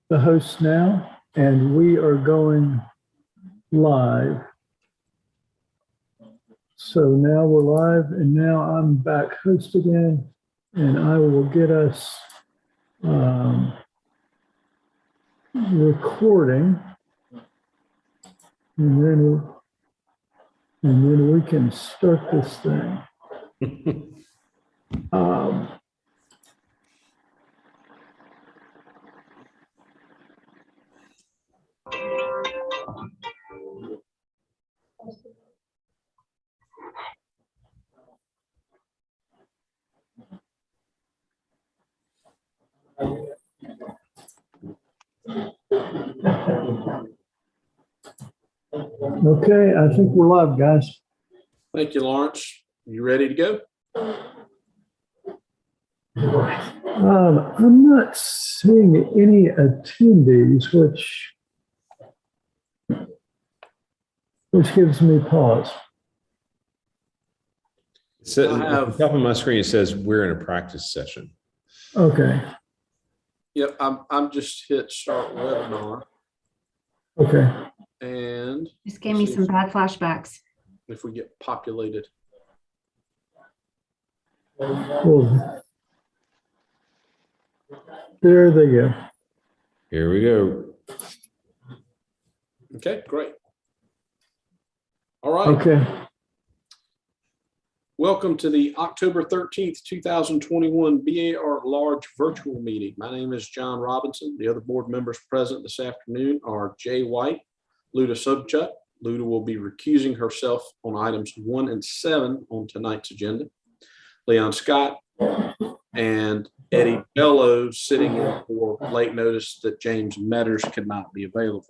the host now, and we are going live. So now we're live, and now I'm back host again, and I will get us recording, and then we can start this thing. Okay, I think we're live, guys. Thank you, Lawrence. You ready to go? I'm not seeing any attendees, which gives me pause. So at the top of my screen, it says we're in a practice session. Okay. Yep, I'm just hit start webinar. Okay. And Just gave me some bad flashbacks. if we get populated. Well, there they go. Here we go. Okay, great. All right. Okay. Welcome to the October 13th, 2021 BAR Large Virtual Meeting. My name is John Robinson. The other board members present this afternoon are Jay White, Luda Subchuk. Luda will be recusing herself on items 1 and 7 on tonight's agenda. Leon Scott and Eddie Bello sitting in for late notice that James Metters could not be available.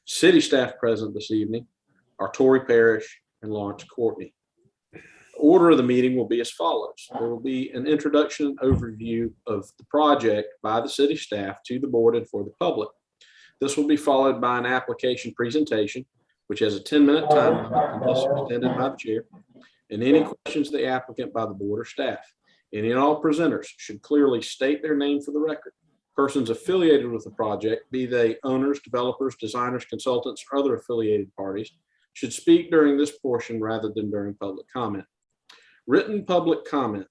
City staff present this evening are Tori Parrish and Lawrence Courtney. Order of the meeting will be as follows. There will be an introduction and overview of the project by the city staff to the board and for the public. This will be followed by an application presentation, which has a 10-minute time limit unless extended by the chair, and any questions to the applicant by the board or staff. Any and all presenters should clearly state their name for the record. Persons affiliated with the project, be they owners, developers, designers, consultants, or other affiliated parties, should speak during this portion rather than during public comment. Written public comment.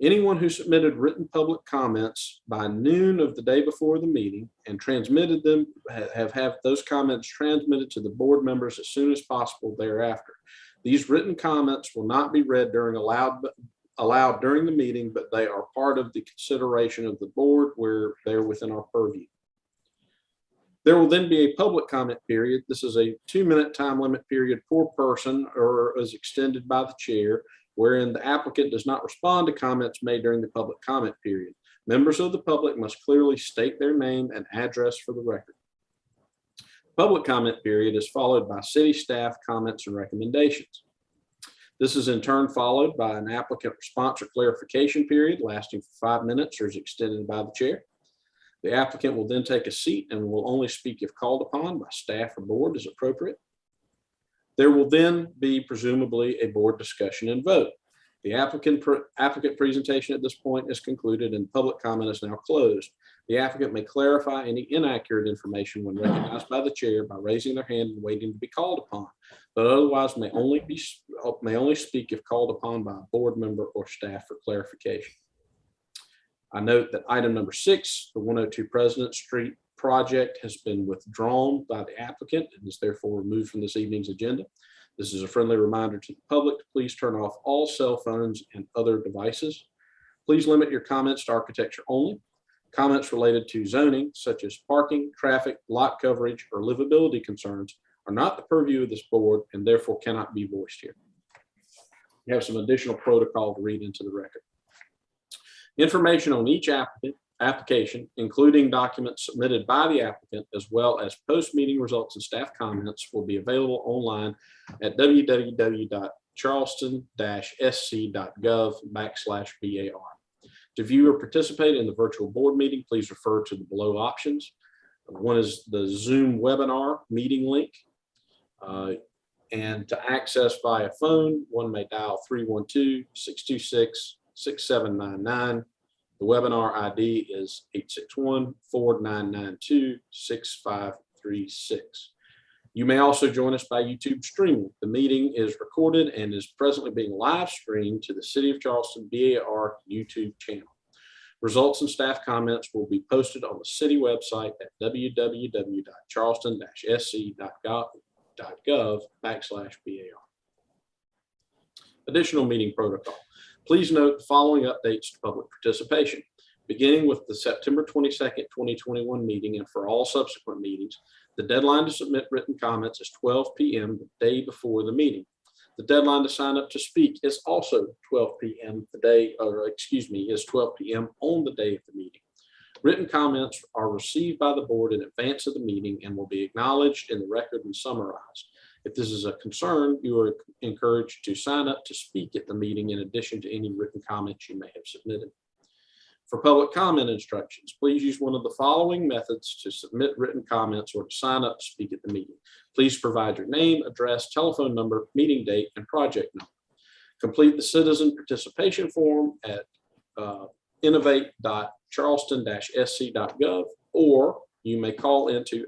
Anyone who submitted written public comments by noon of the day before the meeting and transmitted them have those comments transmitted to the board members as soon as possible thereafter. These written comments will not be read aloud during the meeting, but they are part of the consideration of the board where they're within our purview. There will then be a public comment period. This is a 2-minute time limit period per person or as extended by the chair, wherein the applicant does not respond to comments made during the public comment period. Members of the public must clearly state their name and address for the record. Public comment period is followed by city staff comments and recommendations. This is in turn followed by an applicant response or clarification period lasting for 5 minutes or is extended by the chair. The applicant will then take a seat and will only speak if called upon by staff or board as appropriate. There will then be presumably a board discussion and vote. The applicant presentation at this point is concluded and public comment is now closed. The applicant may clarify any inaccurate information when recognized by the chair by raising their hand and waiting to be called upon, but otherwise may only speak if called upon by a board member or staff for clarification. I note that item number 6, the 102 President Street project, has been withdrawn by the applicant and is therefore removed from this evening's agenda. This is a friendly reminder to the public to please turn off all cell phones and other devices. Please limit your comments to architecture only. Comments related to zoning, such as parking, traffic, lot coverage, or livability concerns, are not the purview of this board and therefore cannot be voiced here. You have some additional protocol to read into the record. Information on each application, including documents submitted by the applicant, as well as post-meeting results and staff comments, will be available online at www.charleston-sc.gov/BAR. To view or participate in the virtual board meeting, please refer to the below options. One is the Zoom webinar meeting link. And to access via phone, one may dial 312-626-6799. The webinar ID is 861-4992-6536. You may also join us by YouTube streaming. The meeting is recorded and is presently being live streamed to the City of Charleston BAR YouTube channel. Results and staff comments will be posted on the city website at www.charleston-sc.gov/BAR. Additional meeting protocol. Please note the following updates to public participation. Beginning with the September 22nd, 2021 meeting and for all subsequent meetings, the deadline to submit written comments is 12 p.m. the day before the meeting. The deadline to sign up to speak is also 12 p.m. is 12 p.m. on the day of the meeting. Written comments are received by the board in advance of the meeting and will be acknowledged in the record and summarized. If this is a concern, you are encouraged to sign up to speak at the meeting in addition to any written comments you may have submitted. For public comment instructions, please use one of the following methods to submit written comments or to sign up to speak at the meeting. Please provide your name, address, telephone number, meeting date, and project number. Complete the citizen participation form at innovate.charleston-sc.gov, or you may call into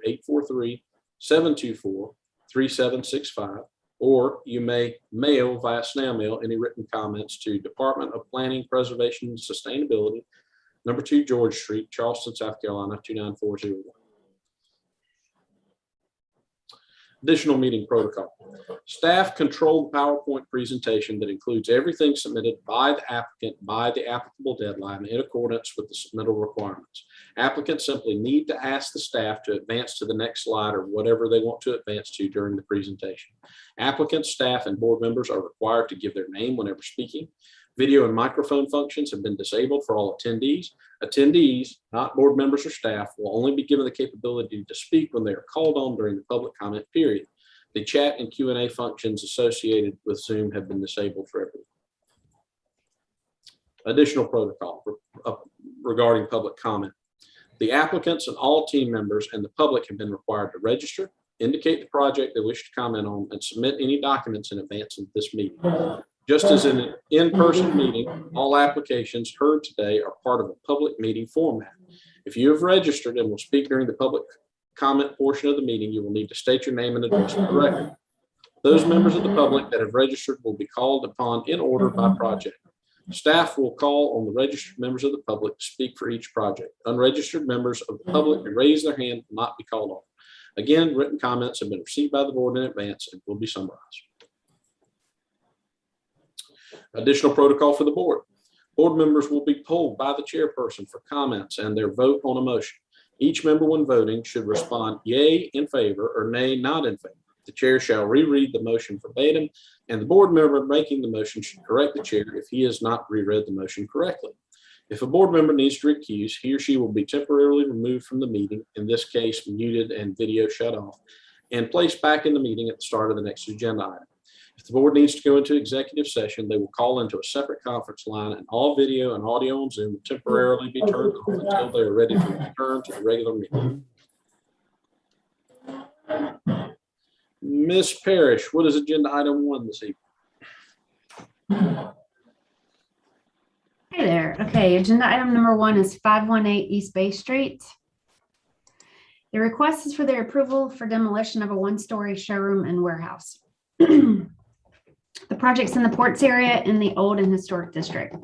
843-724-3765, or you may mail via snail mail any written comments to Department of Planning, Preservation, and Sustainability, number 2 George Street, Charleston, South Carolina, 29401. Additional meeting protocol. Staff control the PowerPoint presentation that includes everything submitted by the applicant by the applicable deadline in accordance with the submittal requirements. Applicants simply need to ask the staff to advance to the next slide or whatever they want to advance to during the presentation. Applicants, staff, and board members are required to give their name whenever speaking. Video and microphone functions have been disabled for all attendees. Attendees, not board members or staff, will only be given the capability to speak when they are called on during the public comment period. The chat and Q&A functions associated with Zoom have been disabled for everyone. Additional protocol regarding public comment. The applicants and all team members and the public have been required to register, indicate the project they wish to comment on, and submit any documents in advance of this meeting. Just as in an in-person meeting, all applications heard today are part of a public meeting format. If you have registered and will speak during the public comment portion of the meeting, you will need to state your name and address for the record. Those members of the public that have registered will be called upon in order by project. Staff will call on the registered members of the public to speak for each project. Unregistered members of the public who raise their hand will not be called on. Again, written comments have been received by the board in advance and will be summarized. Additional protocol for the board. Board members will be polled by the chairperson for comments and their vote on a motion. Each member when voting should respond yay in favor or nay not in favor. The chair shall reread the motion verbatim, and the board member making the motion should correct the chair if he has not reread the motion correctly. If a board member needs to recuse, he or she will be temporarily removed from the meeting, in this case muted and video shut off, and placed back in the meeting at the start of the next agenda item. If the board needs to go into executive session, they will call into a separate conference line, and all video and audio on Zoom will temporarily be turned off until they are ready to return to the regular meeting. Ms. Parrish, what is agenda item 1 this evening? Hey there. Okay, agenda item number 1 is 518 East Bay Street. The request is for their approval for demolition of a 1-story showroom and warehouse. The project's in the Ports area in the Old and Historic District.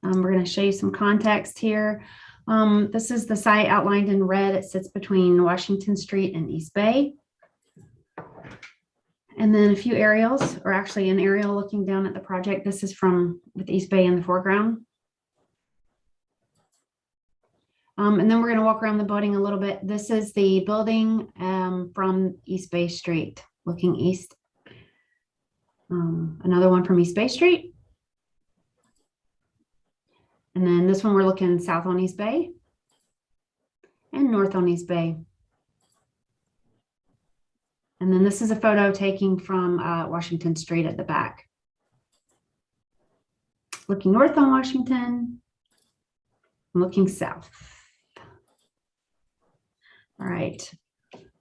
We're going to show you some context here. This is the site outlined in red. It sits between Washington Street and East Bay. And then a few aerials, or actually an aerial looking down at the project. This is from with East Bay in the foreground. And then we're going to walk around the building a little bit. This is the building from East Bay Street, looking east. Another one from East Bay Street. And then this one we're looking south on East Bay and north on East Bay. And then this is a photo taken from Washington Street at the back. Looking north on Washington, looking south. All right.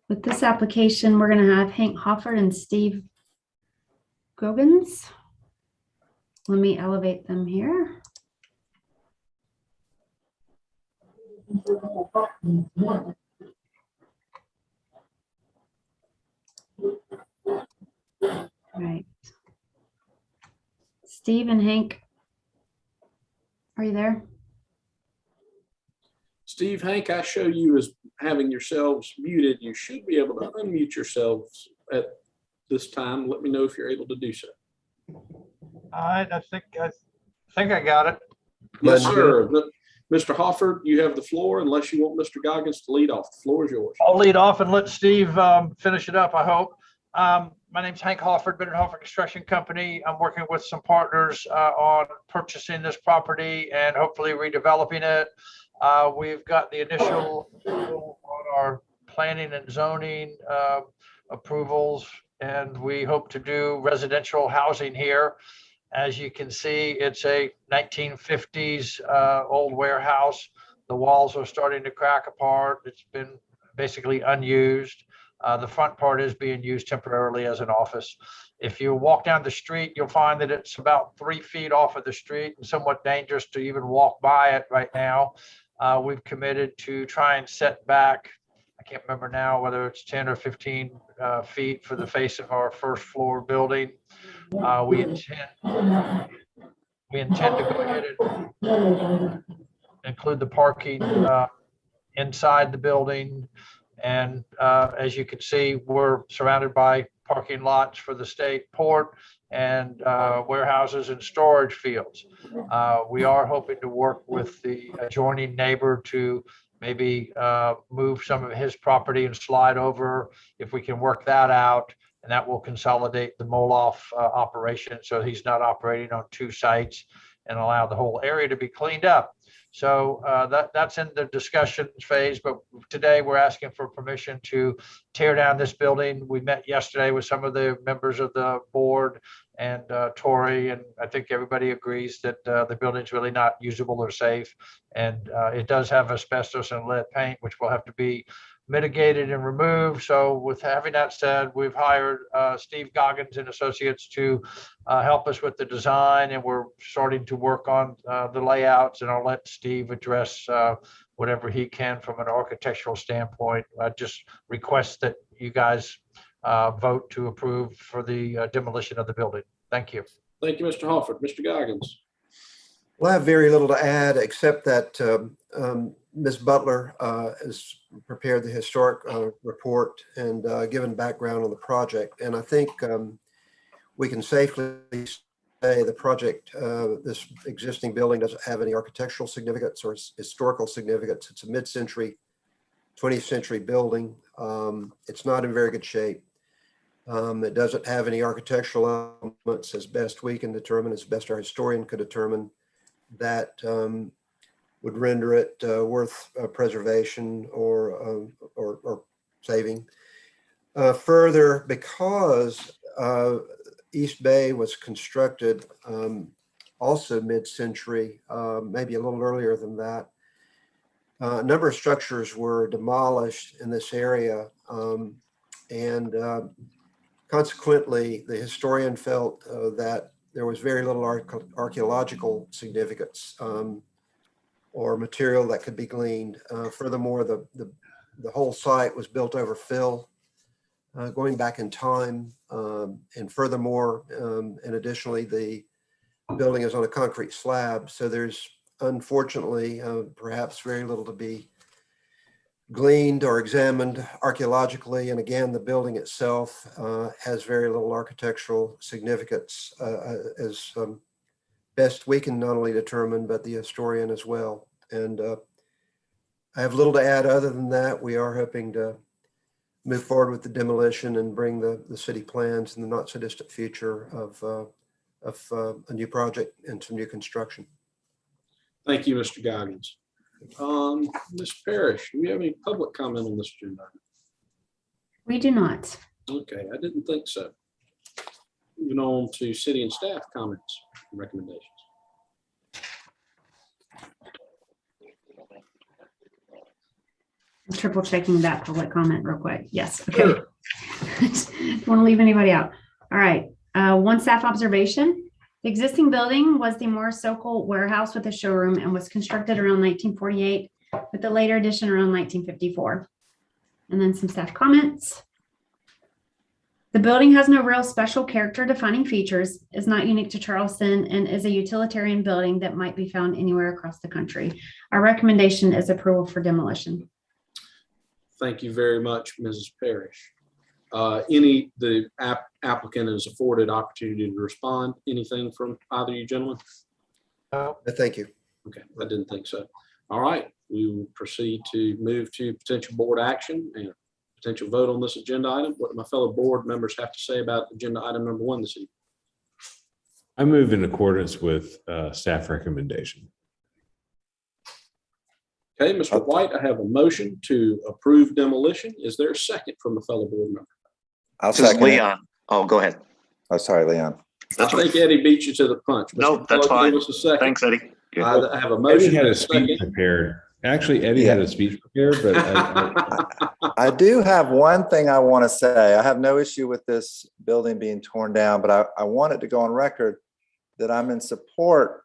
With this application, we're going to have Hank Hofford and Steve Goggins. Let me elevate them here. Right. Steve and Hank, are you there? Steve, Hank, I show you as having yourselves muted. You should be able to unmute yourselves at this time. Let me know if you're able to do so. I think I got it. Yes, sir. Mr. Hofford, you have the floor unless you want Mr. Goggins to lead off. The floor is yours. I'll lead off and let Steve finish it up, I hope. My name's Hank Hofford, Bitter Hofford Construction Company. I'm working with some partners on purchasing this property and hopefully redeveloping it. We've got the initial approval on our planning and zoning approvals, and we hope to do residential housing here. As you can see, it's a 1950s old warehouse. The walls are starting to crack apart. It's been basically unused. The front part is being used temporarily as an office. If you walk down the street, you'll find that it's about 3 feet off of the street and somewhat dangerous to even walk by it right now. We've committed to try and set back, I can't remember now whether it's 10 or 15 feet for the face of our first floor building. We intend to go ahead and include the parking inside the building. And as you can see, we're surrounded by parking lots for the state port and warehouses and storage fields. We are hoping to work with the adjoining neighbor to maybe move some of his property and slide over if we can work that out. And that will consolidate the Moloff operation so he's not operating on 2 sites and allow the whole area to be cleaned up. So that's in the discussion phase, but today we're asking for permission to tear down this building. We met yesterday with some of the members of the board and Tori, and I think everybody agrees that the building's really not usable or safe. And it does have asbestos and lead paint, which will have to be mitigated and removed. So with having that said, we've hired Steve Goggins and Associates to help us with the design, and we're starting to work on the layouts, and I'll let Steve address whatever he can from an architectural standpoint. I just request that you guys vote to approve for the demolition of the building. Thank you. Thank you, Mr. Hofford. Mr. Goggins. Well, I have very little to add, except that Ms. Butler has prepared the historic report and given background on the project. And I think we can safely say the project, this existing building doesn't have any architectural significance or historical significance. It's a mid-century, 20th century building. It's not in very good shape. It doesn't have any architectural elements as best we can determine, as best our historian could determine, that would render it worth preservation or saving. Further, because East Bay was constructed also mid-century, maybe a little earlier than that, a number of structures were demolished in this area, and consequently, the historian felt that there was very little archaeological significance or material that could be gleaned. Furthermore, the whole site was built over fill, going back in time. And furthermore, and additionally, the building is on a concrete slab. So there's unfortunately perhaps very little to be gleaned or examined archaeologically. And again, the building itself has very little architectural significance as best we can not only determine, but the historian as well. And I have little to add other than that. We are hoping to move forward with the demolition and bring the city plans in the not so distant future of a new project and some new construction. Thank you, Mr. Goggins. Ms. Parrish, do we have any public comment on this agenda? We do not. Okay, I didn't think so. Moving on to city and staff comments and recommendations. I'm triple checking that public comment real quick. Yes. Okay. Sure. Don't want to leave anybody out. All right. One staff observation. The existing building was the Morris Sokol warehouse with a showroom and was constructed around 1948. with the later addition around 1954. And then some staff comments. The building has no real special character defining features, is not unique to Charleston, and is a utilitarian building that might be found anywhere across the country. Our recommendation is approval for demolition. Thank you very much, Mrs. Parrish. The applicant is afforded opportunity to respond. Anything from either of you gentlemen? Thank you. Okay, I didn't think so. All right, we will proceed to move to potential board action and potential vote on this agenda item. What do my fellow board members have to say about agenda item number 1 this evening? I move in accordance with staff recommendation. Okay, Mr. White, I have a motion to approve demolition. Is there a second from a fellow board member? I'll This is second it. Leon. Oh, go ahead. Oh, sorry, Leon. I think Eddie beat you to the punch. No, Mr. that's Pello, give fine. us a second. Thanks, Eddie. Good. I have a motion. Eddie had and a a second. speech prepared. Actually, Eddie had a speech prepared, but I do have one thing I want to say. I have no issue with this building being torn down, but I want it to go on record that I'm in support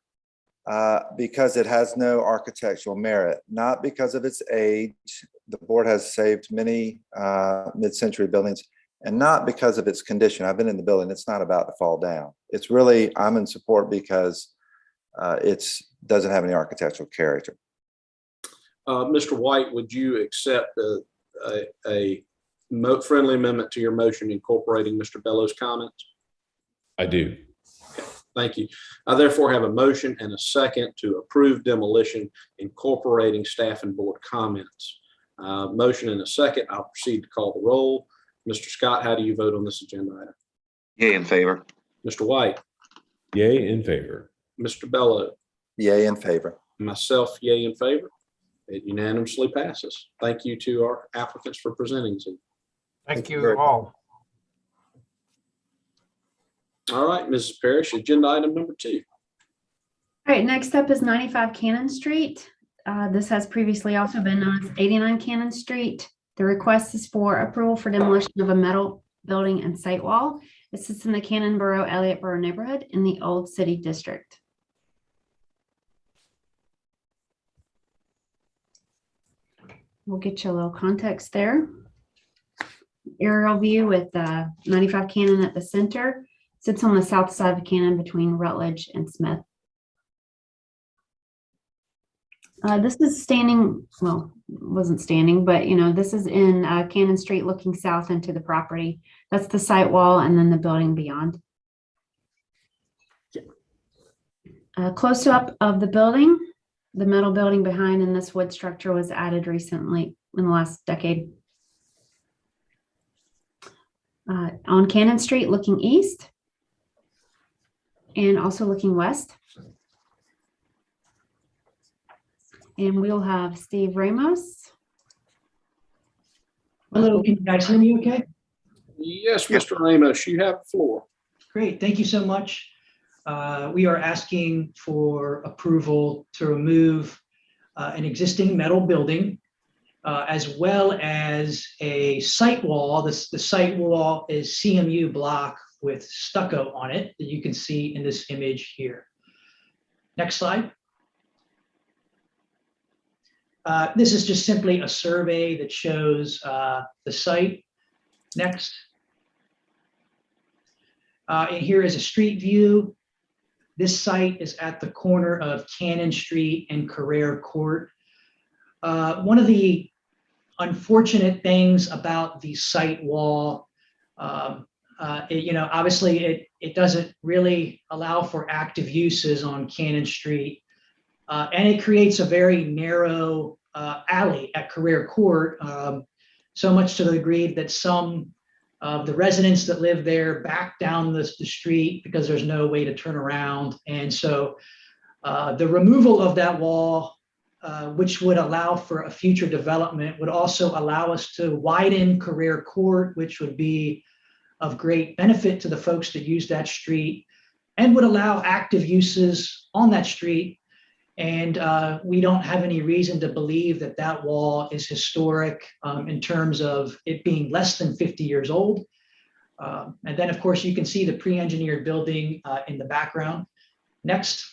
because it has no architectural merit, not because of its age. The board has saved many mid-century buildings, and not because of its condition. I've been in the building. It's not about to fall down. It's really, I'm in support because it doesn't have any architectural character. Mr. White, would you accept a friendly amendment to your motion incorporating Mr. Bellows' comments? I do. Thank you. I therefore have a motion and a second to approve demolition incorporating staff and board comments. Motion and a second. I'll proceed to call the roll. Mr. Scott, how do you vote on this agenda item? Yay in favor. Mr. White, Yay in favor. Mr. Bello, Yay in favor. myself, yay in favor. It unanimously passes. Thank you to our applicants for presenting. Thank you you very much. all. All right, Mrs. Parrish, agenda item number 2. All right, next up is 95 Cannon Street. This has previously also been known as 89 Cannon Street. The request is for approval for demolition of a metal building and site wall. It sits in the Cannonboro, Elliottboro neighborhood in the Old City District. We'll get you a little context there. Aerial view with 95 Cannon at the center. Sits on the south side of Cannon between Rutledge and Smith. This is standing, well, wasn't standing, but this is in Cannon Street looking south into the property. That's the site wall and then the building beyond. Close up of the building, the metal building behind, and this wood structure was added recently in the last decade. On Cannon Street looking east and also looking west. And we'll have Steve Ramos. Hello, can you guys hear me okay? Yes, Mr. Ramos, you have the floor. Great, thank you so much. We are asking for approval to remove an existing metal building as well as a site wall. The site wall is CMU block with stucco on it that you can see in this image here. Next slide. This is just simply a survey that shows the site. Next. And here is a street view. This site is at the corner of Cannon Street and Carrere Court. One of the unfortunate things about the site wall, obviously it doesn't really allow for active uses on Cannon Street. And it creates a very narrow alley at Carrere Court, so much to the degree that some of the residents that live there back down the street because there's no way to turn around. And so the removal of that wall, which would allow for a future development, would also allow us to widen Carrere Court, which would be of great benefit to the folks that use that street and would allow active uses on that street. And we don't have any reason to believe that that wall is historic in terms of it being less than 50 years old. And then, of course, you can see the pre-engineered building in the background. Next.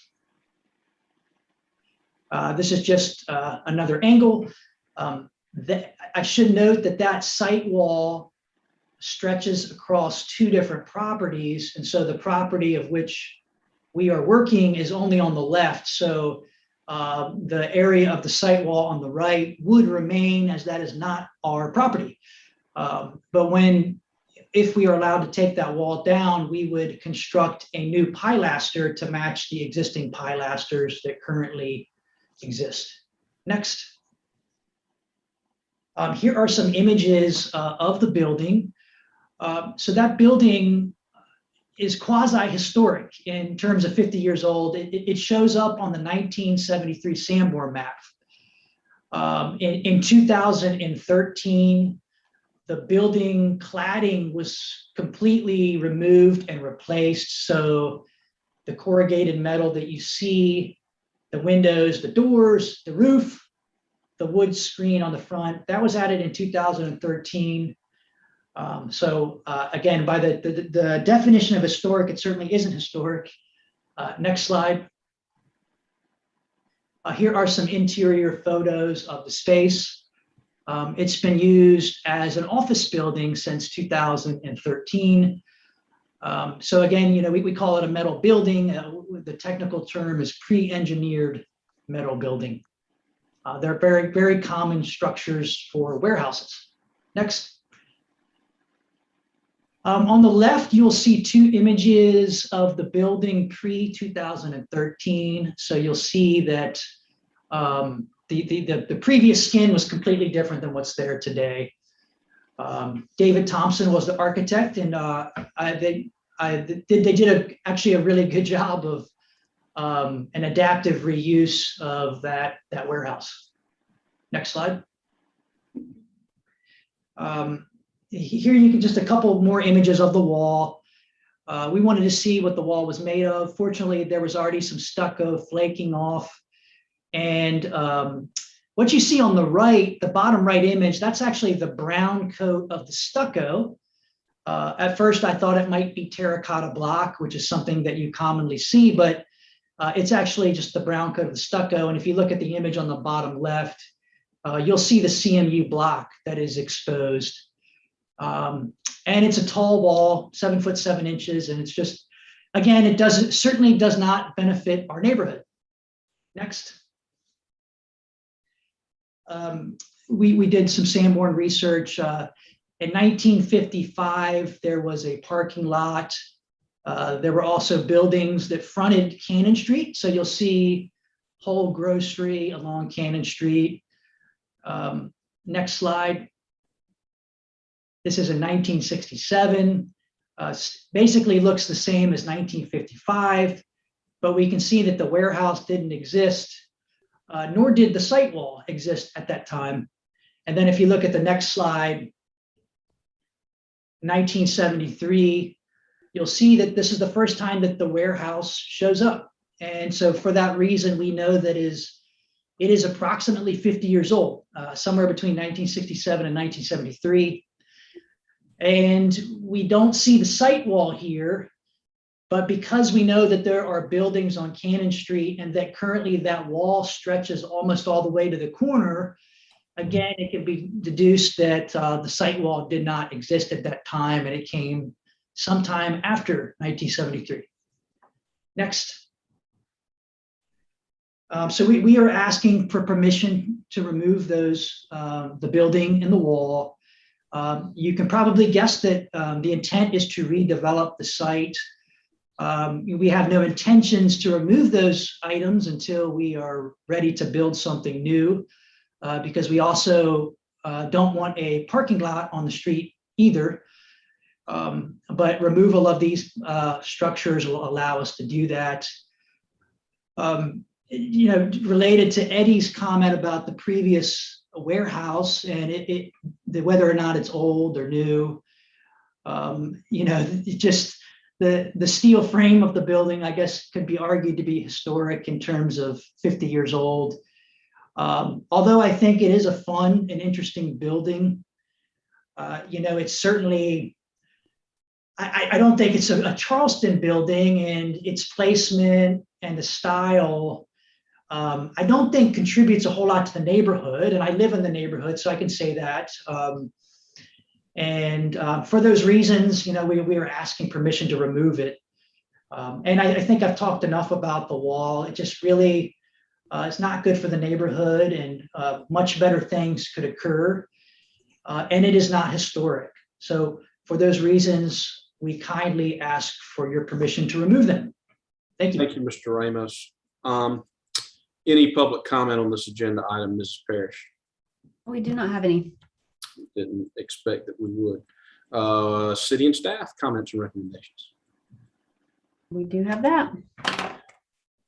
This is just another angle. I should note that that site wall stretches across two different properties. And so the property of which we are working is only on the left. So the area of the site wall on the right would remain, as that is not our property. But if we are allowed to take that wall down, we would construct a new pilaster to match the existing pilasters that currently exist. Next. Here are some images of the building. So that building is quasi-historic in terms of 50 years old. It shows up on the 1973 Sanborn map. In 2013, the building cladding was completely removed and replaced. So the corrugated metal that you see, the windows, the doors, the roof, the wood screen on the front, that was added in 2013. Again, by the definition of historic, it certainly isn't historic. Next slide. Here are some interior photos of the space. It's been used as an office building since 2013. So again, we call it a metal building. The technical term is pre-engineered metal building. They're very, very common structures for warehouses. Next. On the left, you'll see two images of the building pre-2013. So you'll see that the previous skin was completely different than what's there today. David Thompson was the architect, and they did actually a really good job of an adaptive reuse of that warehouse. Next slide. Here you can just a couple more images of the wall. We wanted to see what the wall was made of. Fortunately, there was already some stucco flaking off. And what you see on the right, the bottom right image, that's actually the brown coat of the stucco. At first, I thought it might be terracotta block, which is something that you commonly see, but it's actually just the brown coat of the stucco. And if you look at the image on the bottom left, you'll see the CMU block that is exposed. And it's a tall wall, 7'7", and it's just, again, it certainly does not benefit our neighborhood. Next. We did some Sanborn research. In 1955, there was a parking lot. There were also buildings that fronted Cannon Street. So you'll see Whole Grocery along Cannon Street. Next slide. This is in 1967. Basically looks the same as 1955, but we can see that the warehouse didn't exist, nor did the site wall exist at that time. And then if you look at the next slide, 1973, you'll see that this is the first time that the warehouse shows up. And so for that reason, we know that it is approximately 50 years old, somewhere between 1967 and 1973. And we don't see the site wall here, but because we know that there are buildings on Cannon Street and that currently that wall stretches almost all the way to the corner, again, it can be deduced that the site wall did not exist at that time, and it came sometime after 1973. Next. So we are asking for permission to remove those, the building and the wall. You can probably guess that the intent is to redevelop the site. We have no intentions to remove those items until we are ready to build something new, because we also don't want a parking lot on the street either. But removal of these structures will allow us to do that. Related to Eddie's comment about the previous warehouse and whether or not it's old or new, just the steel frame of the building, I guess, could be argued to be historic in terms of 50 years old. Although I think it is a fun and interesting building, it's certainly, I don't think it's a Charleston building, and its placement and the style I don't think contributes a whole lot to the neighborhood, and I live in the neighborhood, so I can say that. For those reasons, we are asking permission to remove it. And I think I've talked enough about the wall. It just really, it's not good for the neighborhood, and much better things could occur. And it is not historic. So for those reasons, we kindly ask for your permission to remove them. Thank you. Thank you, Mr. Ramos. Any public comment on this agenda item, Mrs. Parrish? We do not have any. Didn't expect that we would. City and staff comments and recommendations. We do have that.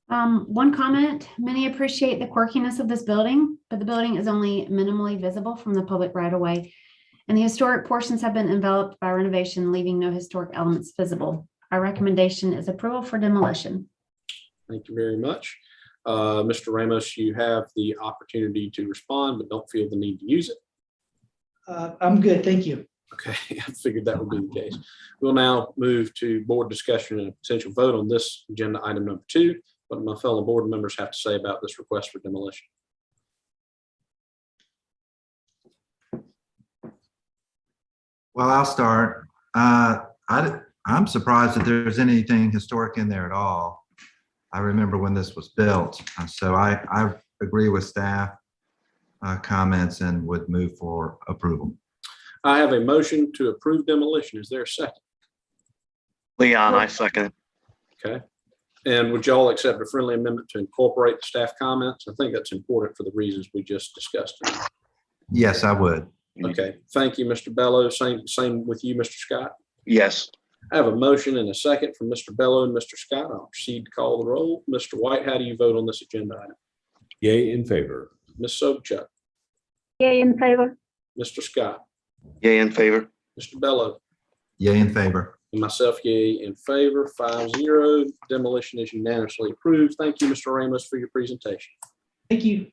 One comment, many appreciate the quirkiness of this building, but the building is only minimally visible from the public right of way. And the historic portions have been enveloped by renovation, leaving no historic elements visible. Our recommendation is approval for demolition. Thank you very much. Mr. Ramos, you have the opportunity to respond, but don't feel the need to use it. I'm good, thank you. Okay, I figured that would be the case. We'll now move to board discussion and a potential vote on this agenda item number 2. What do my fellow board members have to say about this request for demolition? Well, I'll start. I'm surprised that there's anything historic in there at all. I remember when this was built, so I agree with staff comments and would move for approval. I have a motion to approve demolition. Is there a second? Leon, I second it. Okay. And would y'all accept a friendly amendment to incorporate the staff comments? I think that's important for the reasons we just discussed. Yes, I would. Okay. Thank you, Mr. Bello. Same with you, Mr. Scott. Yes. I have a motion and a second from Mr. Bello and Mr. Scott. I'll proceed to call the roll. Mr. White, how do you vote on this agenda item? Yay in favor. Ms. Sobchak, Yay in favor. Mr. Scott, Yay in favor. Mr. Bello, Yay in favor. and myself, yay in favor, 5-0. Demolition is unanimously approved. Thank you, Mr. Ramos, for your presentation. Thank you.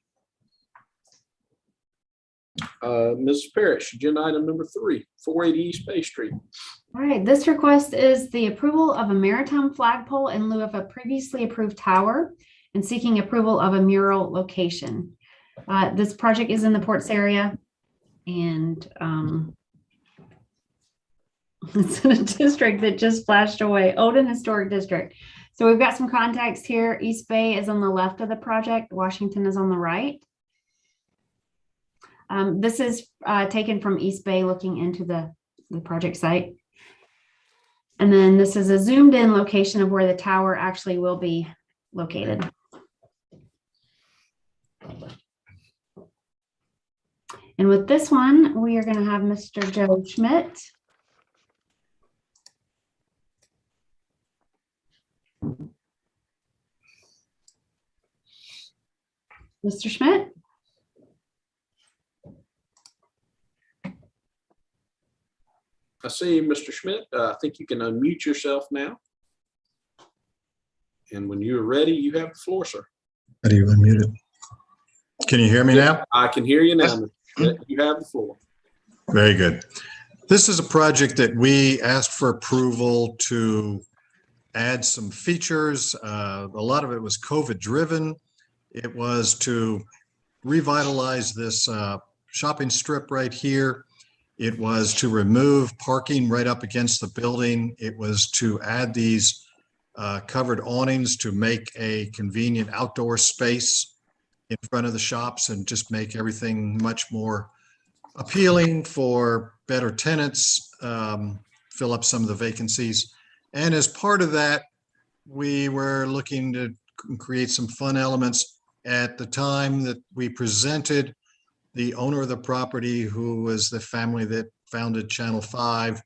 Mrs. Parrish, agenda item number 3, 480 East Bay Street. All right, this request is the approval of a maritime flagpole in lieu of a previously approved tower and seeking approval of a mural location. This project is in the Ports area, and it's in a district that just flashed away, Odin Historic District. So we've got some context here. East Bay is on the left of the project. Washington is on the right. This is taken from East Bay looking into the project site. And then this is a zoomed in location of where the tower actually will be located. And with this one, we are going to have Mr. Joe Schmidt. Mr. Schmidt? I see you, Mr. Schmidt. I think you can unmute yourself now. And when you're ready, you have the floor, sir. How do you unmute it? Can you hear me now? I can hear you now, Mr. Schmidt. You have the floor. Very good. This is a project that we asked for approval to add some features. A lot of it was COVID driven. It was to revitalize this shopping strip right here. It was to remove parking right up against the building. It was to add these covered awnings to make a convenient outdoor space in front of the shops and just make everything much more appealing for better tenants, fill up some of the vacancies. And as part of that, we were looking to create some fun elements. At the time that we presented, the owner of the property, who was the family that founded Channel 5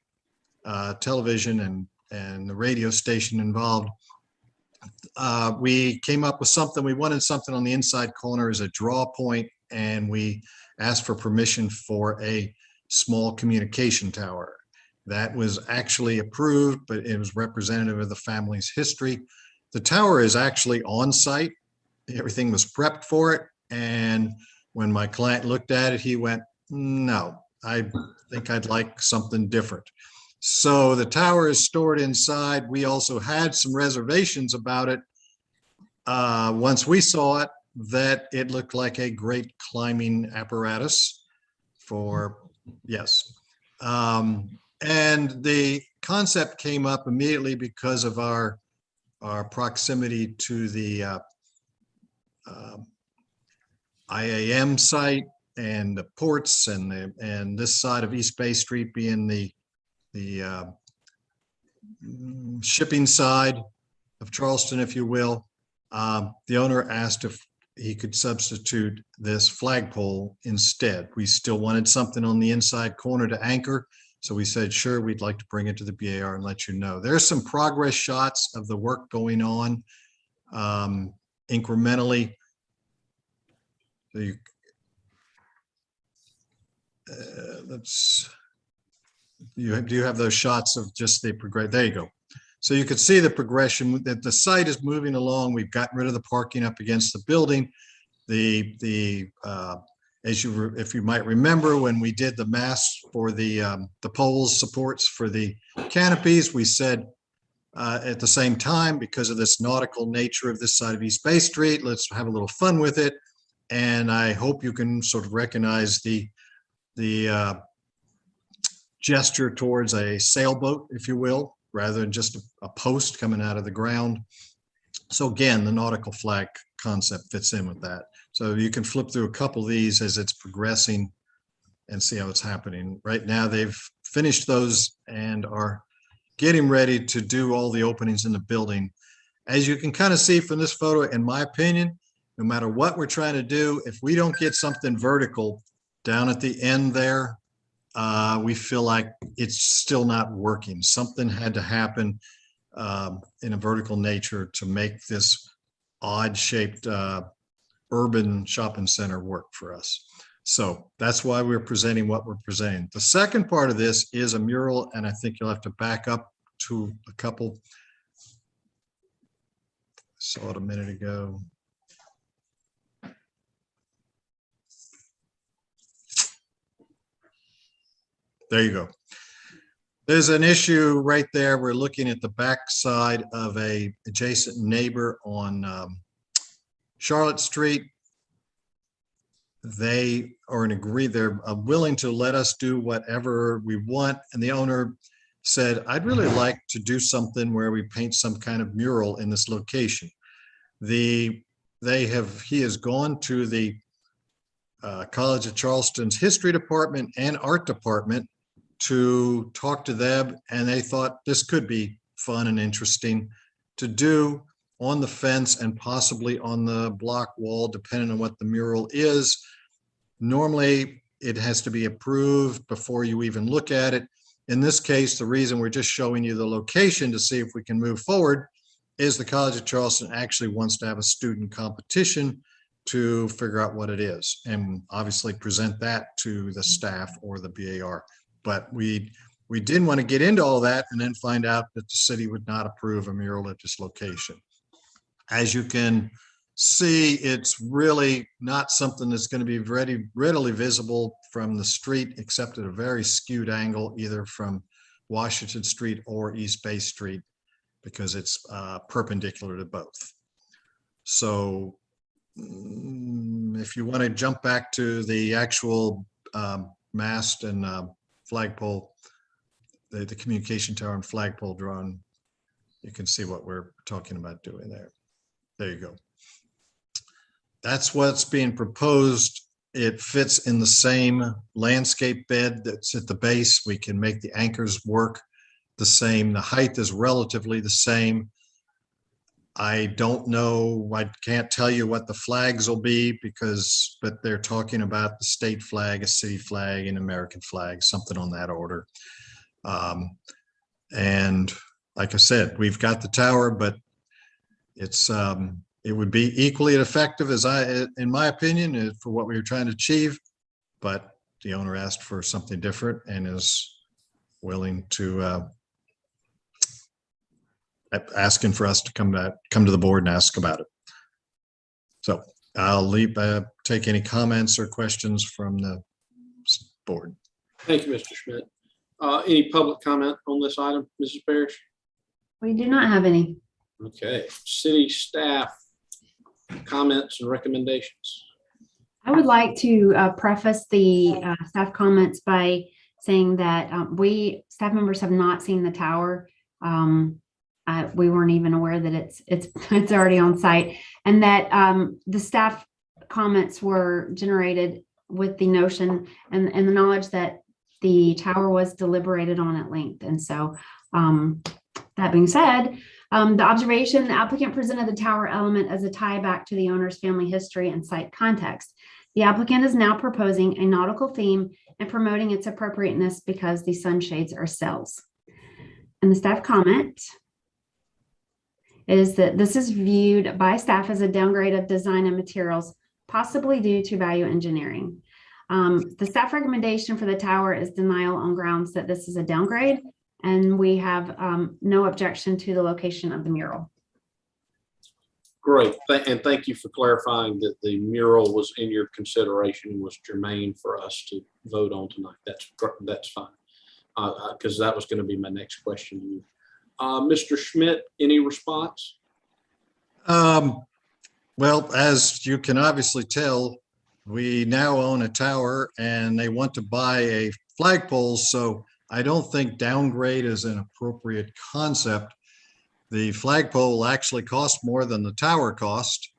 television and the radio station involved, we came up with something. We wanted something on the inside corner as a draw point, and we asked for permission for a small communication tower. That was actually approved, but it was representative of the family's history. The tower is actually on site. Everything was prepped for it. And when my client looked at it, he went, no, I think I'd like something different. So the tower is stored inside. We also had some reservations about it once we saw it, that it looked like a great climbing apparatus for, yes. And the concept came up immediately because of our proximity to the IAM site and the ports and this side of East Bay Street being the shipping side of Charleston, if you will. The owner asked if he could substitute this flagpole instead. We still wanted something on the inside corner to anchor. So we said, sure, we'd like to bring it to the BAR and let you know. There's some progress shots of the work going on incrementally. So you, do you have those shots of just the progress? There you go. So you can see the progression that the site is moving along. We've gotten rid of the parking up against the building. If you might remember, when we did the masts for the poles supports for the canopies, we said at the same time, because of this nautical nature of this side of East Bay Street, let's have a little fun with it. And I hope you can sort of recognize the gesture towards a sailboat, if you will, rather than just a post coming out of the ground. So again, the nautical flag concept fits in with that. So you can flip through a couple of these as it's progressing and see how it's happening. Right now, they've finished those and are getting ready to do all the openings in the building. As you can kind of see from this photo, in my opinion, no matter what we're trying to do, if we don't get something vertical down at the end there, we feel like it's still not working. Something had to happen in a vertical nature to make this odd shaped urban shopping center work for us. So that's why we're presenting what we're presenting. The second part of this is a mural, and I think you'll have to back up to a couple. Saw it a minute ago. There you go. There's an issue right there. We're looking at the back side of a adjacent neighbor on Charlotte Street. They are they're willing to let us do whatever we want. And the owner said, I'd really like to do something where we paint some kind of mural in this location. He has gone to the College of Charleston's history department and art department to talk to them, and they thought this could be fun and interesting to do on the fence and possibly on the block wall, depending on what the mural is. Normally, it has to be approved before you even look at it. In this case, the reason we're just showing you the location to see if we can move forward is the College of Charleston actually wants to have a student competition to figure out what it is and obviously present that to the staff or the BAR. But we didn't want to get into all that and then find out that the city would not approve a mural at this location. As you can see, it's really not something that's going to be readily visible from the street, except at a very skewed angle, either from Washington Street or East Bay Street, because it's perpendicular to both. So if you want to jump back to the actual mast and flagpole, the communication tower and flagpole drawn, you can see what we're talking about doing there. There you go. That's what's being proposed. It fits in the same landscape bed that's at the base. We can make the anchors work the same. The height is relatively the same. I don't know, I can't tell you what the flags will be but they're talking about the state flag, a city flag, an American flag, something on that order. And like I said, we've got the tower, but it's it would be equally effective in my opinion, for what we were trying to achieve. But the owner asked for something different and is willing to asking for us to come to the board and ask about it. So I'll take any comments or questions from the board. Thank you, Mr. Schmidt. Any public comment on this item, Mrs. Parrish? We do not have any. Okay, city staff comments and recommendations? I would like to preface the staff comments by saying that staff members have not seen the tower. We weren't even aware that it's already on site, and that the staff comments were generated with the notion and the knowledge that the tower was deliberated on at length. And so that being said, the observation, the applicant presented the tower element as a tie back to the owner's family history and site context. The applicant is now proposing a nautical theme and promoting its appropriateness because the sunshades are cells. And the staff comment is that this is viewed by staff as a downgrade of design and materials, possibly due to value engineering. The staff recommendation for the tower is denial on grounds that this is a downgrade, and we have no objection to the location of the mural. Great, and thank you for clarifying that the mural was in your consideration and was germane for us to vote on tonight. That's fine, because that was going to be my next question to you. Mr. Schmidt, any response? Well, as you can obviously tell, we now own a tower and they want to buy a flagpole. So I don't think downgrade is an appropriate concept. The flagpole actually cost more than the tower cost.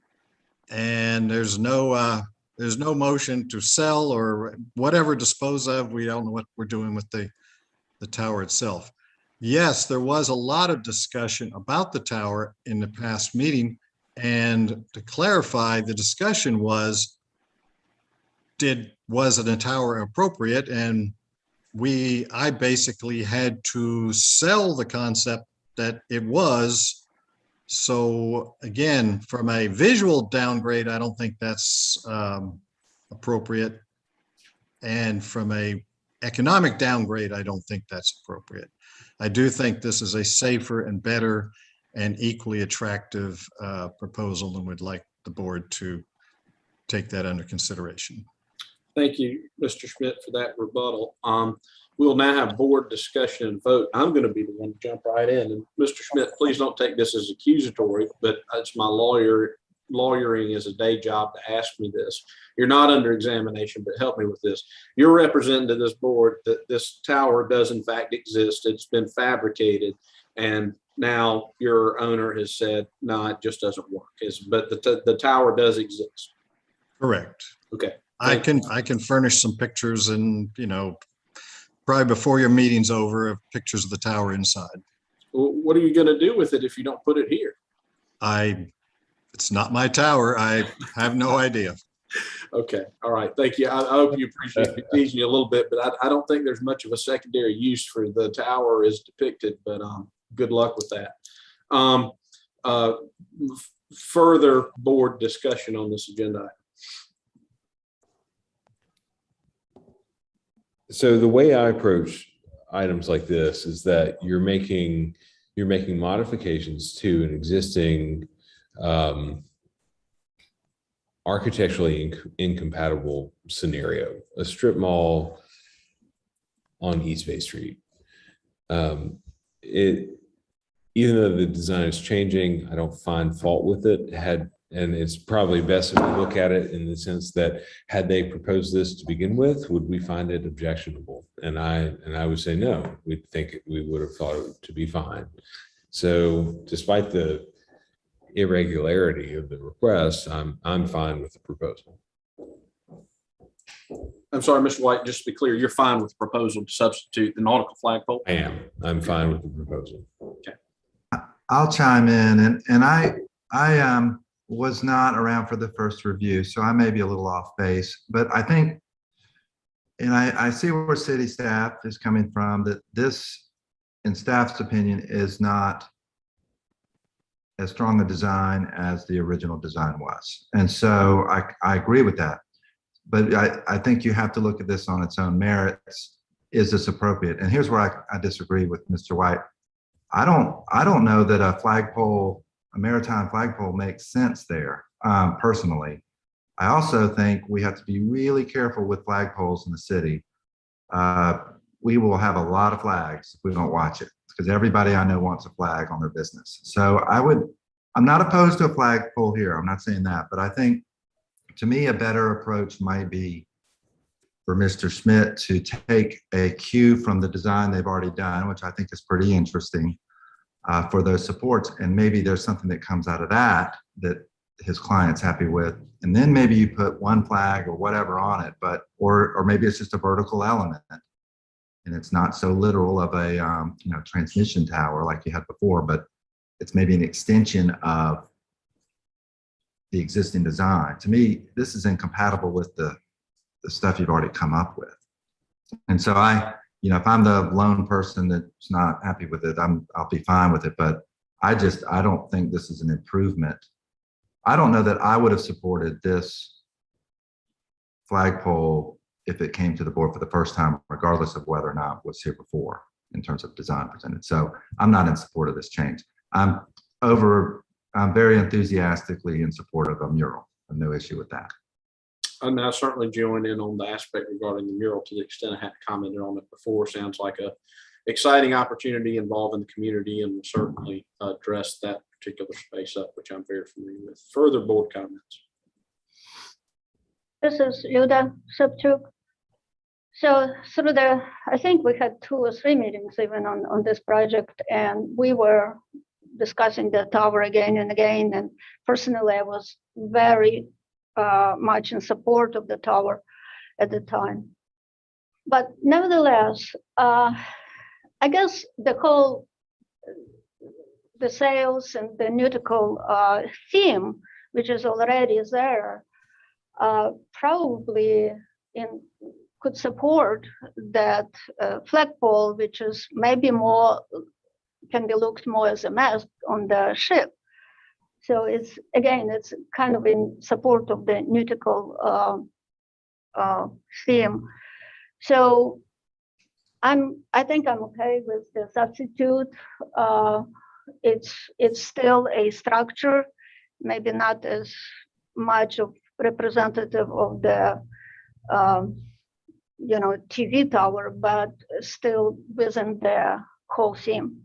And there's no motion to sell or whatever, dispose of. We don't know what we're doing with the tower itself. Yes, there was a lot of discussion about the tower in the past meeting. And to clarify, the discussion was a tower appropriate? And I basically had to sell the concept that it was. So again, from a visual downgrade, I don't think that's appropriate. And from a economic downgrade, I don't think that's appropriate. I do think this is a safer and better and equally attractive proposal, and would like the board to take that under consideration. Thank you, Mr. Schmidt, for that rebuttal. We'll now have board discussion and vote. I'm going to be the one to jump right in. And Mr. Schmidt, please don't take this as accusatory, but it's my lawyering is a day job to ask me this. You're not under examination, but help me with this. You're representing to this board that this tower does in fact exist. It's been fabricated, and now your owner has said, no, it just doesn't work. But the tower does exist. Correct. Okay. I can furnish some pictures, and probably before your meeting's over, of pictures of the tower inside. Well, what are you going to do with it if you don't put it here? It's not my tower. I have no idea. Okay. All right. Thank you. I hope you appreciate me teasing you a little bit, but I don't think there's much of a secondary use for the tower as depicted, but good luck with that. Further board discussion on this agenda. So the way I approach items like this is that you're making modifications to an existing architecturally incompatible scenario, a strip mall on East Bay Street. Even though the design is changing, I don't find fault with it. And it's probably best if we look at it in the sense that, had they proposed this to begin with, would we find it objectionable? And I would say no. We would have thought it to be fine. So despite the irregularity of the request, I'm fine with the proposal. I'm sorry, Mr. White, just to be clear, you're fine with the proposal to substitute the nautical flagpole? I am. I'm fine with the proposal. Okay. I'll chime in, and I was not around for the first review, so I may be a little off base, but I think, and I see where city staff is coming from, that this, in staff's opinion, is not as strong a design as the original design was. And so I agree with that. But I think you have to look at this on its own merits. Is this appropriate? And here's where I disagree with Mr. White. I don't know that a maritime flagpole makes sense there, personally. I also think we have to be really careful with flagpoles in the city. We will have a lot of flags if we don't watch it, because everybody I know wants a flag on their business. So I I'm not opposed to a flagpole here. I'm not saying that, but I think to me, a better approach might be for Mr. Schmidt to take a cue from the design they've already done, which I think is pretty interesting for those supports. And maybe there's something that comes out of that that his client's happy with. And then maybe you put one flag or whatever on it, but, or maybe it's just a vertical element. And it's not so literal of a transmission tower like you had before, but it's maybe an extension of the existing design. To me, this is incompatible with the stuff you've already come up with. And so if I'm the lone person that's not happy with it, I'll be fine with it. But I don't think this is an improvement. I don't know that I would have supported this flagpole if it came to the board for the first time, regardless of whether or not it was here before in terms of design presented. So I'm not in support of this change. I'm very enthusiastically in support of a mural. I have no issue with that. And I certainly join in on the aspect regarding the mural to the extent I had commented on it before. Sounds like a exciting opportunity involving the community, and will certainly address that particular space up, which I'm very familiar with. Further board comments? This is Luda Subchuk. So I think we had 2 or 3 meetings even on this project, and we were discussing the tower again and again. And personally, I was very much in support of the tower at the time. But nevertheless, I guess the sales and the nautical theme, which is already there, probably could support that flagpole, which is maybe can be looked more as a mast on the ship. So it's kind of in support of the nautical theme. So I think I'm okay with the substitute. It's still a structure, maybe not as much of representative of the TV tower, but still within the whole theme.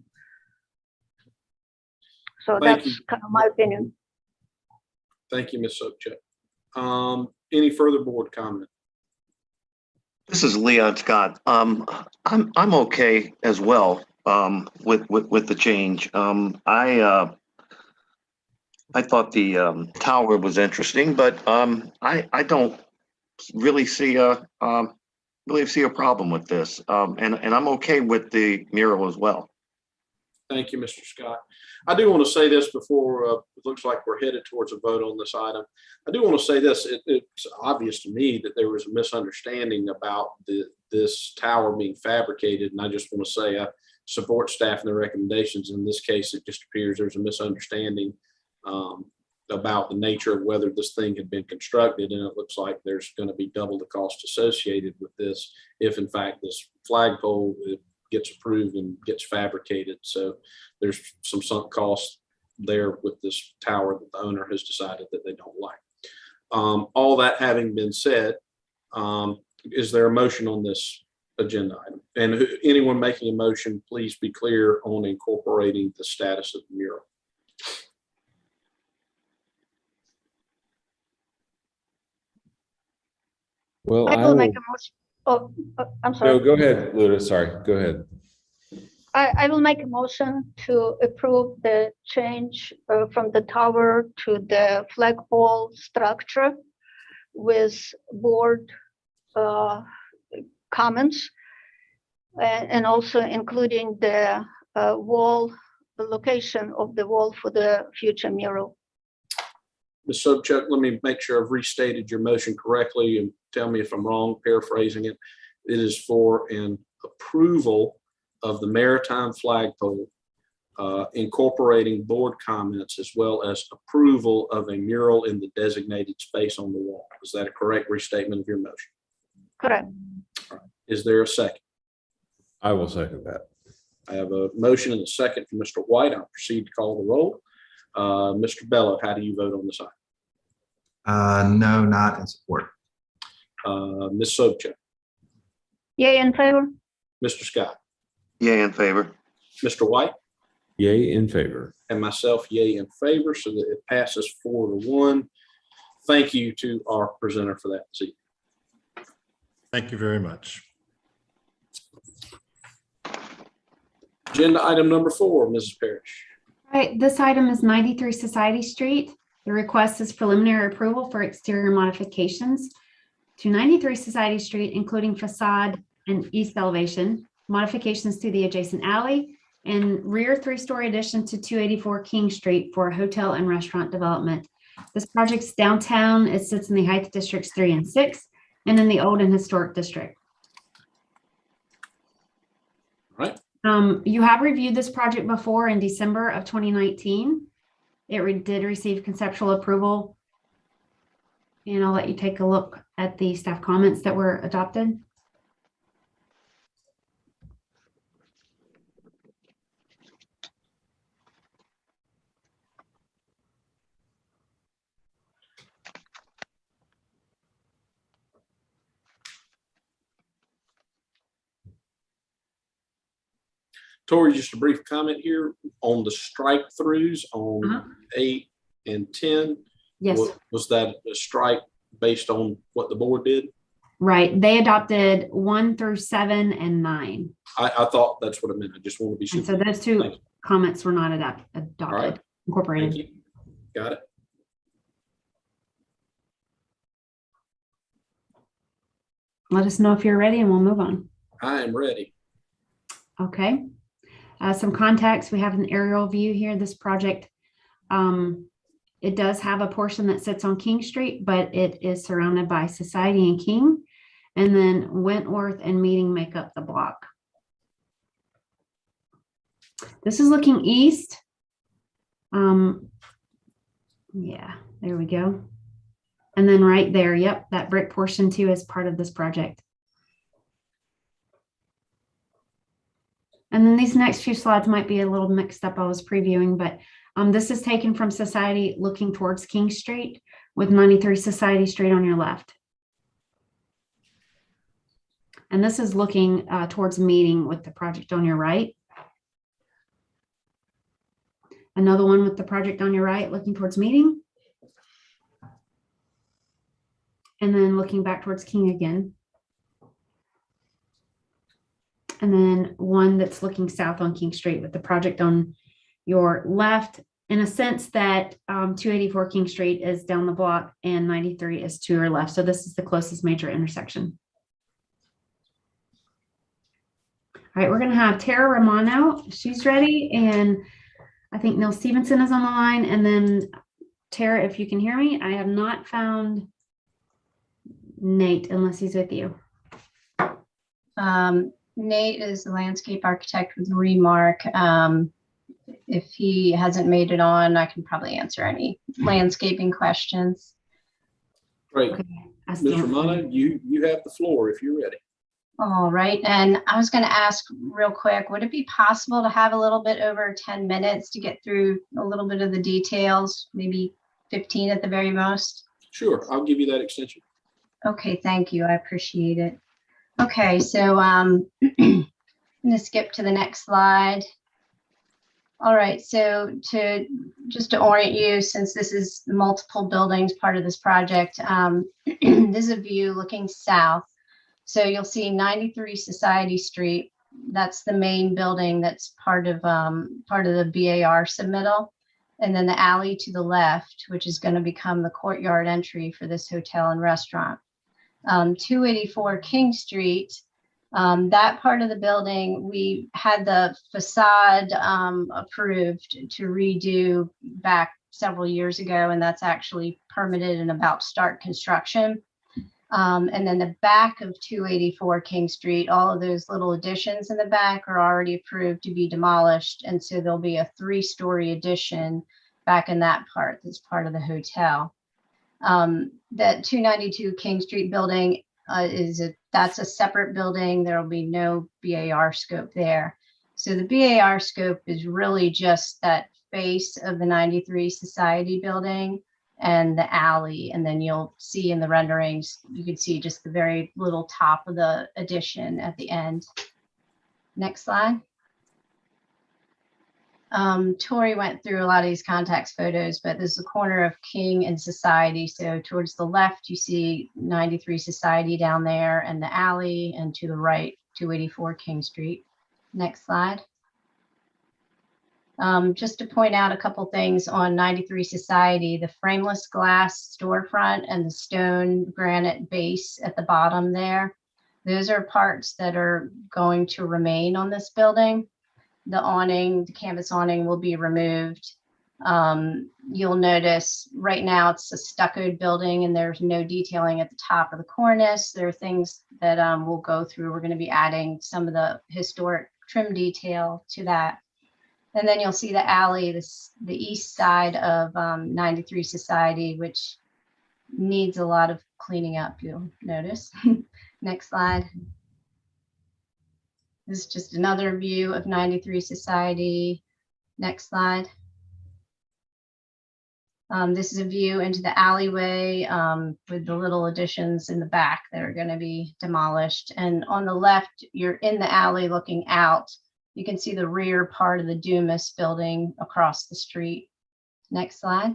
So that's kind of my opinion. Thank you, Ms. Sobchak. Any further board comment? This is Leon Scott. I'm okay as well with the change. I thought the tower was interesting, but I don't really see a problem with this, and I'm okay with the mural as well. Thank you, Mr. Scott. I do want to say this before it looks like we're headed towards a vote on this item. I do want to say this. It's obvious to me that there was a misunderstanding about this tower being fabricated, and I just want to say I support staff and their recommendations. In this case, it just appears there's a misunderstanding about the nature of whether this thing had been constructed, and it looks like there's going to be double the cost associated with this if, in fact, this flagpole gets approved and gets fabricated. So there's some sunk costs there with this tower that the owner has decided that they don't like. All that having been said, is there a motion on this agenda item? And anyone making a motion, please be clear on incorporating the status of the mural. Well, I will make a motion. Oh, I'm sorry. No, go ahead, Luda. Sorry, go ahead. I will make a motion to approve the change from the tower to the flagpole structure with board comments, and also including the wall, the location of the wall for the future mural. Ms. Sobchak, let me make sure I've restated your motion correctly and tell me if I'm wrong, paraphrasing it. It is for an approval of the maritime flagpole, incorporating board comments, as well as approval of a mural in the designated space on the wall. Is that a correct restatement of your motion? Correct. All right. Is there a second? I will second that. I have a motion and a second from Mr. White. I'll proceed to call the roll. Mr. Bello, how do you vote on this item? No, not in support. Ms. Sobchak, Yay in favor? Mr. Scott, Yay in favor. Mr. White, Yay in favor. and myself, yay in favor, so that it passes 4-1. Thank you to our presenter for that. See. Thank you very much. Agenda item number 4, Mrs. Parrish. All right, this item is 93 Society Street. The request is preliminary approval for exterior modifications to 93 Society Street, including facade and east elevation, modifications to the adjacent alley, and rear 3-story addition to 284 King Street for a hotel and restaurant development. This project's downtown. It sits in the Heights Districts 3 and 6 and in the Old and Historic District. Right. You have reviewed this project before in December of 2019. It did receive conceptual approval. And I'll let you take a look at the staff comments that were adopted. Tori, just a brief comment here on the strike throughs on 8 and 10. Yes. Was that a strike based on what the board did? Right. They adopted 1 through 7 and 9. I thought that's what it meant. I just want to be sure. And so those two comments were not adopted, right. incorporated. Thank you. Got it. Let us know if you're ready and we'll move on. I am ready. Okay. Some context. We have an aerial view here. This project, it does have a portion that sits on King Street, but it is surrounded by Society and King, and then Wentworth and Meeting make up the block. This is looking east. Yeah, there we go. And then right there, yep, that brick portion too is part of this project. And then these next few slides might be a little mixed up. I was previewing, but this is taken from Society looking towards King Street with 93 Society Street on your left. And this is looking towards Meeting with the project on your right. Another one with the project on your right, looking towards Meeting. And then looking back towards King again. And then one that's looking south on King Street with the project on your left, in a sense that 284 King Street is down the block and 93 is to your left. So this is the closest major intersection. All right, we're going to have Tara Romano. She's ready. And I think Neil Stevenson is on the line. And then Tara, if you can hear me, I have not found Nate unless he's with you. Nate is the landscape architect with Remark. If he hasn't made it on, I can probably answer any landscaping questions. Great. Okay. Ms. Romano, you have the floor if you're ready. All right. And I was going to ask real quick, would it be possible to have a little bit over 10 minutes to get through a little bit of the details, maybe 15 at the very most? Sure. I'll give you that extension. Okay. Thank you. I appreciate it. Okay, so I'm going to skip to the next slide. All right, so just to orient you, since this is multiple buildings part of this project, this is a view looking south. So you'll see 93 Society Street. That's the main building that's part of the BAR submittal. And then the alley to the left, which is going to become the courtyard entry for this hotel and restaurant. 284 King Street, that part of the building, we had the facade approved to redo back several years ago, and that's actually permitted and about to start construction. And then the back of 284 King Street, all of those little additions in the back are already approved to be demolished. And so there'll be a 3-story addition back in that part that's part of the hotel. That 292 King Street building that's a separate building. There will be no BAR scope there. So the BAR scope is really just that face of the 93 Society building and the alley. And then you'll see in the renderings, you can see just the very little top of the addition at the end. Next slide. Tori went through a lot of these context photos, but this is the corner of King and Society. So towards the left, you see 93 Society down there and the alley, and to the right, 284 King Street. Next slide. Just to point out a couple things on 93 Society, the frameless glass storefront and the stone granite base at the bottom there. Those are parts that are going to remain on this building. The awning, the canvas awning will be removed. You'll notice right now it's a stuccoed building and there's no detailing at the top of the cornice. There are things that we'll go through. We're going to be adding some of the historic trim detail to that. And then you'll see the alley, the east side of 93 Society, which needs a lot of cleaning up, you'll notice. Next slide. This is just another view of 93 Society. Next slide. This is a view into the alleyway with the little additions in the back that are going to be demolished. And on the left, you're in the alley looking out. You can see the rear part of the Dumas building across the street. Next slide.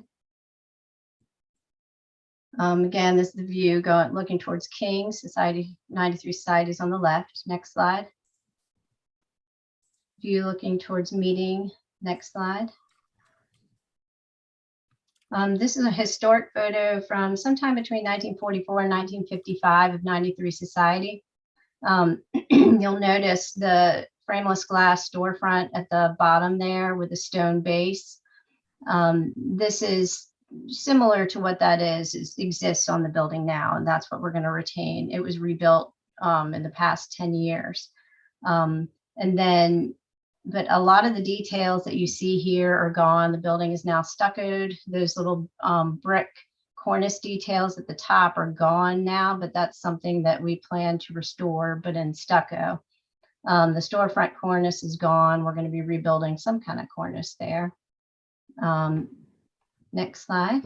Again, this is the view looking towards King Society. 93 Society is on the left. Next slide. View looking towards Meeting. Next slide. This is a historic photo from sometime between 1944 and 1955 of 93 Society. You'll notice the frameless glass storefront at the bottom there with a stone base. This is similar to what that exists on the building now, and that's what we're going to retain. It was rebuilt in the past 10 years. But a lot of the details that you see here are gone. The building is now stuccoed. Those little brick cornice details at the top are gone now, but that's something that we plan to restore, but in stucco. The storefront cornice is gone. We're going to be rebuilding some kind of cornice there. Next slide.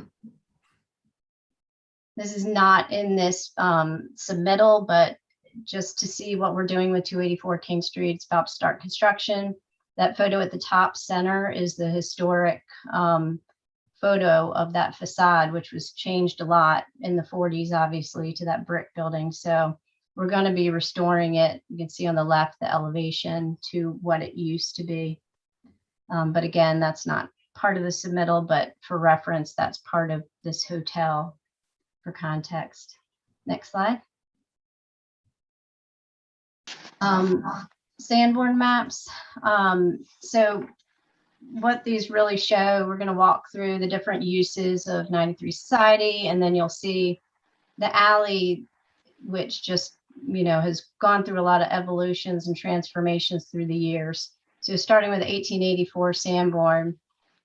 This is not in this submittal, but just to see what we're doing with 284 King Street. It's about to start construction. That photo at the top center is the historic photo of that facade, which was changed a lot in the 40s, obviously, to that brick building. So we're going to be restoring it. You can see on the left the elevation to what it used to be. But again, that's not part of the submittal, but for reference, that's part of this hotel for context. Next slide. Sanborn Maps. So what these really show, we're going to walk through the different uses of 93 Society, and then you'll see the alley, which just, has gone through a lot of evolutions and transformations through the years. So starting with 1884 Sanborn,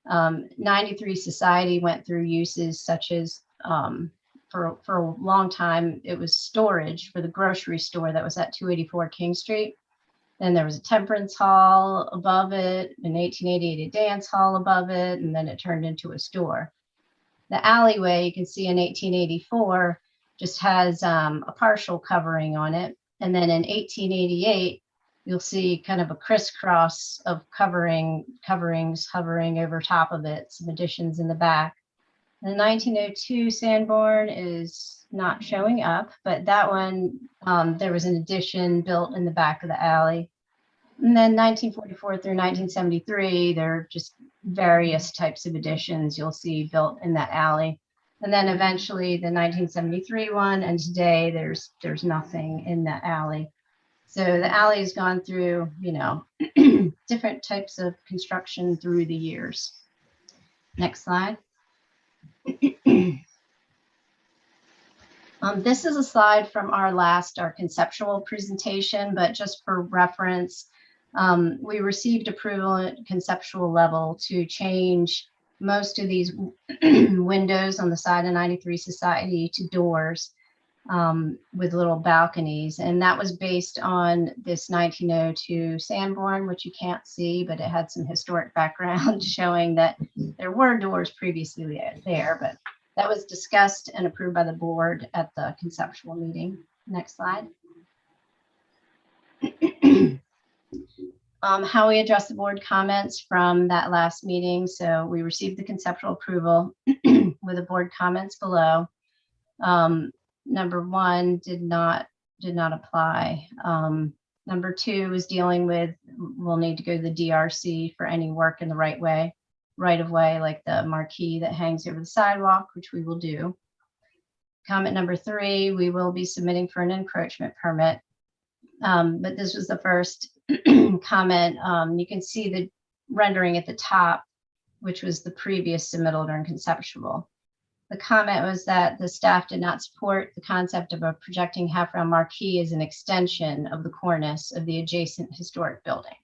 93 Society went through uses such as, for a long time, it was storage for the grocery store that was at 284 King Street. Then there was a temperance hall above it, in 1888 a dance hall above it, and then it turned into a store. The alleyway, you can see in 1884, just has a partial covering on it. And then in 1888, you'll see kind of a crisscross of coverings hovering over top of it, some additions in the back. The 1902 Sanborn is not showing up, but that one, there was an addition built in the back of the alley. And then 1944 through 1973, there are just various types of additions you'll see built in that alley. And then eventually the 1973 one, and today there's nothing in that alley. So the alley has gone through, different types of construction through the years. Next slide. This is a slide from our conceptual presentation, but just for reference, we received approval at conceptual level to change most of these windows on the side of 93 Society to doors with little balconies. And that was based on this 1902 Sanborn, which you can't see, but it had some historic background showing that there were doors previously there, but that was discussed and approved by the board at the conceptual meeting. Next slide. how we address the board comments from that last meeting. So we received the conceptual approval with the board comments below. Number 1 did not apply. Number 2 is dealing with, we'll need to go to the DRC for any work in the right of way, like the marquee that hangs over the sidewalk, which we will do. Comment number 3, we will be submitting for an encroachment permit. But this was the first comment. You can see the rendering at the top, which was the previous submittal during conceptual. The comment was that the staff did not support the concept of a projecting half-round marquee as an extension of the cornice of the adjacent historic building.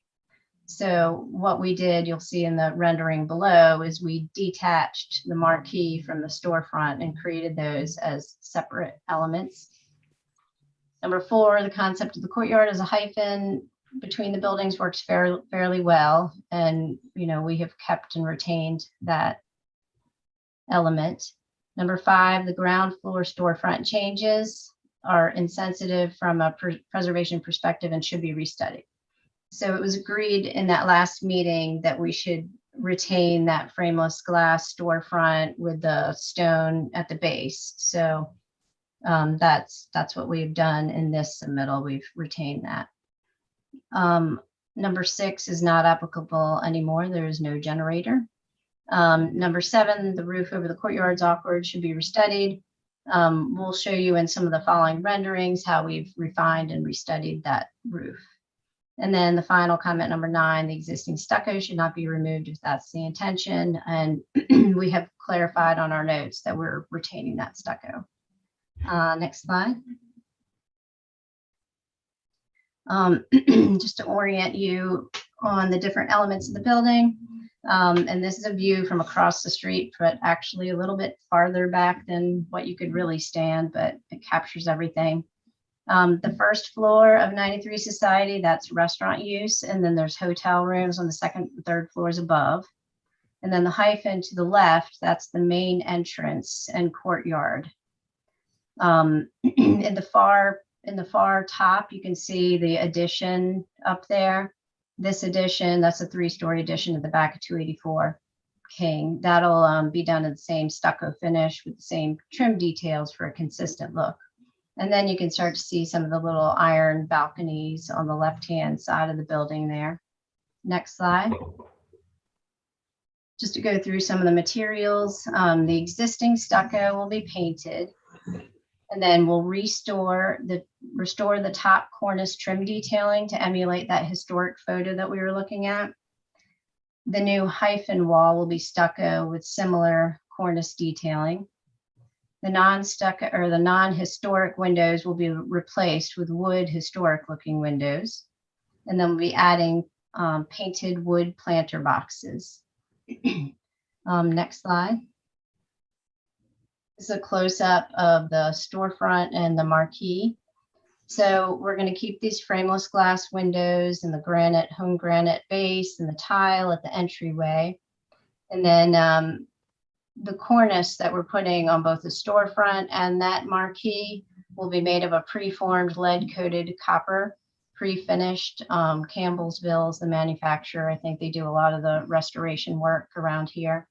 So what we did, you'll see in the rendering below, is we detached the marquee from the storefront and created those as separate elements. Number 4, the concept of the courtyard as a hyphen between the buildings works fairly well. And, we have kept and retained that element. Number 5, the ground floor storefront changes are insensitive from a preservation perspective and should be restudied. So it was agreed in that last meeting that we should retain that frameless glass storefront with the stone at the base. So that's what we've done in this submittal. We've retained that. Number 6 is not applicable anymore. There is no generator. Number 7, the roof over the courtyard's awkward, should be restudied. We'll show you in some of the following renderings how we've refined and restudied that roof. And then the final comment, number 9, the existing stucco should not be removed if that's the intention. And we have clarified on our notes that we're retaining that stucco. Next slide. Just to orient you on the different elements of the building. And this is a view from across the street, but actually a little bit farther back than what you could really stand, but it captures everything. The first floor of 93 Society, that's restaurant use. And then there's hotel rooms on the second and third floors above. And then the hyphen to the left, that's the main entrance and courtyard. In the far top, you can see the addition up there. This addition, that's a 3-story addition at the back of 284 King. That'll be done in the same stucco finish with the same trim details for a consistent look. And then you can start to see some of the little iron balconies on the left-hand side of the building there. Next slide. Just to go through some of the materials, the existing stucco will be painted. And then we'll restore the top cornice trim detailing to emulate that historic photo that we were looking at. The new hyphen wall will be stucco with similar cornice detailing. The non-historic windows will be replaced with wood historic looking windows. And then we'll be adding painted wood planter boxes. Next slide. This is a close-up of the storefront and the marquee. So we're going to keep these frameless glass windows and the home granite base and the tile at the entryway. And then the cornice that we're putting on both the storefront and that marquee will be made of a preformed lead-coated copper, pre-finished. Campbellsville is the manufacturer. I think they do a lot of the restoration work around here.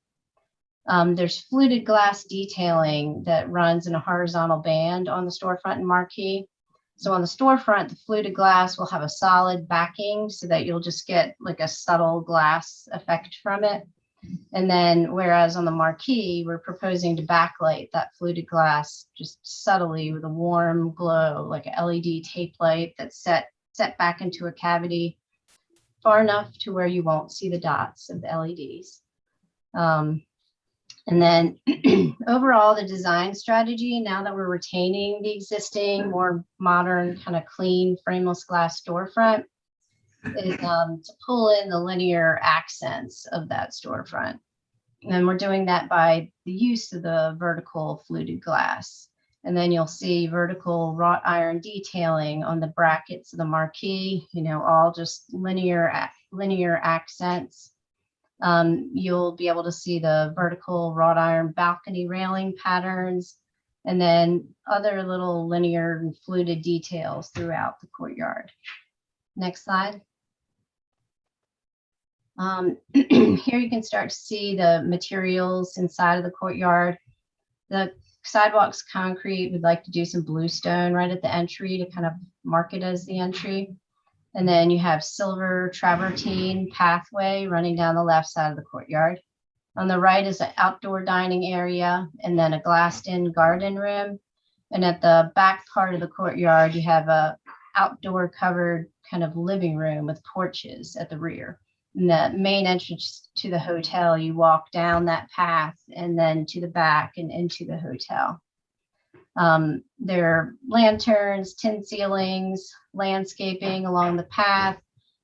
There's fluted glass detailing that runs in a horizontal band on the storefront and marquee. So on the storefront, the fluted glass will have a solid backing so that you'll just get like a subtle glass effect from it. And then whereas on the marquee, we're proposing to backlight that fluted glass just subtly with a warm glow, like an LED tape light that's set back into a cavity far enough to where you won't see the dots of the LEDs. And then overall, the design strategy, now that we're retaining the existing, more modern, kind of clean frameless glass storefront, is to pull in the linear accents of that storefront. And we're doing that by the use of the vertical fluted glass. And then you'll see vertical wrought iron detailing on the brackets of the marquee, all just linear accents. You'll be able to see the vertical wrought iron balcony railing patterns, and then other little linear and fluted details throughout the courtyard. Next slide. Here you can start to see the materials inside of the courtyard. The sidewalk's concrete. We'd like to do some bluestone right at the entry to kind of mark it as the entry. And then you have silver travertine pathway running down the left side of the courtyard. On the right is an outdoor dining area and then a glassed-in garden room. And at the back part of the courtyard, you have a outdoor covered kind of living room with porches at the rear. And the main entrance to the hotel, you walk down that path and then to the back and into the hotel. There are lanterns, tin ceilings, landscaping along the path,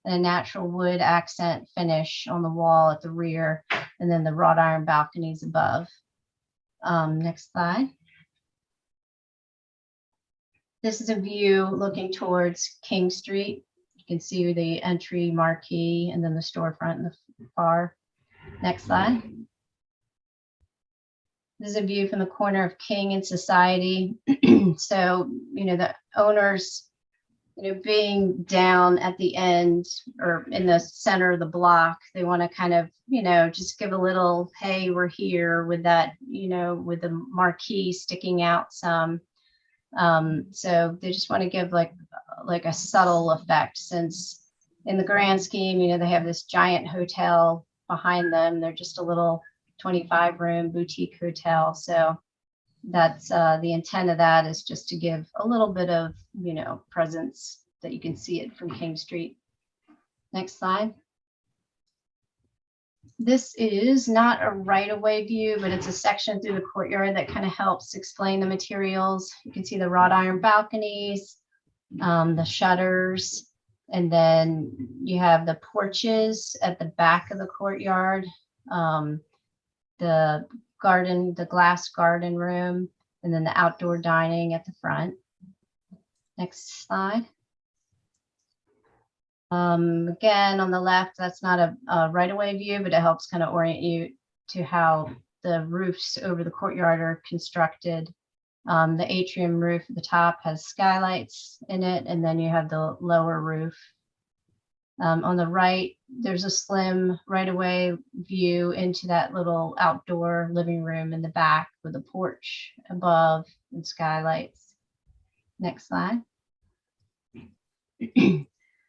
and a natural wood accent finish on the wall at the rear, and then the wrought iron balconies above. Next slide. This is a view looking towards King Street. You can see the entry marquee and then the storefront in the far. Next slide. This is a view from the corner of King and Society. So, the owners, being down at the end or in the center of the block, they want to kind of, just give a little, hey, we're here with that, with the marquee sticking out some. So they just want to give like a subtle effect, since in the grand scheme, they have this giant hotel behind them. They're just a little 25-room boutique hotel. So that's the intent of that, is just to give a little bit of, presence that you can see it from King Street. Next slide. This is not a right-of-way view, but it's a section through the courtyard that kind of helps explain the materials. You can see the wrought iron balconies, the shutters, and then you have the porches at the back of the courtyard, the garden, the glass garden room, and then the outdoor dining at the front. Next slide. Again, on the left, that's not a right-of-way view, but it helps kind of orient you to how the roofs over the courtyard are constructed. The atrium roof at the top has skylights in it, and then you have the lower roof. On the right, there's a slim right-of-way view into that little outdoor living room in the back with a porch above and skylights. Next slide.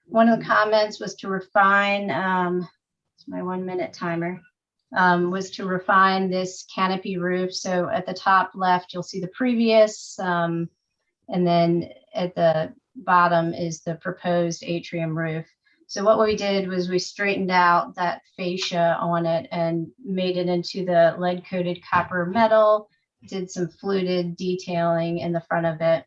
One of the comments was to refine, it's my 1-minute timer, was to refine this canopy roof. So at the top left, you'll see the previous, and then at the bottom is the proposed atrium roof. So what we did was we straightened out that fascia on it and made it into the lead-coated copper metal, did some fluted detailing in the front of it,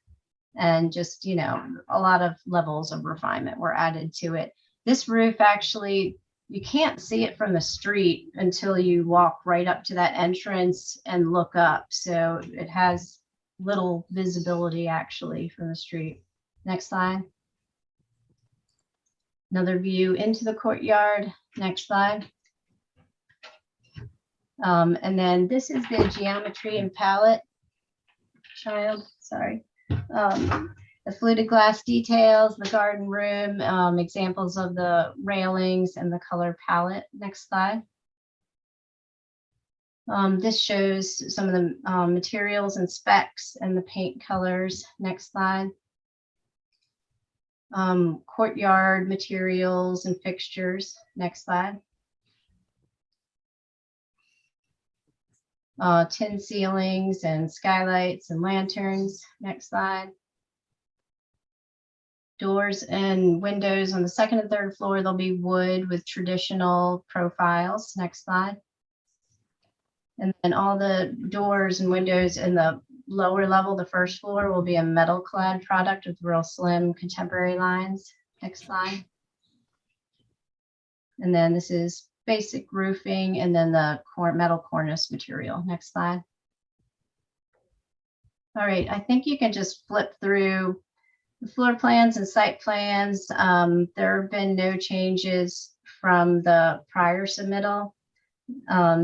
and just, a lot of levels of refinement were added to it. This roof, actually, you can't see it from the street until you walk right up to that entrance and look up. So it has little visibility actually from the street. Next slide. Another view into the courtyard. Next slide. And then this is the geometry and palette child, sorry. The fluted glass details, the garden room, examples of the railings and the color palette. Next slide. This shows some of the materials and specs and the paint colors. Next slide. Courtyard materials and fixtures. Next slide. Tin ceilings and skylights and lanterns. Next slide. Doors and windows on the second and third floor, they'll be wood with traditional profiles. Next slide. And then all the doors and windows in the lower level, the first floor, will be a metal clad product with real slim contemporary lines. Next slide. And then this is basic roofing, and then the metal cornice material. Next slide. All right, I think you can just flip through the floor plans and site plans. There have been no changes from the prior submittal.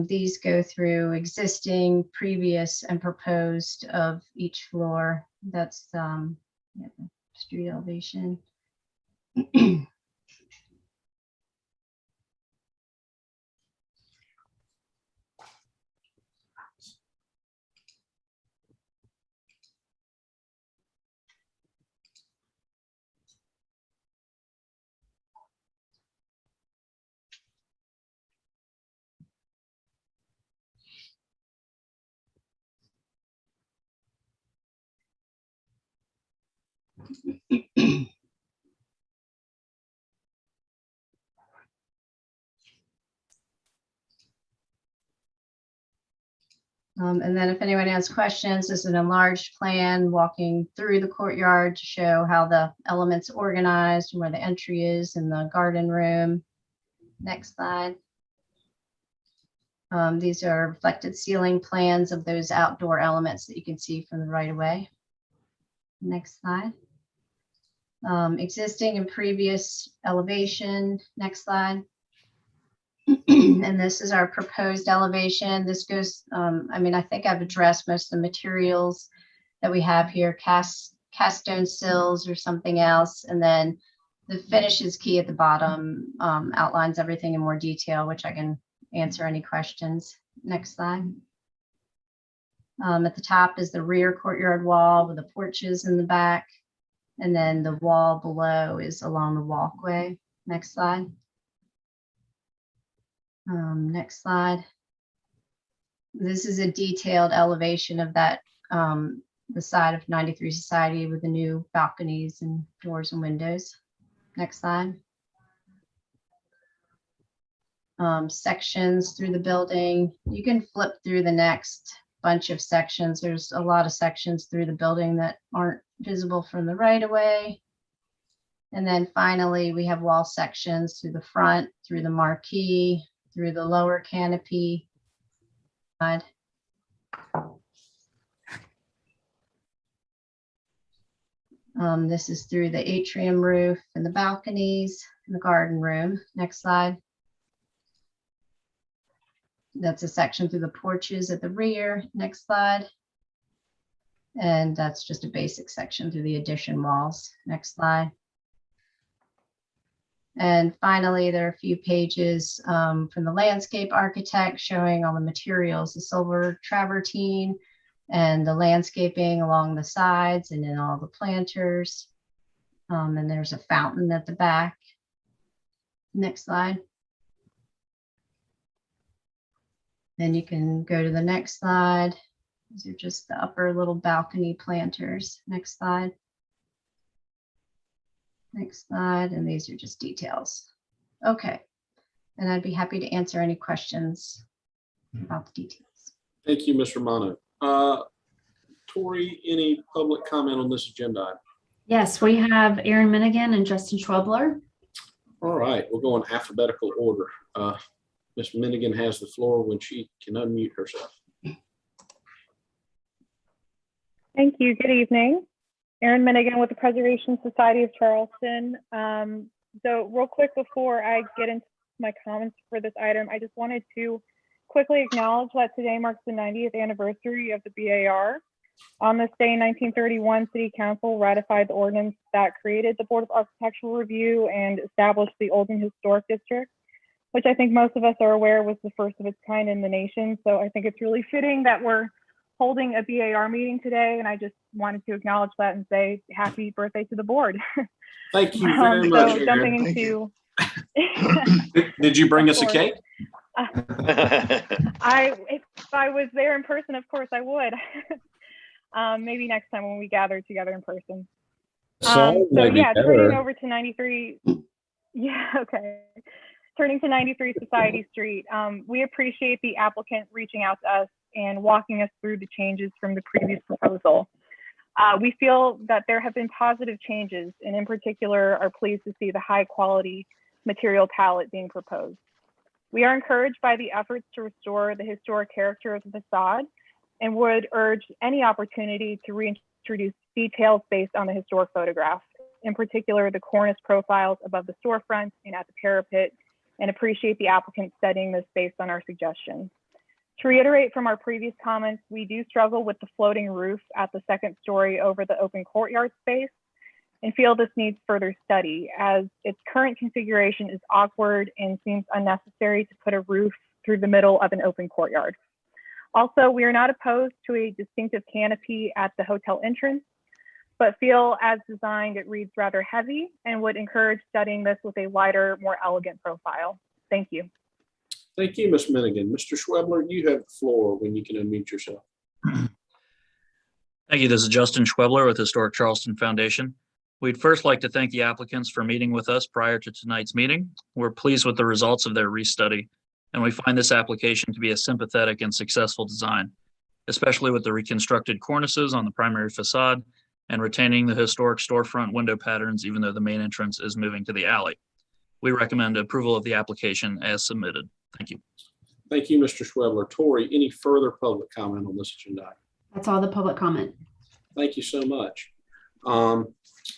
These go through existing, previous, and proposed of each floor. That's street elevation. And then if anyone has questions, this is an enlarged plan walking through the courtyard to show how the elements organized and where the entry is in the garden room. Next slide. These are reflected ceiling plans of those outdoor elements that you can see from the right of way. Next slide. Existing and previous elevation. Next slide. And this is our proposed elevation. This goes, I mean, I think I've addressed most of the materials that we have here, cast stone sills or something else. And then the finish is key at the bottom, outlines everything in more detail, which I can answer any questions. Next slide. At the top is the rear courtyard wall with the porches in the back. And then the wall below is along the walkway. Next slide. Next slide. This is a detailed elevation of that, the side of 93 Society with the new balconies and doors and windows. Next slide. Sections through the building. You can flip through the next bunch of sections. There's a lot of sections through the building that aren't visible from the right of way. And then finally, we have wall sections through the front, through the marquee, through the lower canopy side. This is through the atrium roof and the balconies and the garden room. Next slide. That's a section through the porches at the rear. Next slide. And that's just a basic section through the addition walls. Next slide. And finally, there are a few pages from the landscape architect showing all the materials, the silver travertine and the landscaping along the sides and in all the planters. And there's a fountain at the back. Next slide. Then you can go to the next slide. These are just the upper little balcony planters. Next slide. Next slide, and these are just details. Okay, and I'd be happy to answer any questions about the details. Thank you, Ms. Romano. Tori, any public comment on this agenda item? Yes, we have Aaron Minigan and Justin Schwebler. All right, we'll go in alphabetical order. Ms. Minigan has the floor when she can unmute herself. Thank you. Good evening. Erin Minigan with the Preservation Society of Charleston. So real quick before I get into my comments for this item, I just wanted to quickly acknowledge that today marks the 90th anniversary of the BAR. On this day in 1931, City Council ratified the ordinance that created the Board of Architectural Review and established the Oldham Historic District, which I think most of us are aware was the first of its kind in the nation. So I think it's really fitting that we're holding a BAR meeting today, and I just wanted to acknowledge that and say happy birthday to the board. Thank you very much, so Aaron. jumping into Did you bring us a cake? If I was there in person, of course I would. Maybe next time when we gather together in person. So yeah, turning over to 93. Yeah, okay. Turning to 93 Society Street, we appreciate the applicant reaching out to us and walking us through the changes from the previous proposal. We feel that there have been positive changes, and in particular are pleased to see the high quality material palette being proposed. We are encouraged by the efforts to restore the historic character of the facade and would urge any opportunity to reintroduce details based on the historic photograph, in particular the cornice profiles above the storefront and at the parapet, and appreciate the applicant studying this based on our suggestions. To reiterate from our previous comments, we do struggle with the floating roof at the second story over the open courtyard space and feel this needs further study as its current configuration is awkward and seems unnecessary to put a roof through the middle of an open courtyard. Also, we are not opposed to a distinctive canopy at the hotel entrance, but feel as designed it reads rather heavy and would encourage studying this with a lighter, more elegant profile. Thank you. Thank you, Ms. Minigan. Mr. Schwebler, you have the floor when you can unmute yourself. Thank you. This is Justin Schwebler with Historic Charleston Foundation. We'd first like to thank the applicants for meeting with us prior to tonight's meeting. We're pleased with the results of their restudy, and we find this application to be a sympathetic and successful design, especially with the reconstructed cornices on the primary facade and retaining the historic storefront window patterns, even though the main entrance is moving to the alley. We recommend approval of the application as submitted. Thank you. Thank you, Mr. Schwebler. Tori, any further public comment on this agenda item? That's all the public comment. Thank you so much.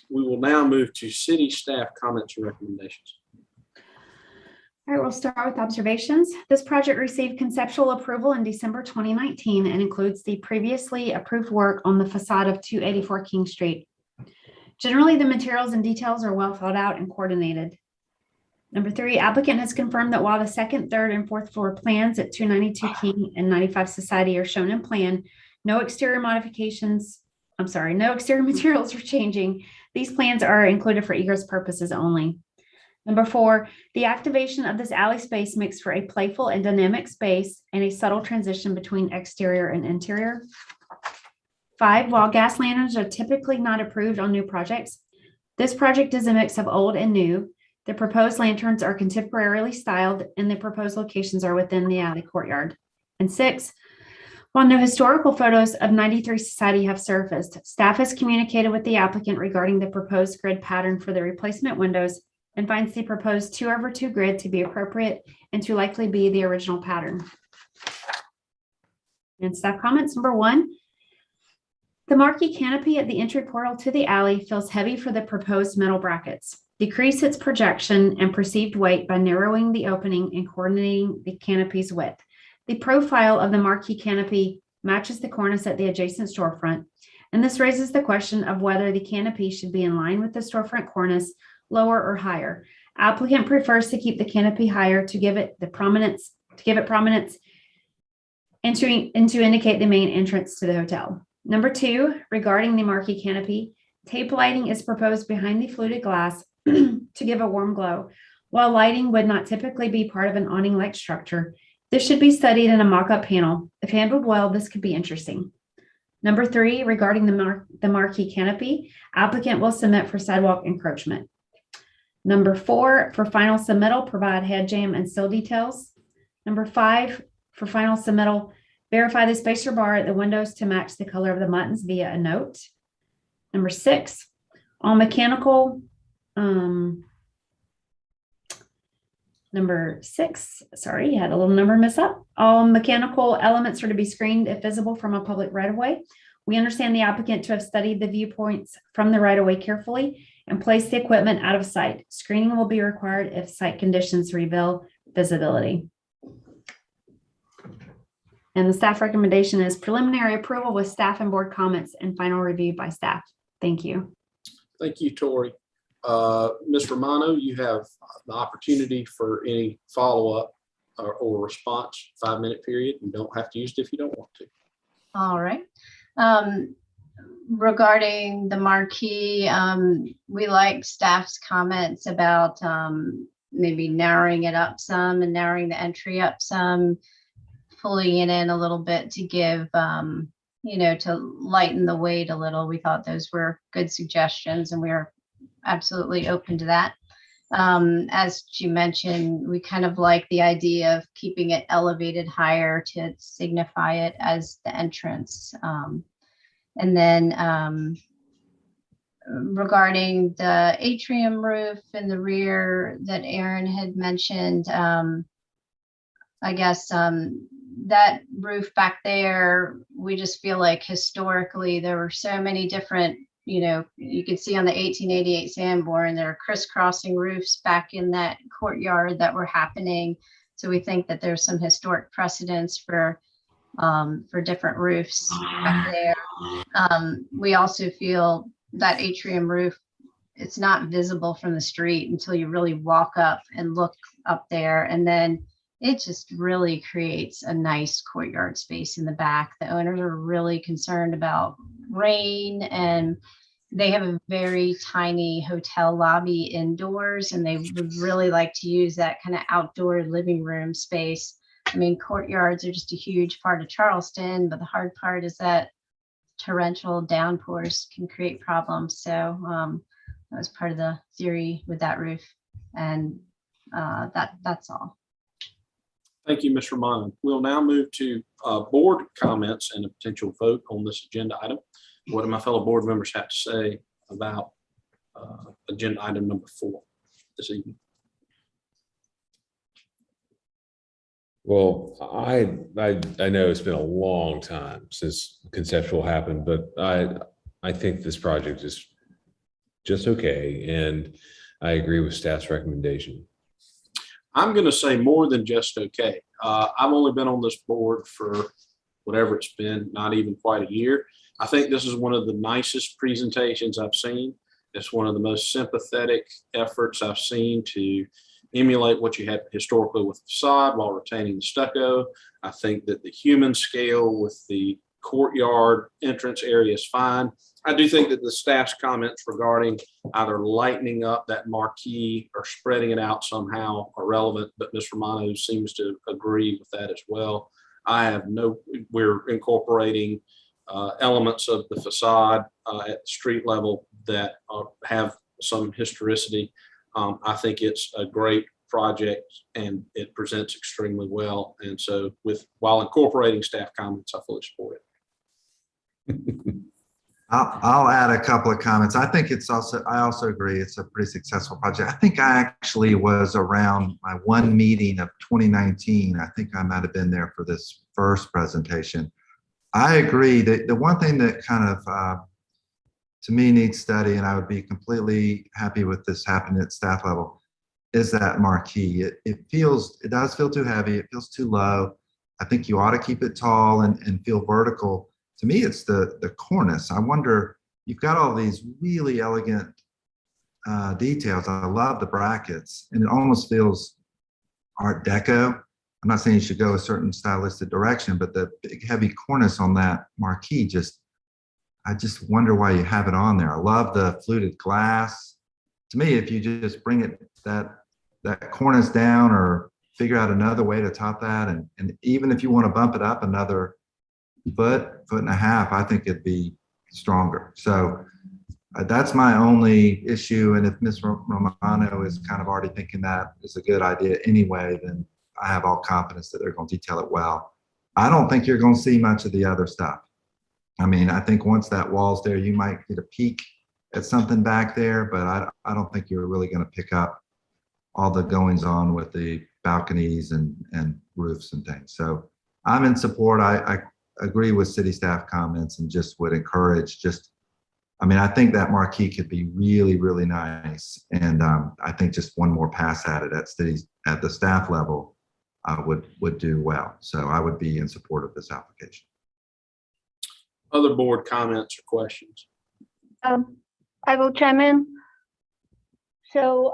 We will now move to city staff comments and recommendations. All right, we'll start with observations. This project received conceptual approval in December 2019 and includes the previously approved work on the facade of 284 King Street. Generally, the materials and details are well thought out and coordinated. Number 3, applicant has confirmed that while the second, third, and fourth floor plans at 292 King and 95 Society are shown in plan, no exterior materials are changing. These plans are included for egress purposes only. Number 4, the activation of this alley space makes for a playful and dynamic space and a subtle transition between exterior and interior. 5, while gas lanterns are typically not approved on new projects, this project is a mix of old and new. The proposed lanterns are contemporarily styled and the proposed locations are within the alley courtyard. And 6, while no historical photos of 93 Society have surfaced, staff has communicated with the applicant regarding the proposed grid pattern for the replacement windows and finds the proposed 2/2 grid to be appropriate and to likely be the original pattern. And staff comments. Number 1, the marquee canopy at the entry portal to the alley feels heavy for the proposed metal brackets. Decrease its projection and perceived weight by narrowing the opening and coordinating the canopy's width. The profile of the marquee canopy matches the cornice at the adjacent storefront, and this raises the question of whether the canopy should be in line with the storefront cornice, lower or higher. Applicant prefers to keep the canopy higher to give it prominence and to indicate the main entrance to the hotel. Number 2, regarding the marquee canopy, tape lighting is proposed behind the fluted glass to give a warm glow. While lighting would not typically be part of an awning-like structure, this should be studied in a mock-up panel. If handled well, this could be interesting. Number 3, regarding the marquee canopy, applicant will submit for sidewalk encroachment. Number 4, for final submittal, provide head jam and sill details. Number 5, for final submittal, verify the spacer bar at the windows to match the color of the buttons via a note. Number 6, all mechanical, number 6, sorry, had a little number miss up. All mechanical elements are to be screened if visible from a public right-of-way. We understand the applicant to have studied the viewpoints from the right-of-way carefully and place the equipment out of sight. Screening will be required if site conditions reveal visibility. And the staff recommendation is preliminary approval with staff and board comments and final review by staff. Thank you. Thank you, Tori. Ms. Romano, you have the opportunity for any follow-up or response, 5-minute period. You don't have to use it if you don't want to. All right. Regarding the marquee, we like staff's comments about maybe narrowing it up some and narrowing the entry up some, pulling it in a little bit to give, to lighten the weight a little. We thought those were good suggestions and we are absolutely open to that. As you mentioned, we kind of like the idea of keeping it elevated higher to signify it as the entrance. And then regarding the atrium roof in the rear that Aaron had mentioned, I guess that roof back there, we just feel like historically there were so many different, you could see on the 1888 Sanborn, there are crisscrossing roofs back in that courtyard that were happening. So we think that there's some historic precedence for different roofs back there. We also feel that atrium roof, it's not visible from the street until you really walk up and look up there. And then it just really creates a nice courtyard space in the back. The owners are really concerned about rain, and they have a very tiny hotel lobby indoors, and they would really like to use that kind of outdoor living room space. I mean, courtyards are just a huge part of Charleston, but the hard part is that torrential downpours can create problems. So That was part of the theory with that roof. And that's all. Thank you, Ms. Romano. We'll now move to board comments and a potential vote on this agenda item. What do my fellow board members have to say about agenda item number 4 this evening? Well, I know it's been a long time since conceptual happened, but I think this project is just okay, and I agree with staff's recommendation. I'm going to say more than just okay. I've only been on this board for whatever it's been, not even quite a year. I think this is one of the nicest presentations I've seen. It's one of the most sympathetic efforts I've seen to emulate what you had historically with the facade while retaining the stucco. I think that the human scale with the courtyard entrance area is fine. I do think that the staff's comments regarding either lightening up that marquee or spreading it out somehow are relevant, but Ms. Romano seems to agree with that as well. We're incorporating elements of the facade at the street level that have some historicity. I think it's a great project and it presents extremely well. And so while incorporating staff comments, I fully support it. I'll add a couple of comments. I also agree it's a pretty successful project. I think I actually was around my one meeting of 2019. I think I might have been there for this first presentation. I agree that the one thing that kind of to me needs study, and I would be completely happy with this happening at staff level, is that marquee. It does feel too heavy. It feels too low. I think you ought to keep it tall and feel vertical. To me, it's the cornice. I wonder, you've got all these really elegant details. I love the brackets, and it almost feels Art Deco. I'm not saying you should go a certain stylistic direction, but the big heavy cornice on that marquee, I just wonder why you have it on there. I love the fluted glass. To me, if you just bring that cornice down or figure out another way to top that, and even if you want to bump it up another foot and a half, I think it'd be stronger. So that's my only issue. And if Ms. Romano is kind of already thinking that is a good idea anyway, then I have all confidence that they're going to detail it well. I don't think you're going to see much of the other stuff. I mean, I think once that wall's there, you might get a peek at something back there, but I don't think you're really going to pick up all the goings on with the balconies and roofs and things. So I'm in support. I agree with city staff comments and just would encourage I think that marquee could be really, really nice. And I think just one more pass at it at the staff level would do well. So I would be in support of this application. Other board comments or questions? I will chime in. So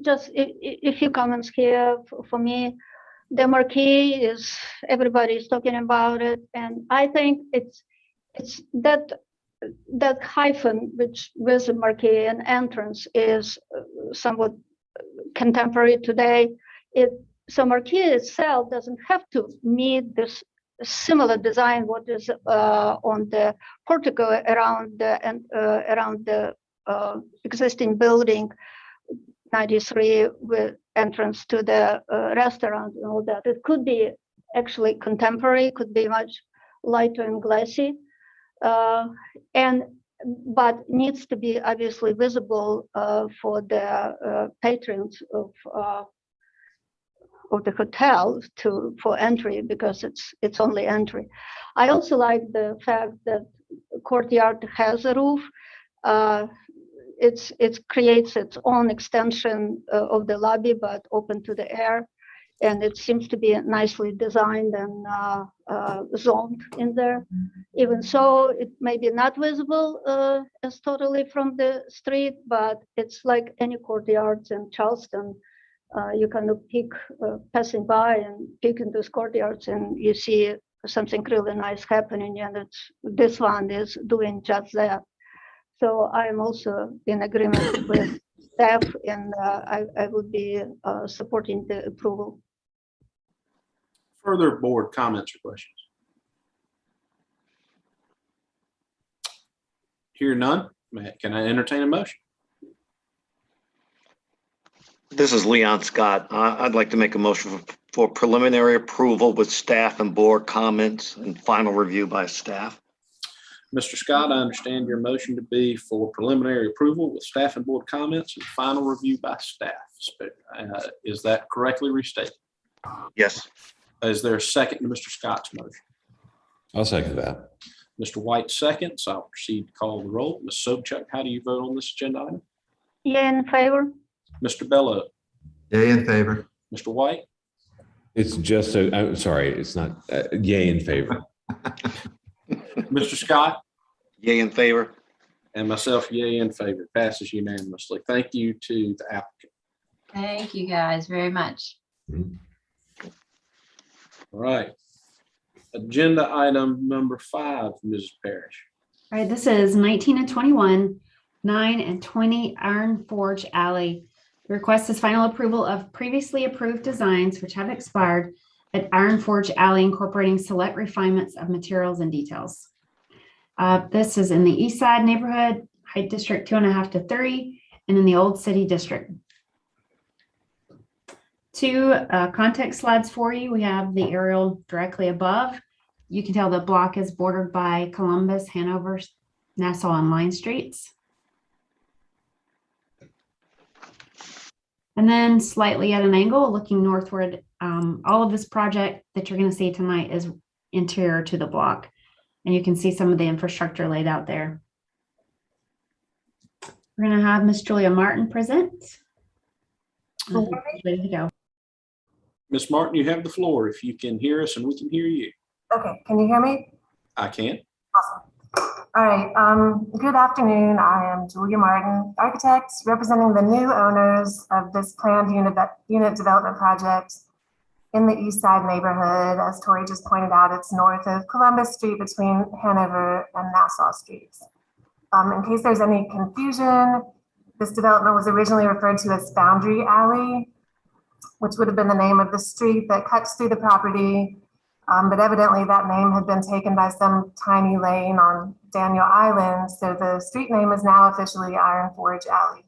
just a few comments here for me. The marquee is, everybody's talking about it, and I think it's that hyphen which with the marquee and entrance is somewhat contemporary today. So marquee itself doesn't have to meet this similar design what is on the portico around the existing building 93 with entrance to the restaurant and all that. It could be actually contemporary, could be much lighter and glassy, but needs to be obviously visible for the patrons of the hotel for entry, because it's only entry. I also like the fact that courtyard has a roof. It creates its own extension of the lobby, but open to the air, and it seems to be nicely designed and zoned in there. Even so, it may be not visible as totally from the street, but it's like any courtyards in Charleston. You kind of peek, passing by and peek in those courtyards, and you see something really nice happening, and this one is doing just that. So I'm also in agreement with staff, and I would be supporting the approval. Further board comments or questions? Hear none, can I entertain a motion? This is Leon Scott. I'd like to make a motion for preliminary approval with staff and board comments and final review by staff. Mr. Scott, I understand your motion to be for preliminary approval with staff and board comments and final review by staff. Is that correctly restated? Yes. Is there a second to Mr. Scott's motion? I'll second that. Mr. White seconds. I'll proceed to call the roll. Ms. Sobchak, how do you vote on this agenda item? Yeah, in favor. Mr. Bello, Yay in favor. Mr. White, It's just, I'm sorry, it's not, yay in favor. Mr. Scott, Yay in favor. and myself, yay in favor. Passes unanimously. Thank you to the applicant. Thank you guys very much. All right. Agenda item number 5, Mrs. Parrish. All right, this is 19 and 21, 9 and 20 Iron Forge Alley. The request is final approval of previously approved designs which have expired at Iron Forge Alley, incorporating select refinements of materials and details. This is in the East Side neighborhood, Height District 2.5 to 3, and in the Old City District. 2 context slides for you. We have the aerial directly above. You can tell the block is bordered by Columbus, Hanover, Nassau, and Line Streets. And then slightly at an angle, looking northward, all of this project that you're going to see tonight is interior to the block. And you can see some of the infrastructure laid out there. We're going to have Miss Julia Martin present. Ready to go. Ms. Martin, you have the floor if you can hear us and we can hear you. Okay, can you hear me? I can. Awesome. All right, good afternoon. I am Julia Martin, architect, representing the new owners of this planned unit development project in the East Side neighborhood. As Tori just pointed out, it's north of Columbus Street between Hanover and Nassau Streets. In case there's any confusion, this development was originally referred to as Foundry Alley, which would have been the name of the street that cuts through the property. But evidently that name had been taken by some tiny lane on Daniel Island. So the street name is now officially Iron Forge Alley.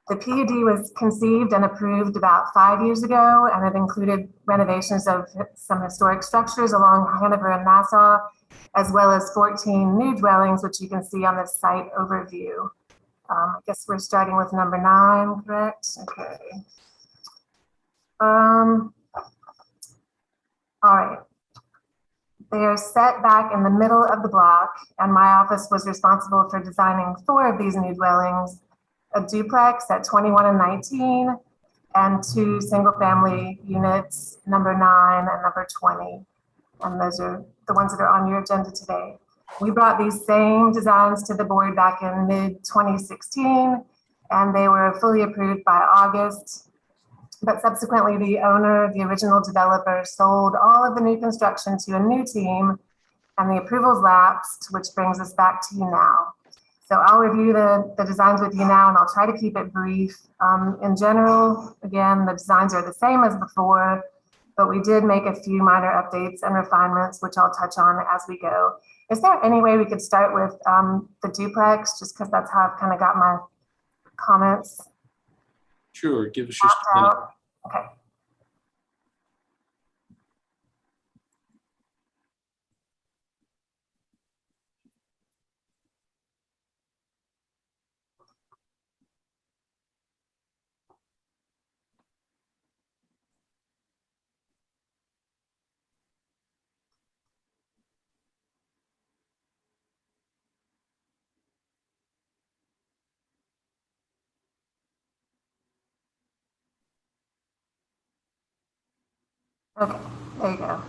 The PUD was conceived and approved about 5 years ago, and it included renovations of some historic structures along Hanover and Nassau, as well as 14 new dwellings, which you can see on the site overview. I guess we're starting with number 9, correct? Okay. All right. They are set back in the middle of the block, and my office was responsible for designing 4 of these new dwellings, a duplex at 21 and 19, and 2 single-family units, number 9 and number 20. And those are the ones that are on your agenda today. We brought these same designs to the board back in mid-2016, and they were fully approved by August. But subsequently, the owner, the original developer, sold all of the new construction to a new team, and the approvals lapsed, which brings us back to you now. So I'll review the designs with you now, and I'll try to keep it brief. In general, again, the designs are the same as before, but we did make a few minor updates and refinements, which I'll touch on as we go. Is there any way we could start with the duplex, just because that's how I've kind of got my comments? Sure, give us just a minute. Okay. Okay, there you go.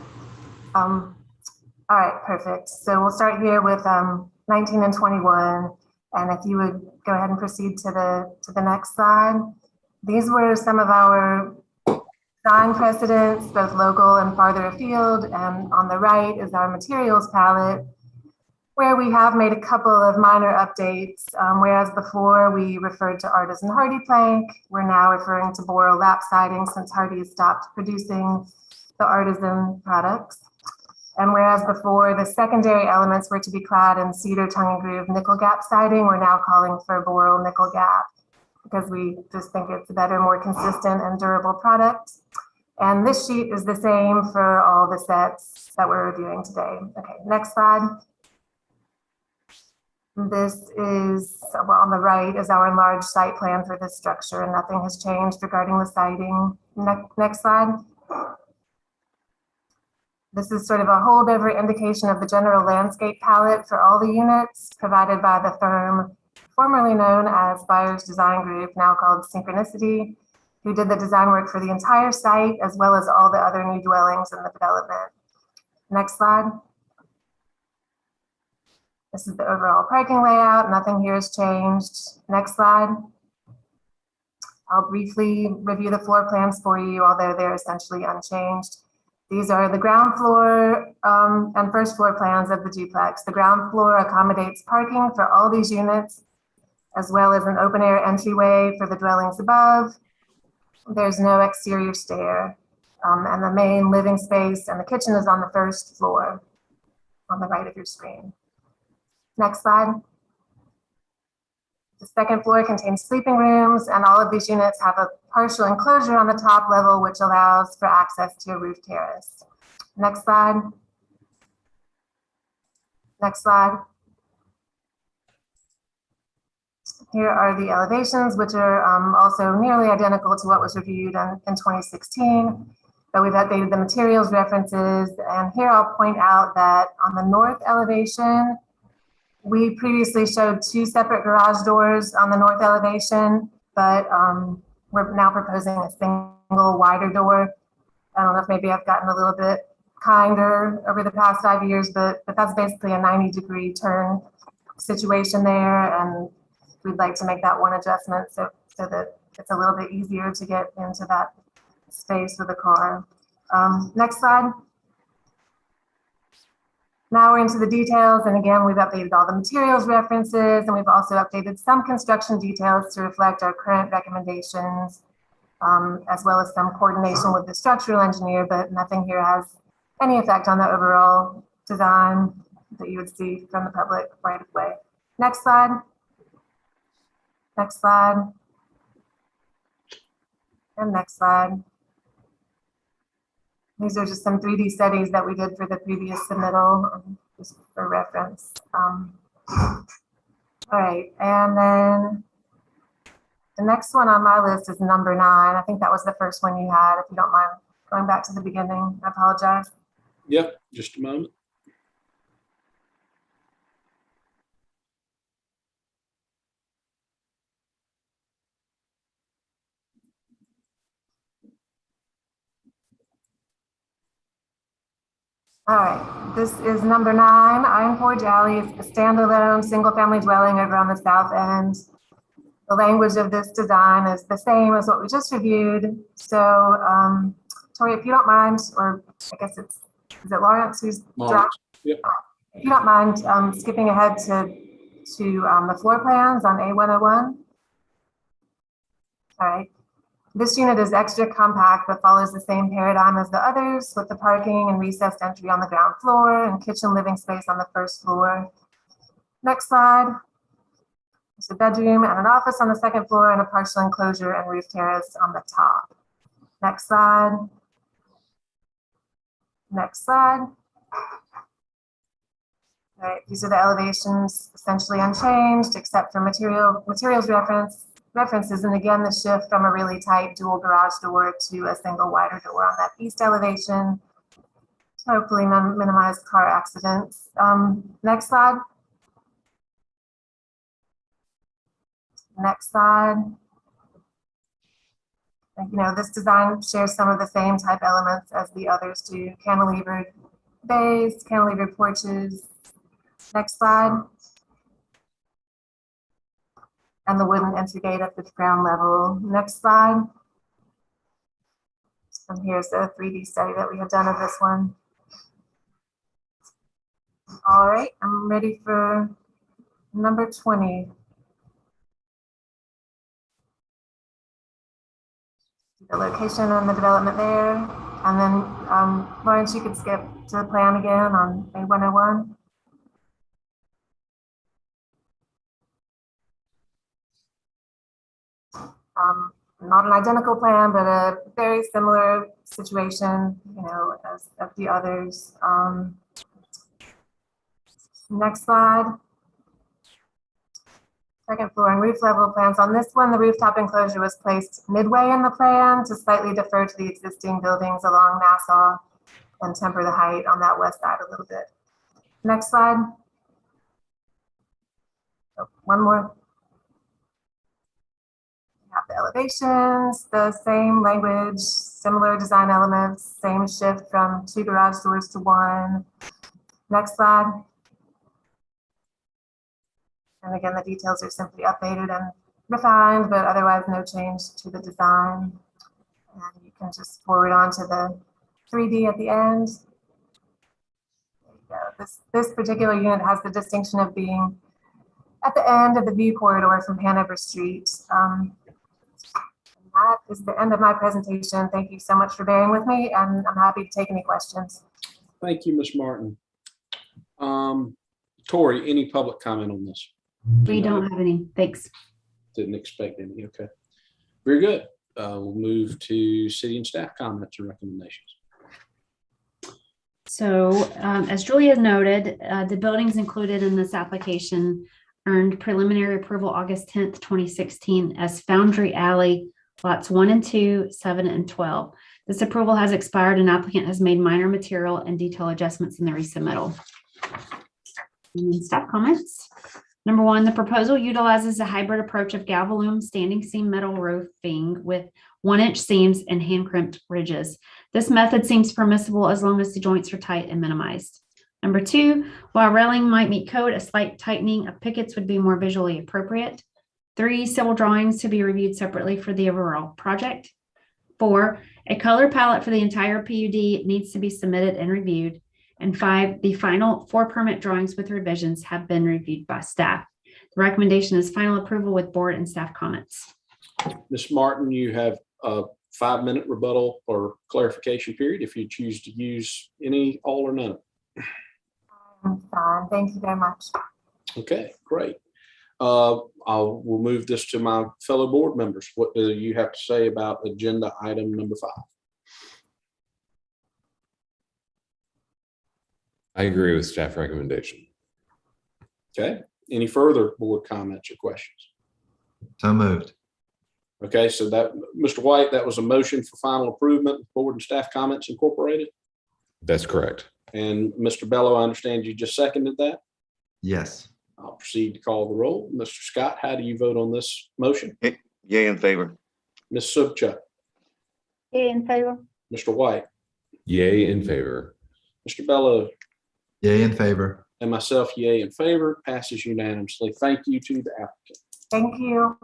All right, perfect. So we'll start here with 19 and 21. And if you would go ahead and proceed to the next slide. These were some of our design precedents, both local and farther afield. And on the right is our materials palette, where we have made a couple of minor updates. Whereas before we referred to Artisan Hardy plank, we're now referring to Boral lap siding since Hardy has stopped producing the artisan products. And whereas before the secondary elements were to be clad in cedar tongue and groove nickel gap siding, we're now calling for Boral nickel gap. because we just think it's a better, more consistent and durable product. And this sheet is the same for all the sets that we're reviewing today. Okay, next slide. This is, well, on the right is our enlarged site plan for this structure, and nothing has changed regarding the siding. Next slide. This is sort of a holdover indication of the general landscape palette for all the units provided by the firm formerly known as Buyers Design Group, now called Synchronicity, who did the design work for the entire site as well as all the other new dwellings in the development. Next slide. This is the overall parking layout. Nothing here has changed. Next slide. I'll briefly review the floor plans for you, although they're essentially unchanged. These are the ground floor and first floor plans of the duplex. The ground floor accommodates parking for all these units, as well as an open air entryway for the dwellings above. There's no exterior stair, and the main living space and the kitchen is on the first floor on the right of your screen. Next slide. The second floor contains sleeping rooms, and all of these units have a partial enclosure on the top level, which allows for access to a roof terrace. Next slide. Next slide. Here are the elevations, which are also nearly identical to what was reviewed in 2016, but we've updated the materials references. And here I'll point out that on the north elevation, we previously showed 2 separate garage doors on the north elevation, but we're now proposing a single wider door. I don't know if maybe I've gotten a little bit kinder over the past 5 years, but that's basically a 90-degree turn situation there. And we'd like to make that one adjustment so that it's a little bit easier to get into that space with the car. Next slide. Now we're into the details, and again, we've updated all the materials references, and we've also updated some construction details to reflect our current recommendations, as well as some coordination with the structural engineer, but nothing here has any effect on the overall design that you would see from the public right away. Next slide. Next slide. And next slide. These are just some 3D studies that we did for the previous submittal, just for reference. All right, and then the next one on my list is number 9. I think that was the first one you had. If you don't mind going back to the beginning, I apologize. Yep, just a moment. All right, this is number 9, Iron Forge Alley. It's a standalone single-family dwelling over on the south end. The language of this design is the same as what we just reviewed. So, Tori, if you don't mind, or I guess is it Lawrence who's dropped? Yep. If you don't mind skipping ahead to the floor plans on A101. All right. This unit is extra compact, but follows the same paradigm as the others, with the parking and recessed entry on the ground floor and kitchen living space on the first floor. Next slide. There's a bedroom and an office on the second floor and a partial enclosure and roof terrace on the top. Next slide. Next slide. All right, these are the elevations, essentially unchanged, except for materials references, and again, the shift from a really tight dual garage door to a single wider door on that east elevation to hopefully minimize car accidents. Next slide. Next slide. And, you know, this design shares some of the same type elements as the others do: cantilevered bays, cantilevered porches. Next slide. And the wooden entry gate at the ground level. Next slide. And here's a 3D study that we have done of this one. All right, I'm ready for number 20. The location and the development there. And then Lawrence, you could skip to the plan again on A101. Not an identical plan, but a very similar situation, as the others. Next slide. Second floor and roof level plans. On this one, the rooftop enclosure was placed midway in the plan to slightly defer to the existing buildings along Nassau and temper the height on that west side a little bit. Next slide. Oh, one more. We have the elevations, the same language, similar design elements, same shift from 2 garage doors to 1. Next slide. And again, the details are simply updated and refined, but otherwise no change to the design. And you can just forward on to the 3D at the end. There you go. This particular unit has the distinction of being at the end of the view corridor from Hanover Street. And that is the end of my presentation. Thank you so much for bearing with me, and I'm happy to take any questions. Thank you, Ms. Martin. Tori, any public comment on this? We don't have any. Thanks. Didn't expect any. Okay. Very good. We'll move to city and staff comments and recommendations. So as Julia noted, the buildings included in this application earned preliminary approval August 10th, 2016 as Foundry Alley, lots 1 and 2, 7 and 12. This approval has expired and applicant has made minor material and detail adjustments in the resubmittal. Staff comments. Number 1, the proposal utilizes a hybrid approach of Galvalume standing seam metal roofing with 1-inch seams and hand crimped ridges. This method seems permissible as long as the joints are tight and minimized. Number 2, while railing might meet code, a slight tightening of pickets would be more visually appropriate. 3, civil drawings to be reviewed separately for the overall project. 4, a color palette for the entire PUD needs to be submitted and reviewed. And 5, the final 4 permit drawings with revisions have been reviewed by staff. The recommendation is final approval with board and staff comments. Ms. Martin, you have a 5-minute rebuttal or clarification period if you choose to use any, all, or none. I'm fine. Thank you very much. Okay, great. We'll move this to my fellow board members. What do you have to say about agenda item number 5? I agree with staff recommendation. Okay. Any further board comments or questions? So moved. Okay, so that, Mr. White, that was a motion for final approval, board and staff comments incorporated. That's correct. And Mr. Bello, I understand you just seconded that. Yes. I'll proceed to call the roll. Mr. Scott, how do you vote on this motion? Yay in favor. Ms. Subchuk, Yay in favor. Mr. White, Yay in favor. Mr. Bello, Yay in favor. and myself, yay in favor. Passes unanimously. Thank you to the applicant. Thank you.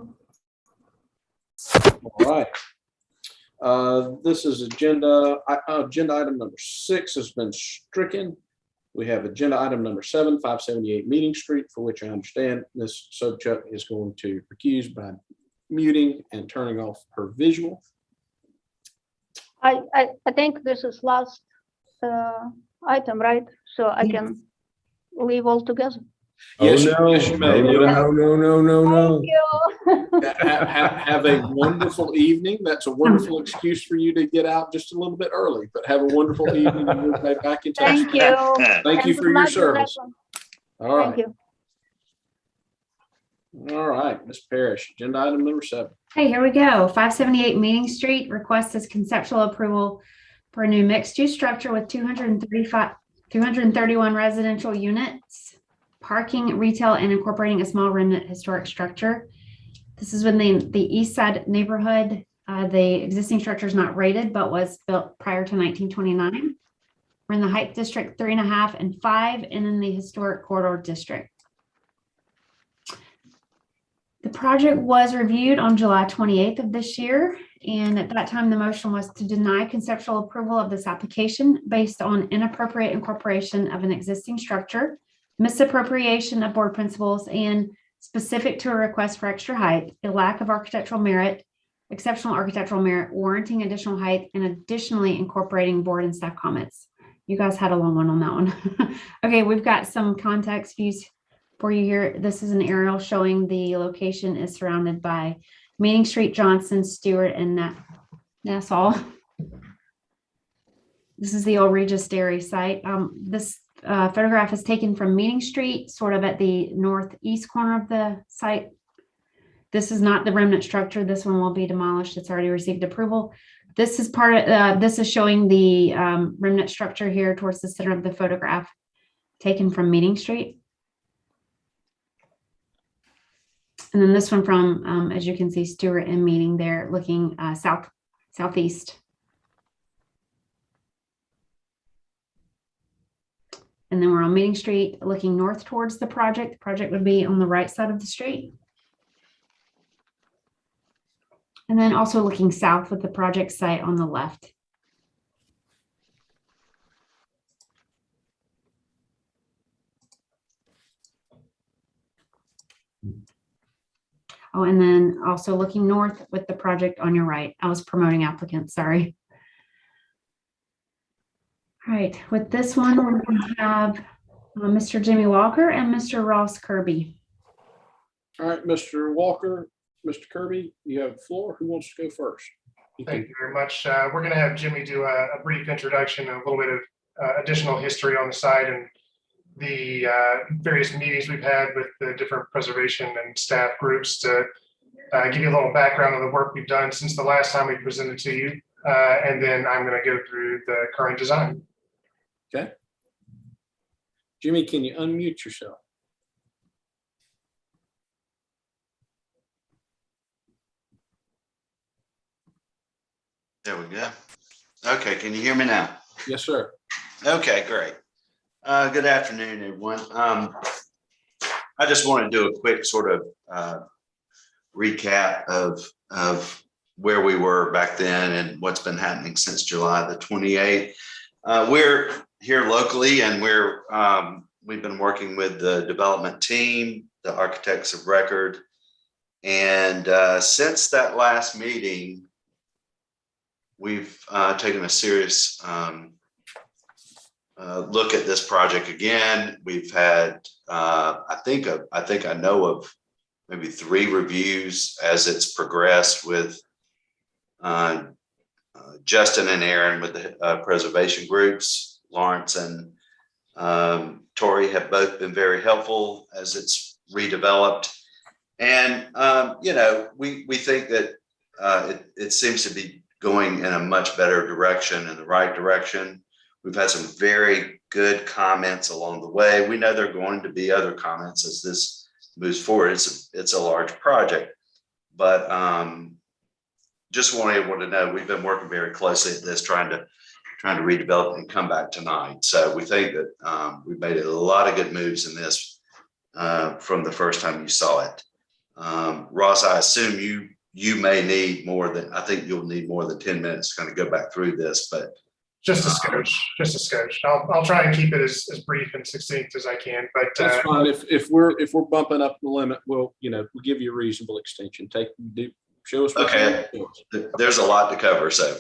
All right. This is agenda item number 6 has been stricken. We have agenda item number 7, 578 Meeting Street, for which I understand Ms. Sobchuk is going to recuse by muting and turning off her visual. I think this is last item, right? So I can leave altogether. Yes, no. yes, you may. No. Thank you. Have a wonderful evening. That's a wonderful excuse for you to get out just a little bit early, but have a wonderful evening and we'll be back in touch. Thank you. Thank you And for good your luck with service. that one. All Thank right. you. All right, Ms. Parrish, agenda item number 7. Okay, here we go. 578 Meeting Street requests is conceptual approval for a new mixed-use structure with 231 residential units, parking, retail, and incorporating a small remnant historic structure. This is within the East Side neighborhood. The existing structure is not rated, but was built prior to 1929. We're in the Heights District 3.5 and 5, and in the Historic Corridor District. The project was reviewed on July 28th of this year, and at that time, the motion was to deny conceptual approval of this application based on inappropriate incorporation of an existing structure, misappropriation of board principles, and specific to a request for extra height, a lack of architectural merit, exceptional architectural merit, warranting additional height, and additionally incorporating board and staff comments. You guys had a long one on that one. Okay, we've got some context views for you here. This is an aerial showing the location is surrounded by Meeting Street, Johnson, Stewart, and Nassau. This is the old Regis Dairy site. This photograph is taken from Meeting Street, sort of at the northeast corner of the site. This is not the remnant structure. This one will be demolished. It's already received approval. This is this is showing the remnant structure here towards the center of the photograph, taken from Meeting Street. And then this one from, as you can see, Stewart and Meeting there, looking southeast. And then we're on Meeting Street, looking north towards the project. The project would be on the right side of the street. And then also looking south with the project site on the left. Oh, and then also looking north with the project on your right. I was promoting applicants, sorry. All right, with this one, we're going to have Mr. Jimmy Walker and Mr. Ross Kirby. All right, Mr. Walker, Mr. Kirby, you have the floor. Who wants to go first? Thank you very much. We're going to have Jimmy do a brief introduction, a little bit of additional history on the site and the various meetings we've had with the different preservation and staff groups to give you a little background on the work we've done since the last time we presented to you. And then I'm going to go through the current design. Okay. Jimmy, can you unmute yourself? There we go. Okay, can you hear me now? Yes, sir. Okay, great. Good afternoon, everyone. I just want to do a quick sort of recap of where we were back then and what's been happening since July the 28th. We're here locally, and we've been working with the development team, the architects of record, and since that last meeting, we've taken a serious look at this project again. We've had, I think I know of maybe 3 reviews as it's progressed with Justin and Aaron with the preservation groups. Lawrence and Tori have both been very helpful as it's redeveloped. And, you know, we think that it seems to be going in a much better direction, in the right direction. We've had some very good comments along the way. We know there are going to be other comments as this moves forward. It's a large project, but just want everyone to know we've been working very closely at this, trying to redevelop and come back tonight. So we think that we've made a lot of good moves in this from the first time you saw it. Ross, I assume you may need more than, I think you'll need more than 10 minutes to kind of go back through this, but Just a skosh. I'll try and keep it as brief and succinct as I can. But that's fine. If we're bumping up the limit, we'll give you a reasonable extension. Show us. Okay. There's a lot to cover. So,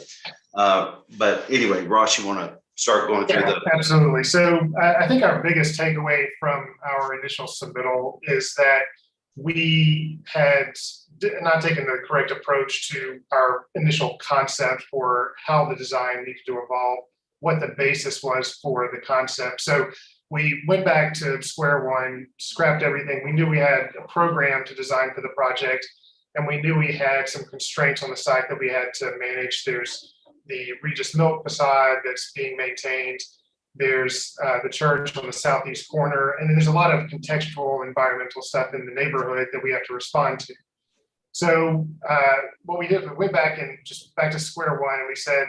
but anyway, Ross, you want to start going through the. Absolutely. So I think our biggest takeaway from our initial submittal is that we had not taken the correct approach to our initial concept for how the design needed to evolve, what the basis was for the concept. So we went back to square one, scrapped everything. We knew we had a program to design for the project, and we knew we had some constraints on the site that we had to manage. There's the Regis Milk facade that's being maintained. There's the church on the southeast corner, and then there's a lot of contextual environmental stuff in the neighborhood that we have to respond to. So what we did, we went back to square one, and we said,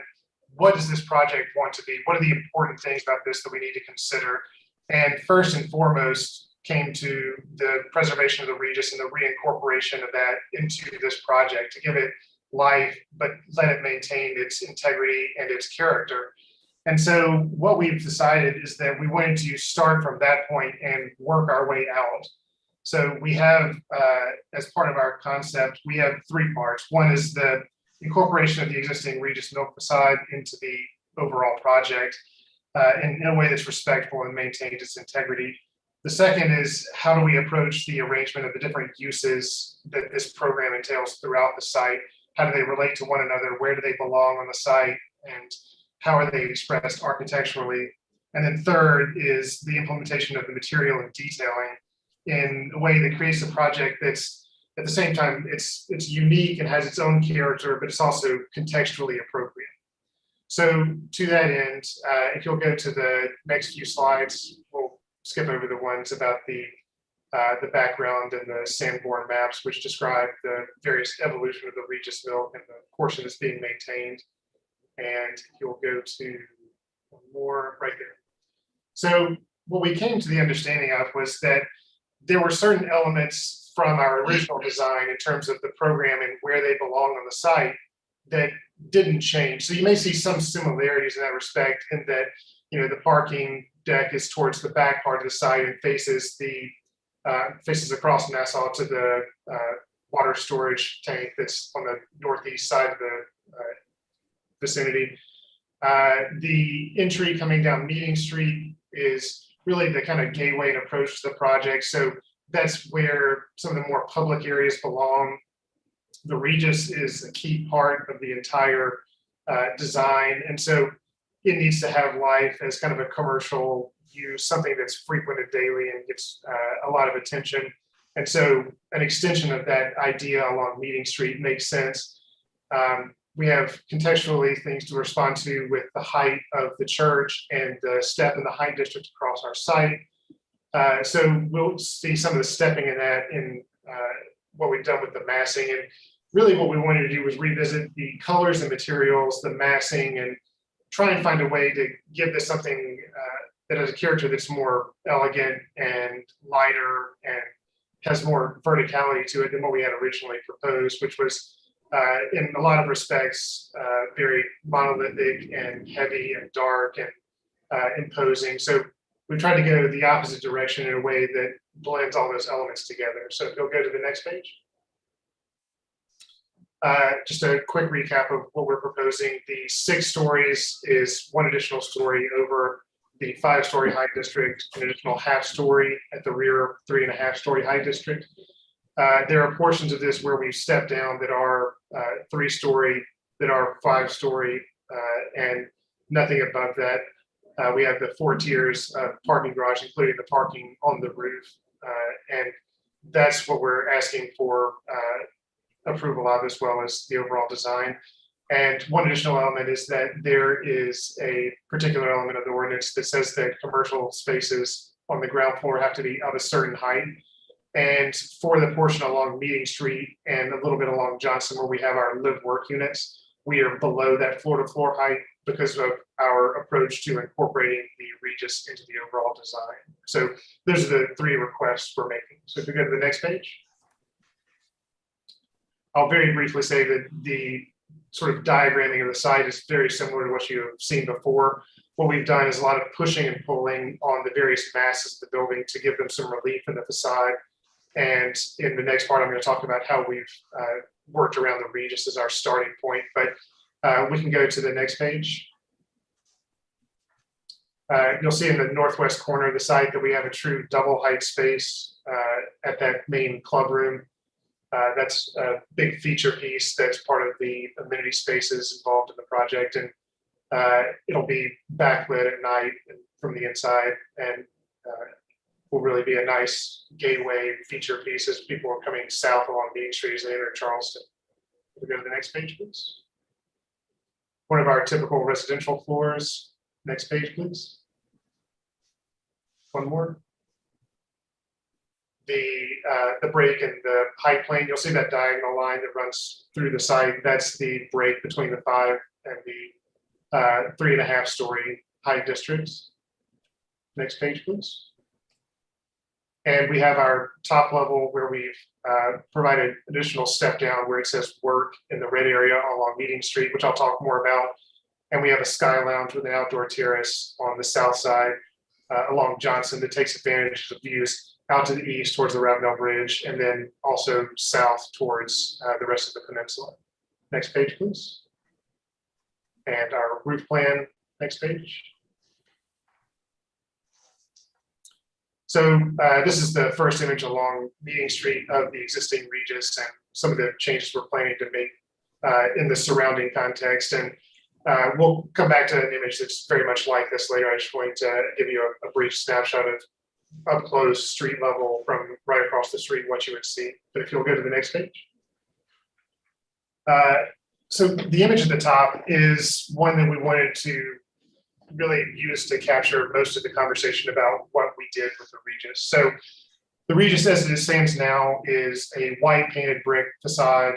what does this project want to be? What are the important things about this that we need to consider? And first and foremost came to the preservation of the Regis and the reincorporation of that into this project to give it life, but let it maintain its integrity and its character. And so what we've decided is that we wanted to start from that point and work our way out. So we have, as part of our concept, we have 3 parts. One is the incorporation of the existing Regis Milk facade into the overall project in a way that's respectful and maintains its integrity. The second is how do we approach the arrangement of the different uses that this program entails throughout the site? How do they relate to one another? Where do they belong on the site? And how are they expressed architecturally? And then third is the implementation of the material and detailing in a way that creates a project that's at the same time, it's unique and has its own character, but it's also contextually appropriate. So to that end, if you'll go to the next few slides, we'll skip over the ones about the background and the Sanborn Maps, which describe the various evolution of the Regis Mill and the portion that's being maintained. And you'll go to one more right there. So what we came to the understanding of was that there were certain elements from our original design in terms of the program and where they belong on the site that didn't change. So you may see some similarities in that respect, in that, you know, the parking deck is towards the back part of the site and faces across Nassau to the water storage tank that's on the northeast side of the vicinity. The entry coming down Meeting Street is really the kind of gateway and approach to the project. So that's where some of the more public areas belong. The Regis is a key part of the entire design. And so it needs to have life as kind of a commercial use, something that's frequented daily and gets a lot of attention. And so an extension of that idea along Meeting Street makes sense. We have contextually things to respond to with the height of the church and the step in the height district across our site. So we'll see some of the stepping in that in what we've done with the massing. And really what we wanted to do was revisit the colors and materials, the massing, and try and find a way to give this something that has a character that's more elegant and lighter and has more verticality to it than what we had originally proposed, which was in a lot of respects very monolithic and heavy and dark and imposing. So we tried to go the opposite direction in a way that blends all those elements together. So if you'll go to the next page. Just a quick recap of what we're proposing. The 6 stories is one additional story over the 5-story height district, an additional half-story at the rear 3.5-story height district. There are portions of this where we step down that are 3-story, that are 5-story, and nothing above that. We have the 4 tiers of parking garage, including the parking on the roof. And that's what we're asking for approval of, as well as the overall design. And one additional element is that there is a particular element of the ordinance that says that commercial spaces on the ground floor have to be of a certain height. And for the portion along Meeting Street and a little bit along Johnson, where we have our live work units, we are below that floor to floor height because of our approach to incorporating the Regis into the overall design. So those are the 3 requests we're making. So if we go to the next page. I'll very briefly say that the sort of diagramming of the site is very similar to what you've seen before. What we've done is a lot of pushing and pulling on the various masses of the building to give them some relief in the facade. And in the next part, I'm going to talk about how we've worked around the Regis as our starting point, but we can go to the next page. You'll see in the northwest corner of the site that we have a true double height space at that main club room. That's a big feature piece that's part of the amenity spaces involved in the project. And it'll be backlit at night from the inside, and will really be a nice gateway feature piece as people are coming south along Meeting Street as they enter Charleston. We'll go to the next page, please. One of our typical residential floors. Next page, please. One more. The break and the height plane, you'll see that diagonal line that runs through the site. That's the break between the 5 and the 3.5-story height districts. Next page, please. And we have our top level where we've provided additional step down where it says work in the red area along Meeting Street, which I'll talk more about. And we have a sky lounge with an outdoor terrace on the south side along Johnson that takes advantage of views out to the east towards the Ravenel Bridge, and then also south towards the rest of the peninsula. Next page, please. And our roof plan, next page. So this is the first image along Meeting Street of the existing Regis and some of the changes we're planning to make in the surrounding context. And we'll come back to an image that's very much like this later. I just wanted to give you a brief snapshot of up close street level from right across the street, what you would see. But if you'll go to the next page. So the image at the top is one that we wanted to really use to capture most of the conversation about what we did with the Regis. So the Regis as it stands now is a white painted brick facade.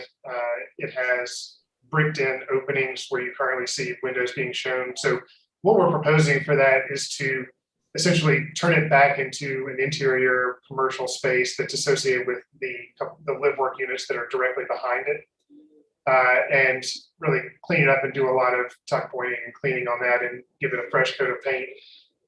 It has bricked in openings where you currently see windows being shown. So what we're proposing for that is to essentially turn it back into an interior commercial space that's associated with the live work units that are directly behind it. And really clean it up and do a lot of tuck pointing and cleaning on that and give it a fresh coat of paint.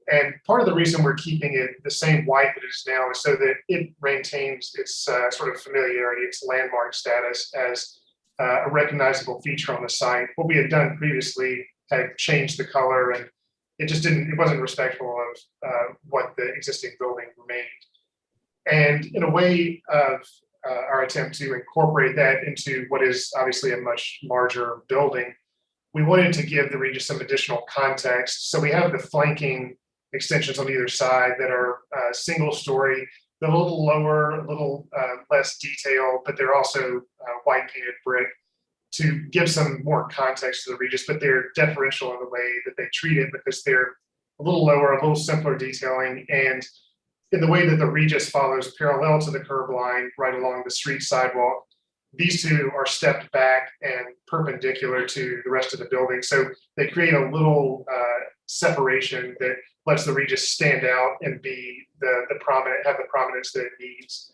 And part of the reason we're keeping it the same white that it is now is so that it maintains its sort of familiarity, its landmark status as a recognizable feature on the site. What we had done previously had changed the color, and it wasn't respectful of what the existing building remained. And in a way of our attempt to incorporate that into what is obviously a much larger building, we wanted to give the Regis some additional context. So we have the flanking extensions on either side that are single story. They're a little lower, a little less detail, but they're also white painted brick to give some more context to the Regis, but they're deferential in the way that they treat it because they're a little lower, a little simpler detailing, and in the way that the Regis follows parallel to the curb line right along the street sidewalk. These two are stepped back and perpendicular to the rest of the building. So they create a little separation that lets the Regis stand out and be have the prominence that it needs.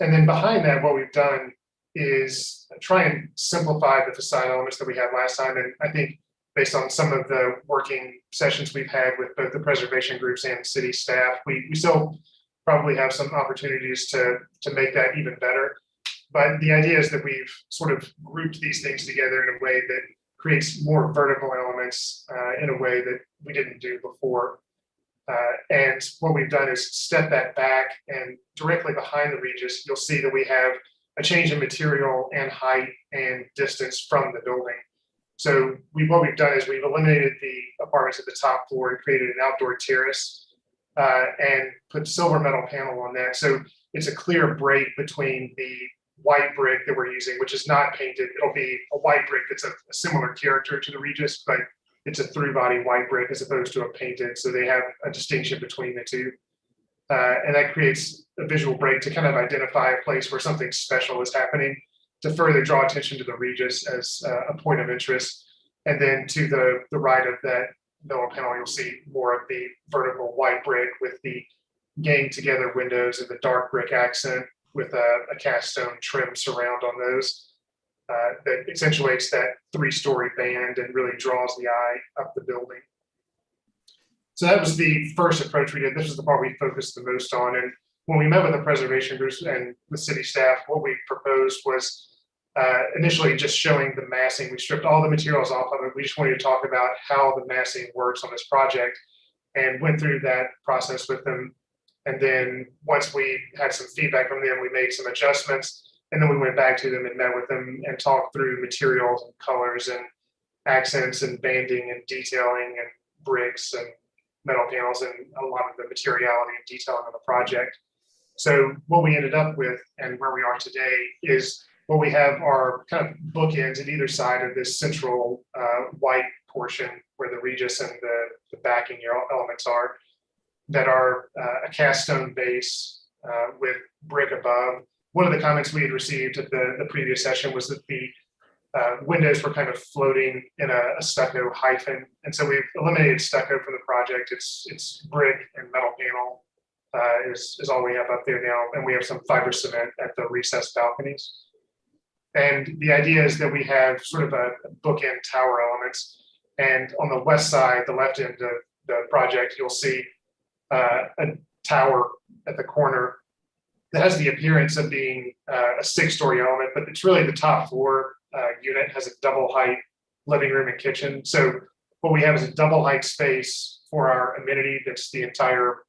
And then behind that, what we've done is try and simplify the facade elements that we had last time. And I think based on some of the working sessions we've had with both the preservation groups and city staff, we still probably have some opportunities to make that even better. But the idea is that we've sort of grouped these things together in a way that creates more vertical elements in a way that we didn't do before. And what we've done is step that back, and directly behind the Regis, you'll see that we have a change in material and height and distance from the building. So what we've done is we've eliminated the apartments at the top floor and created an outdoor terrace and put silver metal panel on that. So it's a clear break between the white brick that we're using, which is not painted. It'll be a white brick that's a similar character to the Regis, but it's a through body white brick as opposed to a painted. So they have a distinction between the two. And that creates a visual break to kind of identify a place where something special is happening, to further draw attention to the Regis as a point of interest. And then to the right of that lower panel, you'll see more of the vertical white brick with the gang together windows and the dark brick accent with a cast stone trim surround on those that accentuates that 3-story band and really draws the eye up the building. So that was the first approach we did. This is the part we focused the most on. And when we met with the preservation groups and the city staff, what we proposed was initially just showing the massing. We stripped all the materials off of it. We just wanted to talk about how the massing works on this project and went through that process with them. And then once we had some feedback from them, we made some adjustments. And then we went back to them and met with them and talked through materials and colors and accents and banding and detailing and bricks and metal panels and a lot of the materiality and detailing of the project. So what we ended up with and where we are today is what we have are kind of bookends at either side of this central white portion where the Regis and the backing elements are, that are a cast stone base with brick above. One of the comments we had received at the previous session was that the windows were kind of floating in a stucco hyphen. And so we've eliminated stucco from the project. It's brick and metal panel is all we have up there now. And we have some fiber cement at the recessed balconies. And the idea is that we have sort of a bookend tower elements. And on the west side, the left end of the project, you'll see a tower at the corner that has the appearance of being a 6-story element, but it's really the top floor unit has a double height living room and kitchen. So what we have is a double height space for our amenity that's the entire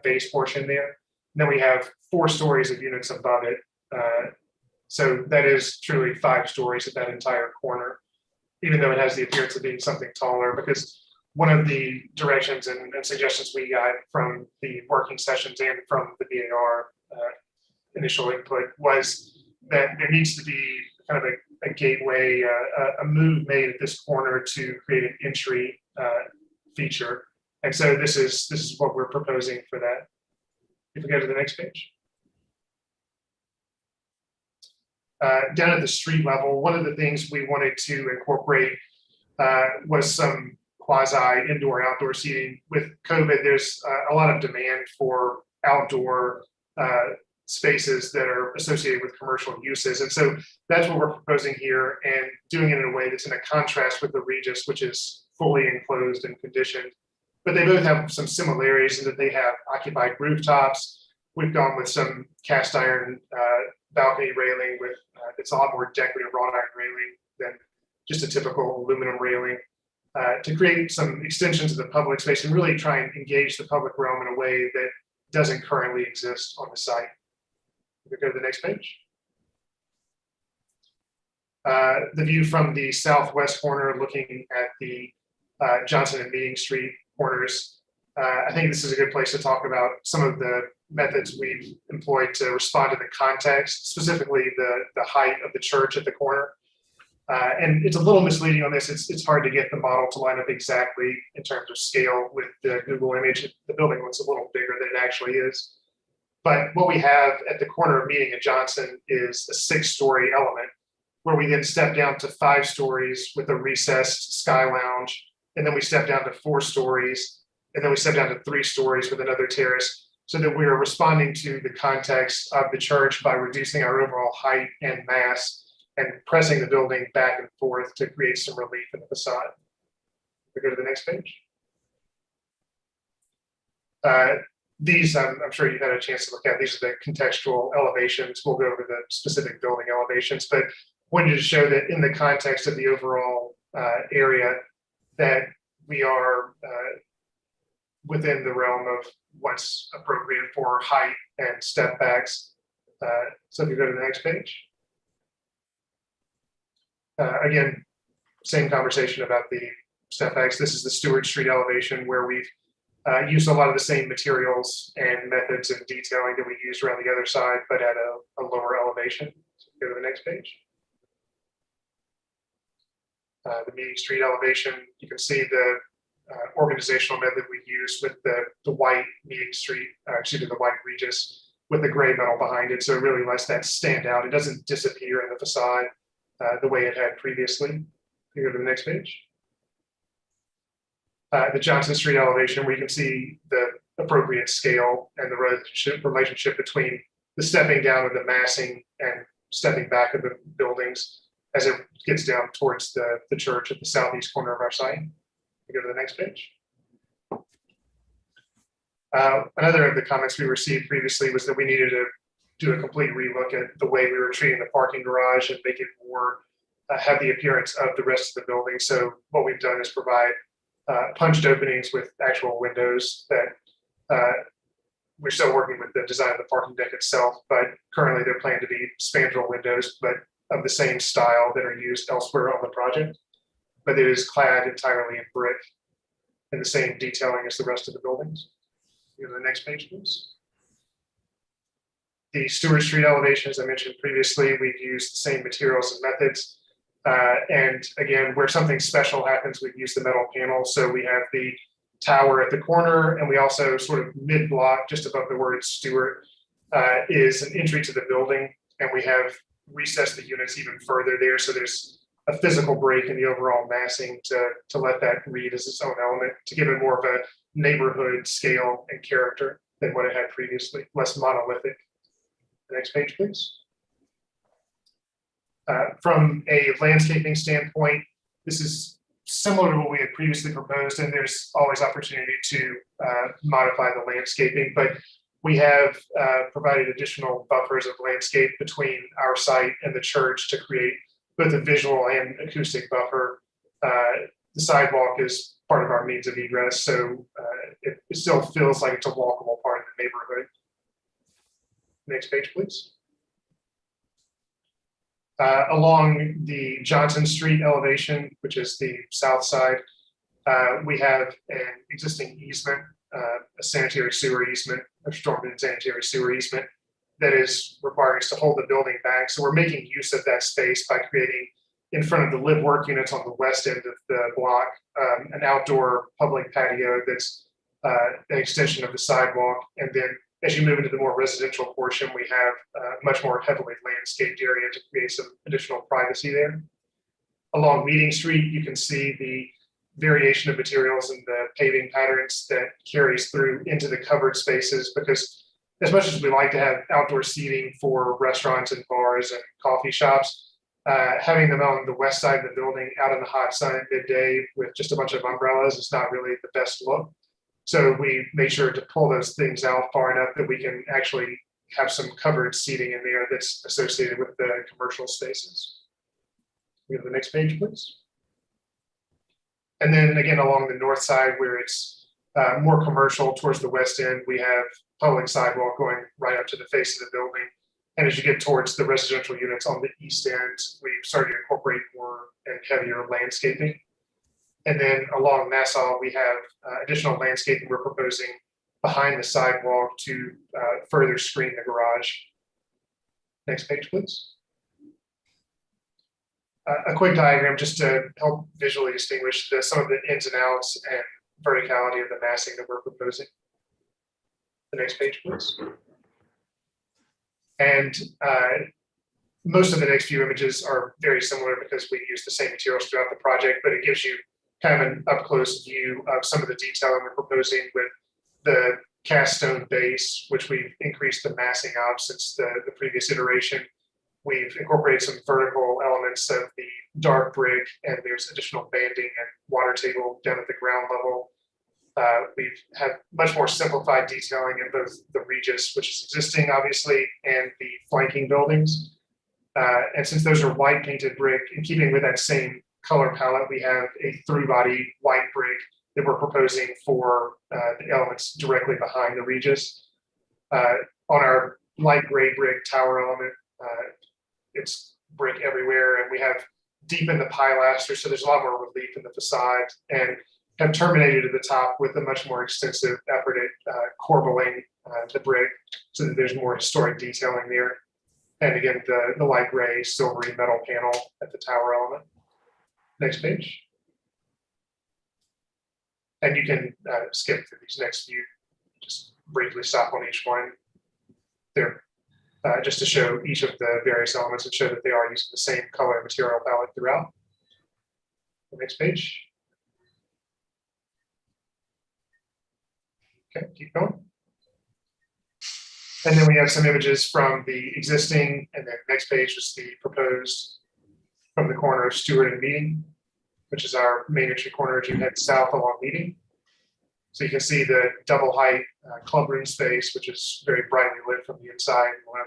base portion there. And then we have 4 stories of units above it. So that is truly 5 stories at that entire corner, even though it has the appearance of being something taller, because one of the directions and suggestions we got from the working sessions and from the BAR initial input was that there needs to be kind of a gateway, a move made at this corner to create an entry feature. And so this is what we're proposing for that. If we go to the next page. Down at the street level, one of the things we wanted to incorporate was some quasi indoor outdoor seating. With COVID, there's a lot of demand for outdoor spaces that are associated with commercial uses. And so that's what we're proposing here, and doing it in a way that's in a contrast with the Regis, which is fully enclosed and conditioned. But they both have some similarities in that they have occupied rooftops. We've gone with some cast iron balcony railing with it's a lot more decorative wrought iron railing than just a typical aluminum railing to create some extensions of the public space and really try and engage the public realm in a way that doesn't currently exist on the site. We go to the next page. The view from the southwest corner looking at the Johnson and Meeting Street corners. I think this is a good place to talk about some of the methods we've employed to respond to the context, specifically the height of the church at the corner. And it's a little misleading on this. It's hard to get the model to line up exactly in terms of scale with the Google image. The building looks a little bigger than it actually is. But what we have at the corner of Meeting and Johnson is a 6-story element where we then step down to 5 stories with a recessed sky lounge. And then we step down to 4 stories. And then we step down to 3 stories with another terrace, so that we are responding to the context of the church by reducing our overall height and mass and pressing the building back and forth to create some relief in the facade. We go to the next page. These, I'm sure you've had a chance to look at. These are the contextual elevations. We'll go over the specific building elevations, but wanted to show that in the context of the overall area, that we are within the realm of what's appropriate for height and step backs. So if you go to the next page. Again, same conversation about the step backs. This is the Stewart Street elevation where we've used a lot of the same materials and methods and detailing that we used around the other side, but at a lower elevation. So go to the next page. The Meeting Street elevation, you can see the organizational method we use with the white Meeting Street, the white Regis with the gray metal behind it. So it really lets that stand out. It doesn't disappear in the facade the way it had previously. You go to the next page. The Johnson Street elevation, where you can see the appropriate scale and the relationship between the stepping down of the massing and stepping back of the buildings as it gets down towards the church at the southeast corner of our site. We go to the next page. Another of the comments we received previously was that we needed to do a complete relook at the way we were treating the parking garage and make it more have the appearance of the rest of the building. So what we've done is provide punched openings with actual windows that we're still working with the design of the parking deck itself, but currently they're planned to be spandrel windows, but of the same style that are used elsewhere on the project. But it is clad entirely in brick and the same detailing as the rest of the buildings. Go to the next page, please. The Stewart Street elevation, as I mentioned previously, we've used the same materials and methods. And again, where something special happens, we've used the metal panel. So we have the tower at the corner, and we also sort of mid-block, just above the word Stewart, is an entry to the building. And we have recessed the units even further there. So there's a physical break in the overall massing to let that read as its own element, to give it more of a neighborhood scale and character than what it had previously, less monolithic. The next page, please. From a landscaping standpoint, this is similar to what we had previously proposed, and there's always opportunity to modify the landscaping, but we have provided additional buffers of landscape between our site and the church to create both a visual and acoustic buffer. The sidewalk is part of our means of egress. So it still feels like it's a walkable part of the neighborhood. Next page, please. Along the Johnson Street elevation, which is the south side, we have an existing easement, a sanitary sewer easement, a storm and sanitary sewer easement that is requiring us to hold the building back. So we're making use of that space by creating in front of the live work units on the west end of the block, an outdoor public patio that's an extension of the sidewalk. And then as you move into the more residential portion, we have a much more heavily landscaped area to create some additional privacy there. Along Meeting Street, you can see the variation of materials and the paving patterns that carries through into the covered spaces, because as much as we like to have outdoor seating for restaurants and bars and coffee shops, having them on the west side of the building out in the hot sun at midday with just a bunch of umbrellas is not really the best look. So we made sure to pull those things out far enough that we can actually have some covered seating in there that's associated with the commercial spaces. We have the next page, please. And then again, along the north side where it's more commercial towards the west end, we have public sidewalk going right up to the face of the building. And as you get towards the residential units on the east end, we've started to incorporate more and heavier landscaping. And then along Nassau, we have additional landscaping we're proposing behind the sidewalk to further screen the garage. Next page, please. A quick diagram just to help visually distinguish some of the ins and outs and verticality of the massing that we're proposing. The next page, please. And most of the next few images are very similar because we use the same materials throughout the project, but it gives you kind of an up-close view of some of the detailing we're proposing with the cast stone base, which we've increased the massing of since the previous iteration. We've incorporated some vertical elements of the dark brick, and there's additional banding and water table down at the ground level. We've had much more simplified detailing in both the Regis, which is existing, obviously, and the flanking buildings. And since those are white painted brick, in keeping with that same color palette, we have a through body white brick that we're proposing for the elements directly behind the Regis. On our light gray brick tower element, it's brick everywhere, and we have deepened the pilaster, so there's a lot more relief in the facade, and have terminated at the top with a much more extensive effort at corbelling the brick so that there's more historic detailing there. And again, the light gray silvery metal panel at the tower element. Next page. And you can skip through these next few, just briefly stop on each one. They're just to show each of the various elements and show that they are using the same color material palette throughout. The next page. Okay, keep going. And then we have some images from the existing, and then next page is the proposed from the corner of Stewart and Meeting, which is our main entry corner as you head south along Meeting. So you can see the double height club room space, which is very brightly lit from the inside. We'll have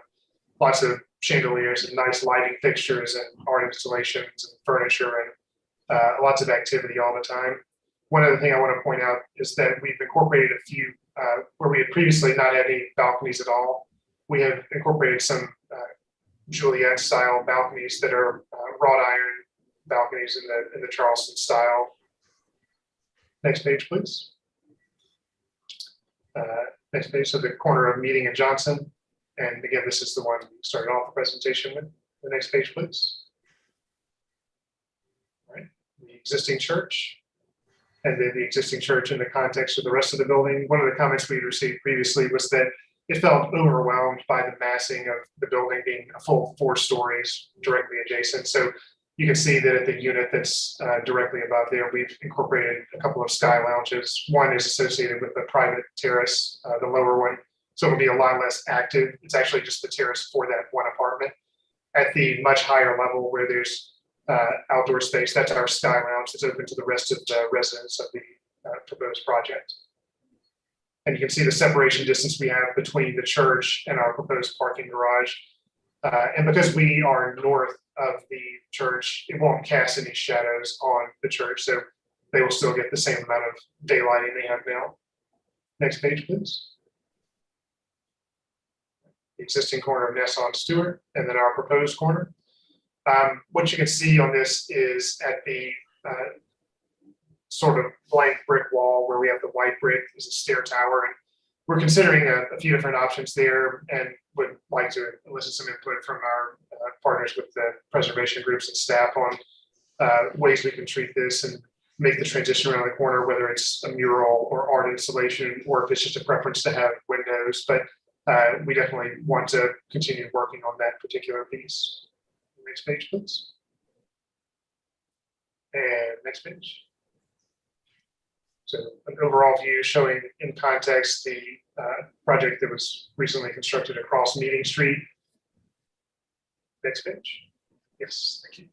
lots of chandeliers and nice lighting fixtures and art installations and furniture and lots of activity all the time. One other thing I want to point out is that we've incorporated a few where we had previously not had any balconies at all. We have incorporated some Juliet style balconies that are wrought iron balconies in the Charleston style. Next page, please. Next page, so the corner of Meeting and Johnson. And again, this is the one we started off the presentation with. The next page, please. All right, the existing church. And then the existing church in the context of the rest of the building. One of the comments we received previously was that it felt overwhelmed by the massing of the building being a full 4 stories directly adjacent. So you can see that at the unit that's directly above there, we've incorporated a couple of sky lounges. One is associated with the private terrace, the lower one. So it'll be a lot less active. It's actually just the terrace for that one apartment. At the much higher level where there's outdoor space, that's our sky lounge that's open to the rest of the residents of the proposed project. And you can see the separation distance we have between the church and our proposed parking garage. And because we are north of the church, it won't cast any shadows on the church. So they will still get the same amount of daylighting they have now. Next page, please. The existing corner of Ness on Stewart, and then our proposed corner. What you can see on this is at the sort of blank brick wall where we have the white brick is a stair tower, and we're considering a few different options there, and would like to elicit some input from our partners with the preservation groups and staff on ways we can treat this and make the transition around the corner, whether it's a mural or art installation, or if it's just a preference to have windows. But we definitely want to continue working on that particular piece. Next page, please. And next page. So an overall view showing in context the project that was recently constructed across Meeting Street. Next page. Yes, thank you.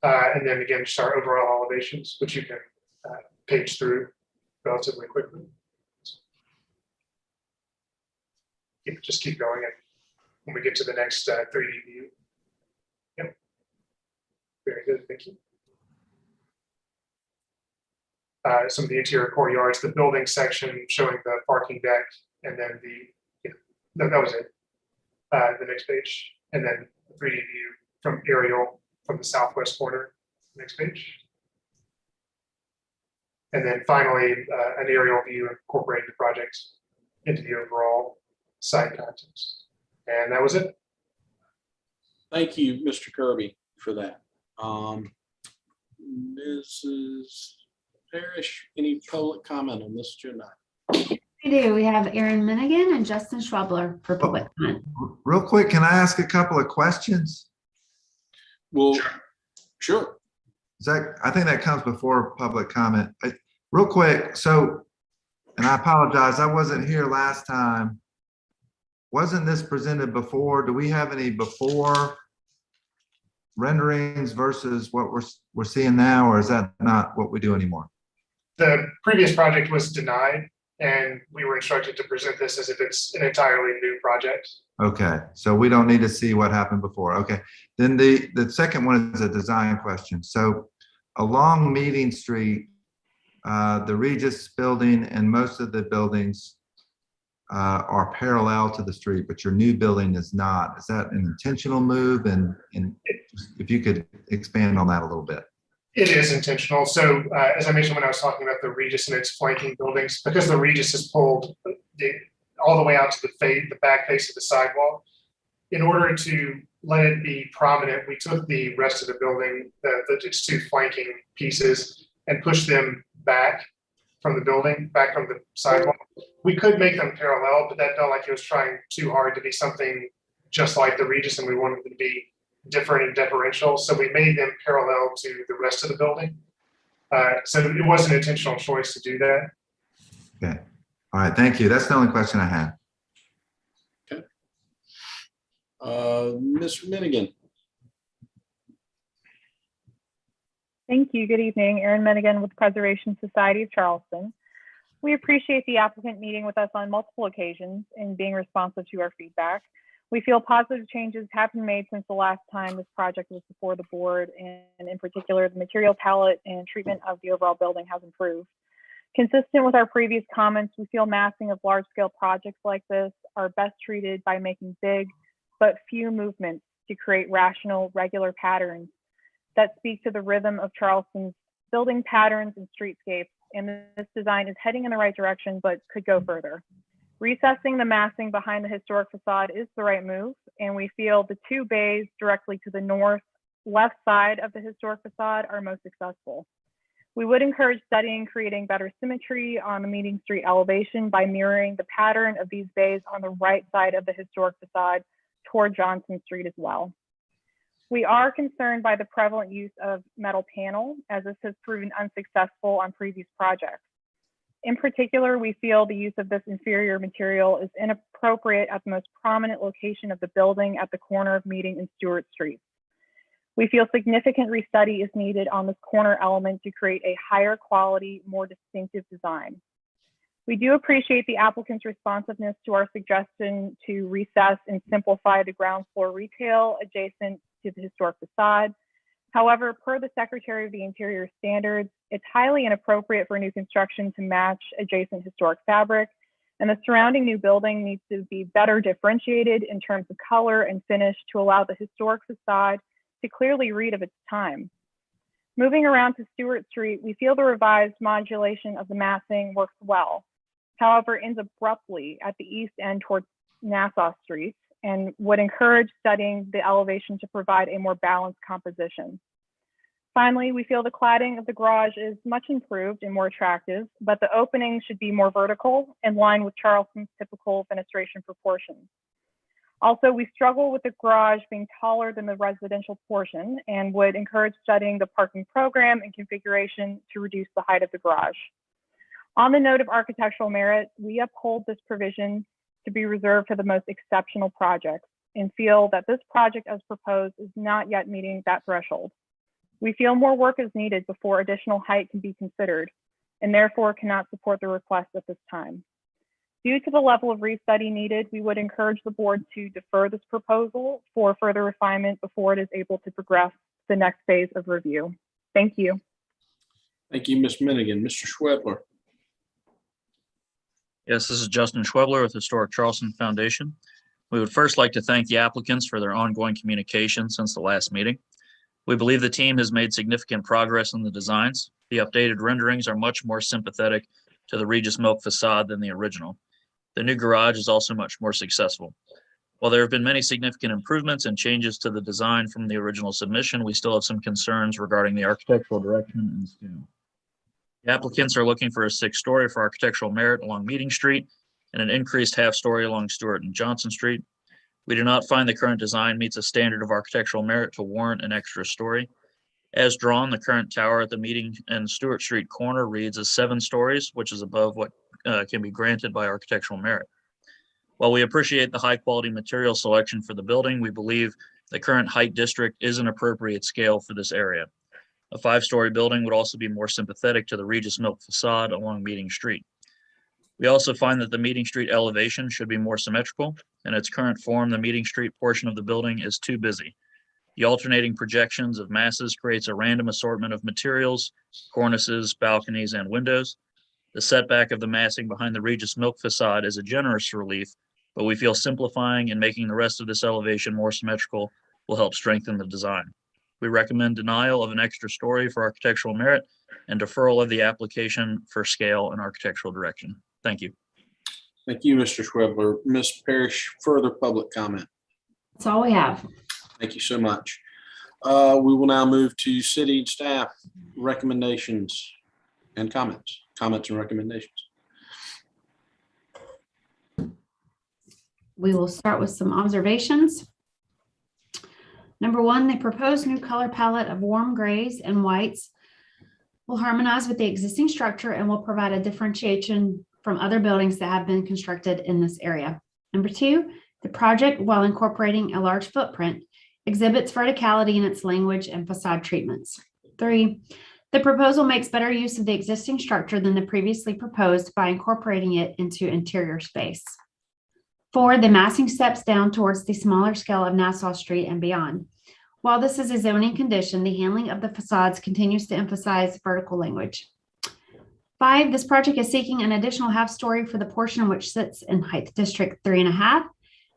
And then again, just our overall elevations, which you can page through relatively quickly. Just keep going, and when we get to the next 3D view. Yep. Very good, thank you. Some of the interior courtyards, the building section showing the parking deck, and then that was it. The next page, and then the 3D view from aerial from the southwest corner. Next page. And then finally, an aerial view incorporating the project into the overall site context. And that was it. Thank you, Mr. Kirby, for that. Mrs. Parrish, any public comment on this agenda? We do. We have Aaron Minigan and Justin Schwabler for public comment. Real quick, can I ask a couple of questions? Well, sure. I think that comes before public comment. Real quick, so, and I apologize, I wasn't here last time. Wasn't this presented before? Do we have any before renderings versus what we're seeing now, or is that not what we do anymore? The previous project was denied, and we were instructed to present this as if it's an entirely new project. Okay, so we don't need to see what happened before. Okay, then the second one is a design question. So along Meeting Street, the Regis building and most of the buildings are parallel to the street, but your new building is not. Is that an intentional move? And if you could expand on that a little bit. It is intentional. So as I mentioned when I was talking about the Regis and its flanking buildings, because the Regis is pulled all the way out to the back face of the sidewalk, in order to let it be prominent, we took the rest of the building, its two flanking pieces, and pushed them back from the building, back from the sidewalk. We could make them parallel, but that felt like it was trying too hard to be something just like the Regis, and we wanted them to be different and differential. So we made them parallel to the rest of the building. So it was an intentional choice to do that. Okay. All right. Thank you. That's the only question I had. Okay. Mr. Minigan. Thank you. Good evening. Erin Minigan with Preservation Society of Charleston. We appreciate the applicant meeting with us on multiple occasions and being responsive to our feedback. We feel positive changes have been made since the last time this project was before the board, and in particular, the material palette and treatment of the overall building has improved. Consistent with our previous comments, we feel massing of large-scale projects like this are best treated by making big but few movements to create rational, regular patterns that speak to the rhythm of Charleston's building patterns and streetscapes, and this design is heading in the right direction but could go further. Recessing the massing behind the historic facade is the right move, and we feel the two bays directly to the north-left side of the historic facade are most successful. We would encourage studying creating better symmetry on the Meeting Street elevation by mirroring the pattern of these bays on the right side of the historic facade toward Johnson Street as well. We are concerned by the prevalent use of metal panel, as this has proven unsuccessful on previous projects. In particular, we feel the use of this inferior material is inappropriate at the most prominent location of the building at the corner of Meeting and Stewart Streets. We feel significant restudy is needed on this corner element to create a higher quality, more distinctive design. We do appreciate the applicant's responsiveness to our suggestion to recess and simplify the ground floor retail adjacent to the historic facade. However, per the Secretary of the Interior standards, it's highly inappropriate for new construction to match adjacent historic fabric, and the surrounding new building needs to be better differentiated in terms of color and finish to allow the historic facade to clearly read of its time. Moving around to Stewart Street, we feel the revised modulation of the massing works well. However, ends abruptly at the east end towards Nassau Street and would encourage studying the elevation to provide a more balanced composition. Finally, we feel the cladding of the garage is much improved and more attractive, but the opening should be more vertical in line with Charleston's typical fenestration proportions. Also, we struggle with the garage being taller than the residential portion and would encourage studying the parking program and configuration to reduce the height of the garage. On the note of architectural merit, we uphold this provision to be reserved for the most exceptional projects and feel that this project as proposed is not yet meeting that threshold. We feel more work is needed before additional height can be considered and therefore cannot support the request at this time. Due to the level of restudy needed, we would encourage the board to defer this proposal for further refinement before it is able to progress to the next phase of review. Thank you. Thank you, Ms. Minigan. Mr. Schwebler. Yes, this is Justin Schwebler with Historic Charleston Foundation. We would first like to thank the applicants for their ongoing communication since the last meeting. We believe the team has made significant progress in the designs. The updated renderings are much more sympathetic to the Regis Milk facade than the original. The new garage is also much more successful. While there have been many significant improvements and changes to the design from the original submission, we still have some concerns regarding the architectural direction and scale. The applicants are looking for a 6-story for architectural merit along Meeting Street and an increased half-story along Stewart and Johnson Street. We do not find the current design meets a standard of architectural merit to warrant an extra story. As drawn, the current tower at the Meeting and Stewart Street corner reads as 7 stories, which is above what can be granted by architectural merit. While we appreciate the high quality material selection for the building, we believe the current height district is an appropriate scale for this area. A 5-story building would also be more sympathetic to the Regis Milk facade along Meeting Street. We also find that the Meeting Street elevation should be more symmetrical. In its current form, the Meeting Street portion of the building is too busy. The alternating projections of masses creates a random assortment of materials, cornices, balconies, and windows. The setback of the massing behind the Regis Milk facade is a generous relief, but we feel simplifying and making the rest of this elevation more symmetrical will help strengthen the design. We recommend denial of an extra story for architectural merit and deferral of the application for scale and architectural direction. Thank you. Thank you, Mr. Schwebler. Ms. Parrish, further public comment. That's all we have. Thank you so much. We will now move to city staff recommendations and comments and recommendations. We will start with some observations. Number 1, the proposed new color palette of warm grays and whites will harmonize with the existing structure and will provide a differentiation from other buildings that have been constructed in this area. Number 2, the project, while incorporating a large footprint, exhibits verticality in its language and facade treatments. 3, the proposal makes better use of the existing structure than the previously proposed by incorporating it into interior space. 4, the massing steps down towards the smaller scale of Nassau Street and beyond. While this is a zoning condition, the handling of the facades continues to emphasize vertical language. 5, this project is seeking an additional half-story for the portion which sits in Height District 3.5,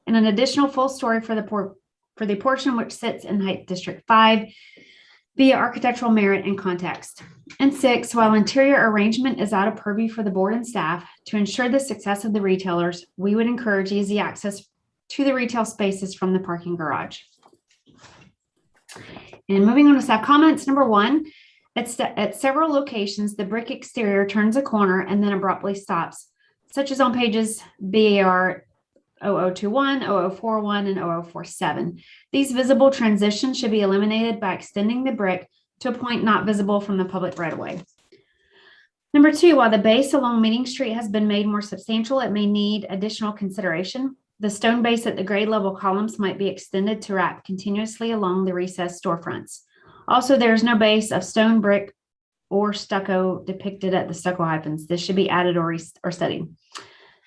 and an additional full story for the portion which sits in Height District 5 via architectural merit and context. And 6, while interior arrangement is out of purview for the board and staff, to ensure the success of the retailers, we would encourage easy access to the retail spaces from the parking garage. And moving on to staff comments, number 1, at several locations, the brick exterior turns a corner and then abruptly stops, such as on pages BAR 0021, 0041, and 0047. These visible transitions should be eliminated by extending the brick to a point not visible from the public right-of-way. Number 2, while the base along Meeting Street has been made more substantial, it may need additional consideration. The stone base at the grade level columns might be extended to wrap continuously along the recessed storefronts. Also, there is no base of stone, brick, or stucco depicted at the stucco hyphens. This should be added or studied.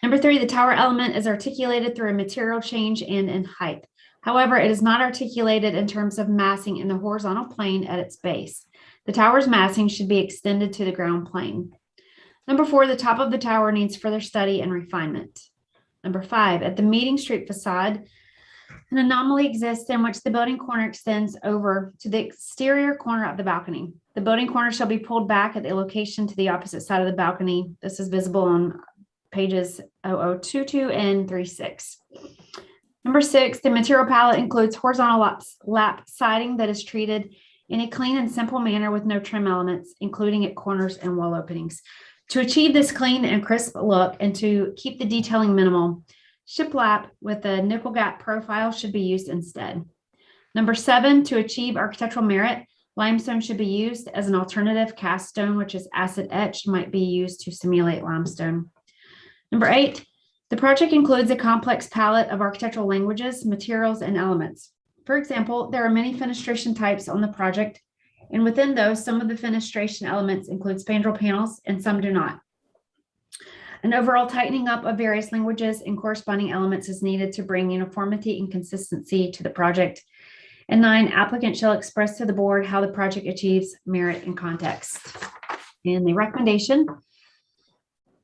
Number 3, the tower element is articulated through a material change and in height. However, it is not articulated in terms of massing in the horizontal plane at its base. The tower's massing should be extended to the ground plane. Number 4, the top of the tower needs further study and refinement. Number 5, at the meeting street facade, an anomaly exists in which the building corner extends over to the exterior corner of the balcony. The building corner shall be pulled back at the location to the opposite side of the balcony. This is visible on pages 0022 and 36. Number 6, the material palette includes horizontal lap siding that is treated in a clean and simple manner with no trim elements, including at corners and wall openings. To achieve this clean and crisp look and to keep the detailing minimal, shiplap with a nickel gap profile should be used instead. Number 7, to achieve architectural merit, limestone should be used as an alternative. Cast stone, which is acid etched, might be used to simulate limestone. Number 8, the project includes a complex palette of architectural languages, materials, and elements. For example, there are many fenestration types on the project, and within those, some of the fenestration elements include spandrel panels and some do not. An overall tightening up of various languages and corresponding elements is needed to bring uniformity and consistency to the project. And 9, applicant shall express to the board how the project achieves merit and context. And the recommendation: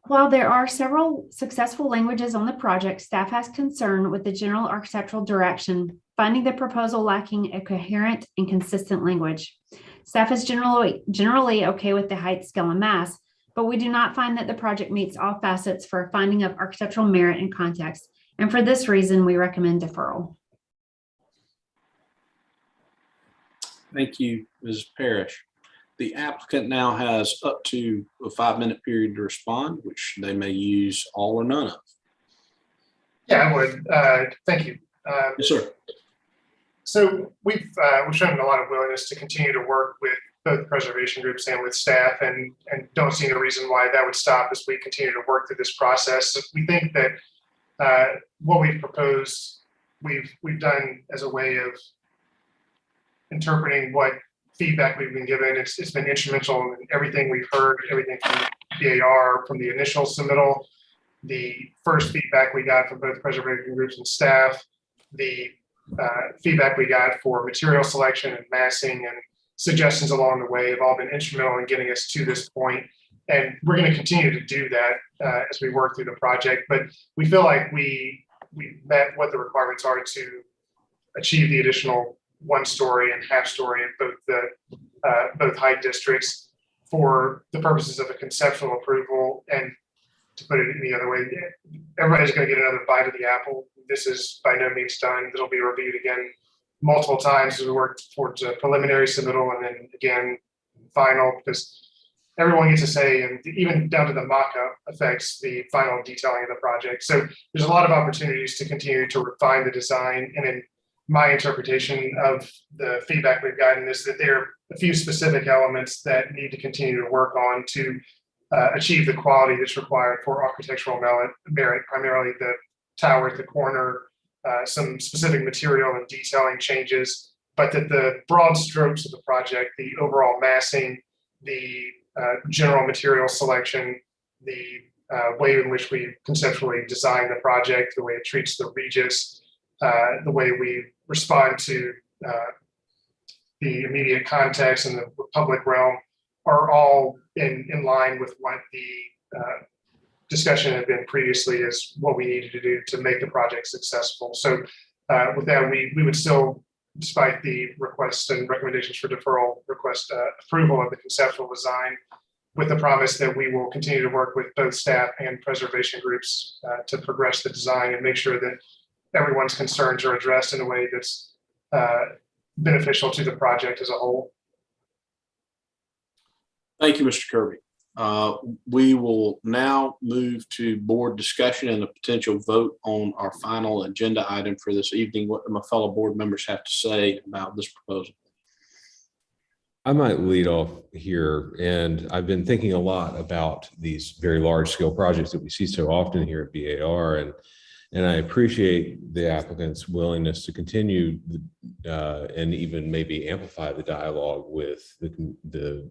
while there are several successful languages on the project, staff has concern with the general architectural direction, finding the proposal lacking a coherent and consistent language. Staff is generally okay with the height, scale, and mass, but we do not find that the project meets all facets for a finding of architectural merit and context. And for this reason, we recommend deferral. Thank you, Ms. Parrish. The applicant now has up to a 5-minute period to respond, which they may use all or none of. Yeah, I would. Thank you. Yes, sir. So we've shown a lot of willingness to continue to work with both preservation groups and with staff, and don't see no reason why that would stop as we continue to work through this process. So we think that what we've proposed, we've done as a way of interpreting what feedback we've been given. It's been instrumental in everything we've heard, everything from BAR, from the initial submittal, the first feedback we got from both preservation groups and staff, the feedback we got for material selection and massing and suggestions along the way have all been instrumental in getting us to this point. And we're going to continue to do that as we work through the project. But we feel like we met what the requirements are to achieve the additional 1-story and half-story in both height districts for the purposes of a conceptual approval. And to put it any other way, everybody's going to get another bite of the apple. This is by no means done. It'll be reviewed again multiple times as we work towards a preliminary submittal and then again final, because everyone gets a say, and even down to the mock-up affects the final detailing of the project. So there's a lot of opportunities to continue to refine the design. And in my interpretation of the feedback we've gotten is that there are a few specific elements that need to continue to work on to achieve the quality that's required for architectural merit, primarily the tower at the corner, some specific material and detailing changes, but that the broad strokes of the project, the overall massing, the general material selection, the way in which we conceptually design the project, the way it treats the Regis, the way we respond to the immediate context and the public realm are all in line with what the discussion had been previously as what we needed to do to make the project successful. So with that, we would still, despite the requests and recommendations for deferral, request approval of the conceptual design with the promise that we will continue to work with both staff and preservation groups to progress the design and make sure that everyone's concerns are addressed in a way that's beneficial to the project as a whole. Thank you, Mr. Kirby. We will now move to board discussion and a potential vote on our final agenda item for this evening. What do my fellow board members have to say about this proposal? I might lead off here, and I've been thinking a lot about these very large scale projects that we see so often here at BAR, and I appreciate the applicant's willingness to continue and even maybe amplify the dialogue with the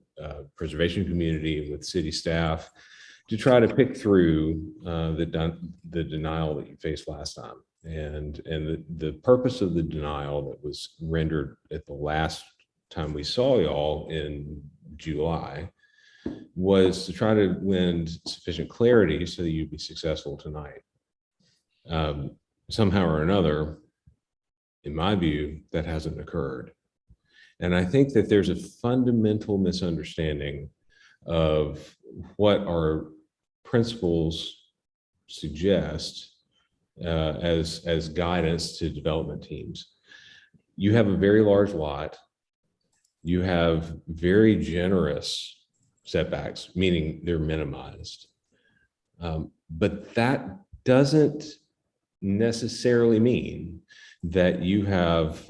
preservation community and with city staff to try to pick through the denial that you faced last time. And the purpose of the denial that was rendered at the last time we saw y'all in July was to try to lend sufficient clarity so that you'd be successful tonight. Somehow or another, in my view, that hasn't occurred. And I think that there's a fundamental misunderstanding of what our principles suggest as guidance to development teams. You have a very large lot. You have very generous setbacks, meaning they're minimized. But that doesn't necessarily mean that you have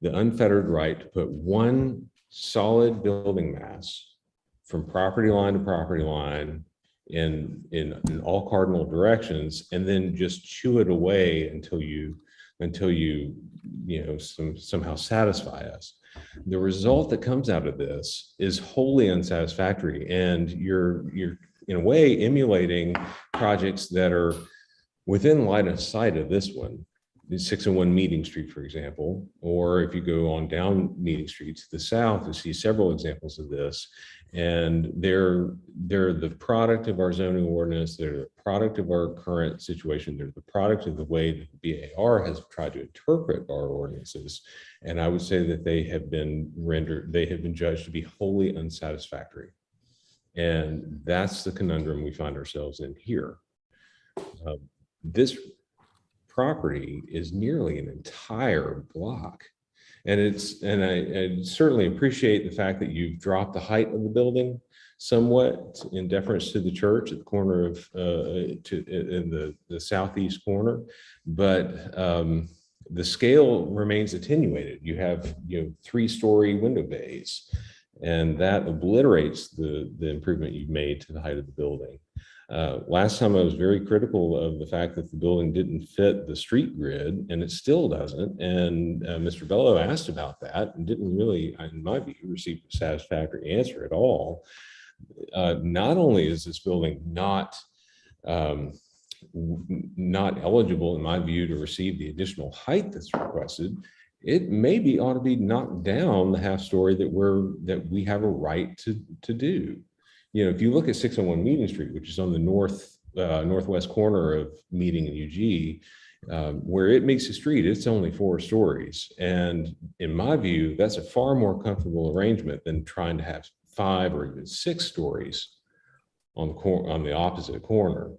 the unfettered right to put one solid building mass from property line to property line in all cardinal directions, and then just chew it away until you somehow satisfy us. The result that comes out of this is wholly unsatisfactory, and you're in a way emulating projects that are within line of sight of this one, the 601 Meeting Street, for example, or if you go on down Meeting Street to the south, you see several examples of this. And they're the product of our zoning ordinance. They're the product of our current situation. They're the product of the way that the BAR has tried to interpret our ordinances. And I would say that they have been judged to be wholly unsatisfactory. And that's the conundrum we find ourselves in here. This property is nearly an entire block. And I certainly appreciate the fact that you've dropped the height of the building somewhat in deference to the church at the corner of in the southeast corner, but the scale remains attenuated. You have 3-story window bays, and that obliterates the improvement you've made to the height of the building. Last time I was very critical of the fact that the building didn't fit the street grid, and it still doesn't. And Mr. Bello asked about that and didn't really, in my view, receive a satisfactory answer at all. Not only is this building not eligible, in my view, to receive the additional height that's requested, it maybe ought to be knocked down the half-story that we have a right to do. If you look at 601 Meeting Street, which is on the northwest corner of Meeting and UG, where it meets the street, it's only 4 stories. And in my view, that's a far more comfortable arrangement than trying to have 5 or even 6 stories on the opposite corner.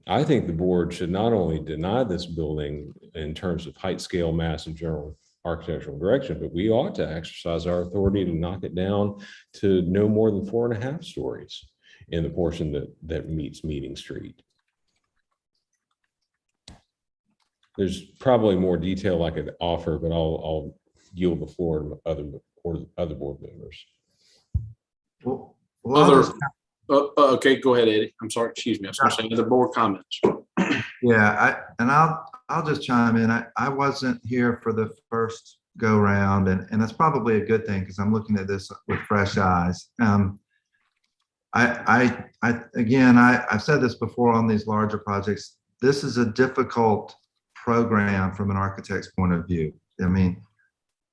I think the board should not only deny this building in terms of height, scale, mass, and general architectural direction, but we ought to exercise our authority to knock it down to no more than 4.5 stories in the portion that meets Meeting Street. There's probably more detail I could offer, but I'll yield the floor to other board members. Okay, go ahead, Eddie. I'm sorry, excuse me. I was going to say other board comments. Yeah, I'll just chime in. I wasn't here for the first go round, and that's probably a good thing because I'm looking at this with fresh eyes. I've said this before on these larger projects. This is a difficult program from an architect's point of view. I mean,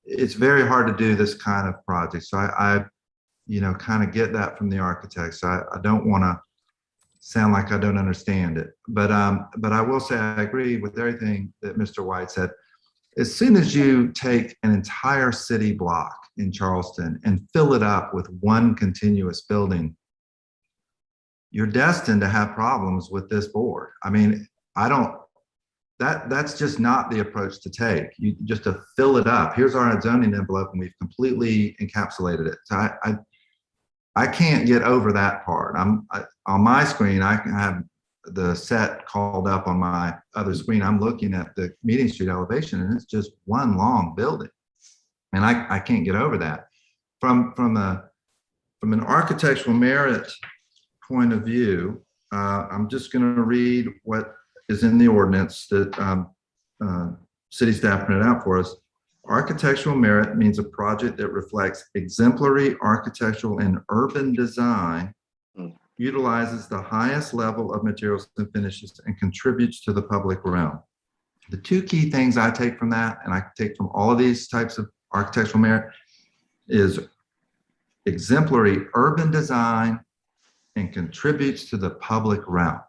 it's very hard to do this kind of project. So I kind of get that from the architects. I don't want to sound like I don't understand it, but I will say I agree with everything that Mr. White said. As soon as you take an entire city block in Charleston and fill it up with one continuous building, you're destined to have problems with this board. I mean, that's just not the approach to take. You just to fill it up. Here's our zoning envelope, and we've completely encapsulated it. So I can't get over that part. On my screen, I can have the set called up on my other screen. I'm looking at the Meeting Street elevation, and it's just one long building, and I can't get over that. From an architectural merit point of view, I'm just going to read what is in the ordinance that city staff printed out for us. Architectural merit means a project that reflects exemplary architectural and urban design, utilizes the highest level of materials and finishes, and contributes to the public realm. The two key things I take from that, and I take from all of these types of architectural merit, is exemplary urban design and contributes to the public realm.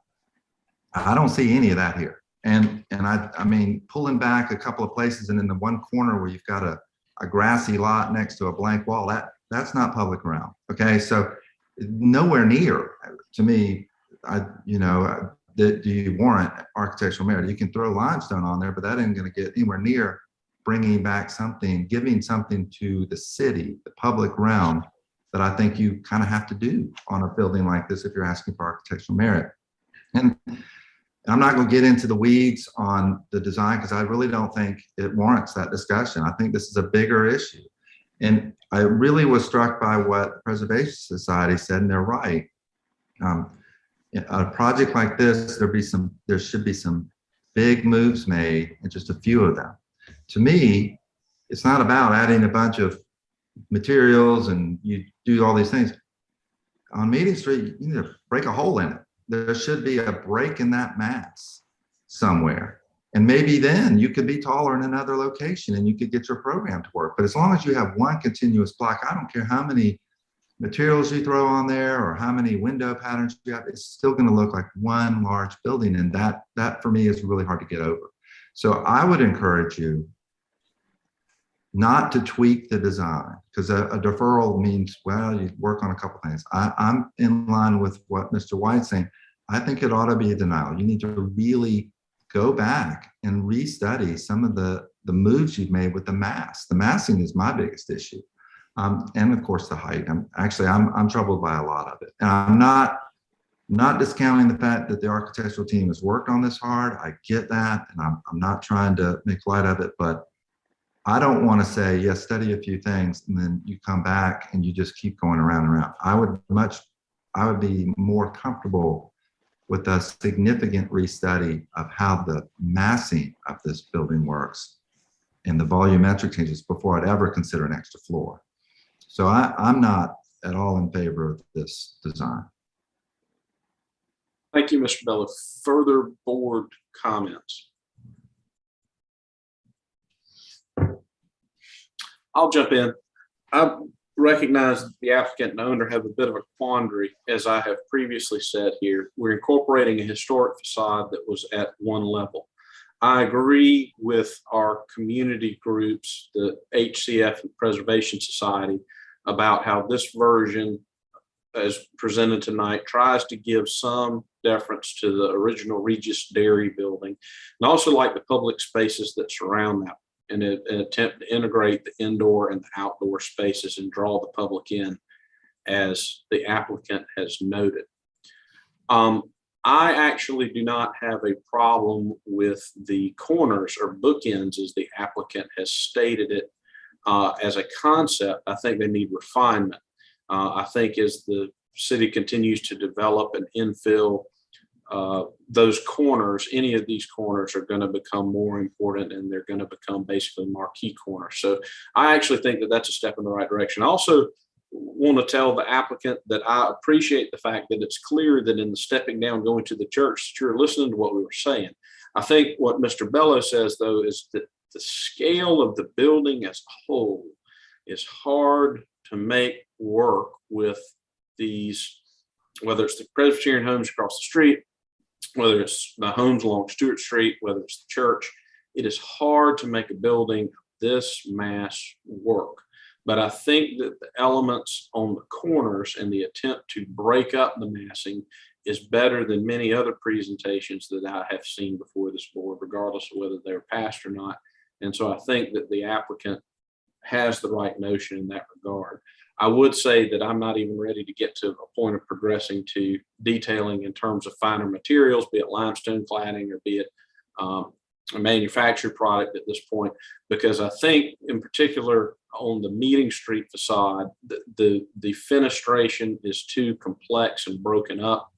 I don't see any of that here. And I mean, pulling back a couple of places and in the one corner where you've got a grassy lot next to a blank wall, that's not public realm. Okay, so nowhere near, to me, do you warrant architectural merit? You can throw limestone on there, but that ain't going to get anywhere near bringing back something, giving something to the city, the public realm, that I think you kind of have to do on a building like this if you're asking for architectural merit. And I'm not going to get into the weeds on the design because I really don't think it warrants that discussion. I think this is a bigger issue. And I really was struck by what the Preservation Society said, and they're right. A project like this, there should be some big moves made, and just a few of them. To me, it's not about adding a bunch of materials and you do all these things. On Meeting Street, you need to break a hole in it. There should be a break in that mass somewhere. And maybe then you could be taller in another location and you could get your program to work. But as long as you have one continuous block, I don't care how many materials you throw on there or how many window patterns you have, it's still going to look like one large building. And that for me is really hard to get over. So I would encourage you not to tweak the design, because a deferral means, well, you work on a couple things. I'm in line with what Mr. White's saying. I think it ought to be a denial. You need to really go back and restudy some of the moves you've made with the mass. The massing is my biggest issue. And of course the height. I'm troubled by a lot of it. And I'm not discounting the fact that the architectural team has worked on this hard. I get that, and I'm not trying to make light of it, but I don't want to say, yes, study a few things, and then you come back and you just keep going around and around. I would be more comfortable with a significant restudy of how the massing of this building works and the volumetric changes before I'd ever consider an extra floor. So I'm not at all in favor of this design. Thank you, Mr. Bello. Further board comments? I'll jump in. I recognize that the applicant and owner have a bit of a quandary, as I have previously said here. We're incorporating a historic facade that was at one level. I agree with our community groups, the HCF and Preservation Society, about how this version, as presented tonight, tries to give some deference to the original Regis Dairy building, and also like the public spaces that surround that, in an attempt to integrate the indoor and the outdoor spaces and draw the public in, as the applicant has noted. I actually do not have a problem with the corners or bookends as the applicant has stated it. As a concept, I think they need refinement. I think as the city continues to develop and infill those corners, any of these corners are going to become more important, and they're going to become basically marquee corners. So I actually think that that's a step in the right direction. I also want to tell the applicant that I appreciate the fact that it's clear that in the stepping down, going to the church, that you're listening to what we were saying. I think what Mr. Bello says, though, is that the scale of the building as a whole is hard to make work with these, whether it's the Presbyterian homes across the street, whether it's the homes along Stuart Street, whether it's the church. It is hard to make a building of this mass work. But I think that the elements on the corners and the attempt to break up the massing is better than many other presentations that I have seen before this board, regardless of whether they're passed or not. And so I think that the applicant has the right notion in that regard. I would say that I'm not even ready to get to a point of progressing to detailing in terms of finer materials, be it limestone cladding or be it a manufactured product at this point, because I think in particular on the Meeting Street facade, the fenestration is too complex and broken up,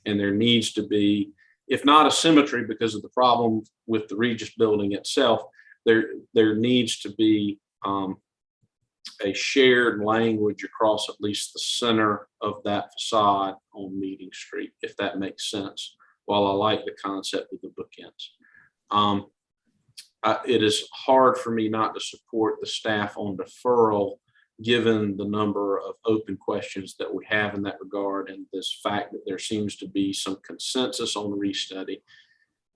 and there needs to be, if not a symmetry because of the problem with the Regis building itself, there needs to be a shared language across at least the center of that facade on Meeting Street, if that makes sense, while I like the concept of the bookends. it is hard for me not to support the staff on deferral, given the number of open questions that we have in that regard, and this fact that there seems to be some consensus on restudy.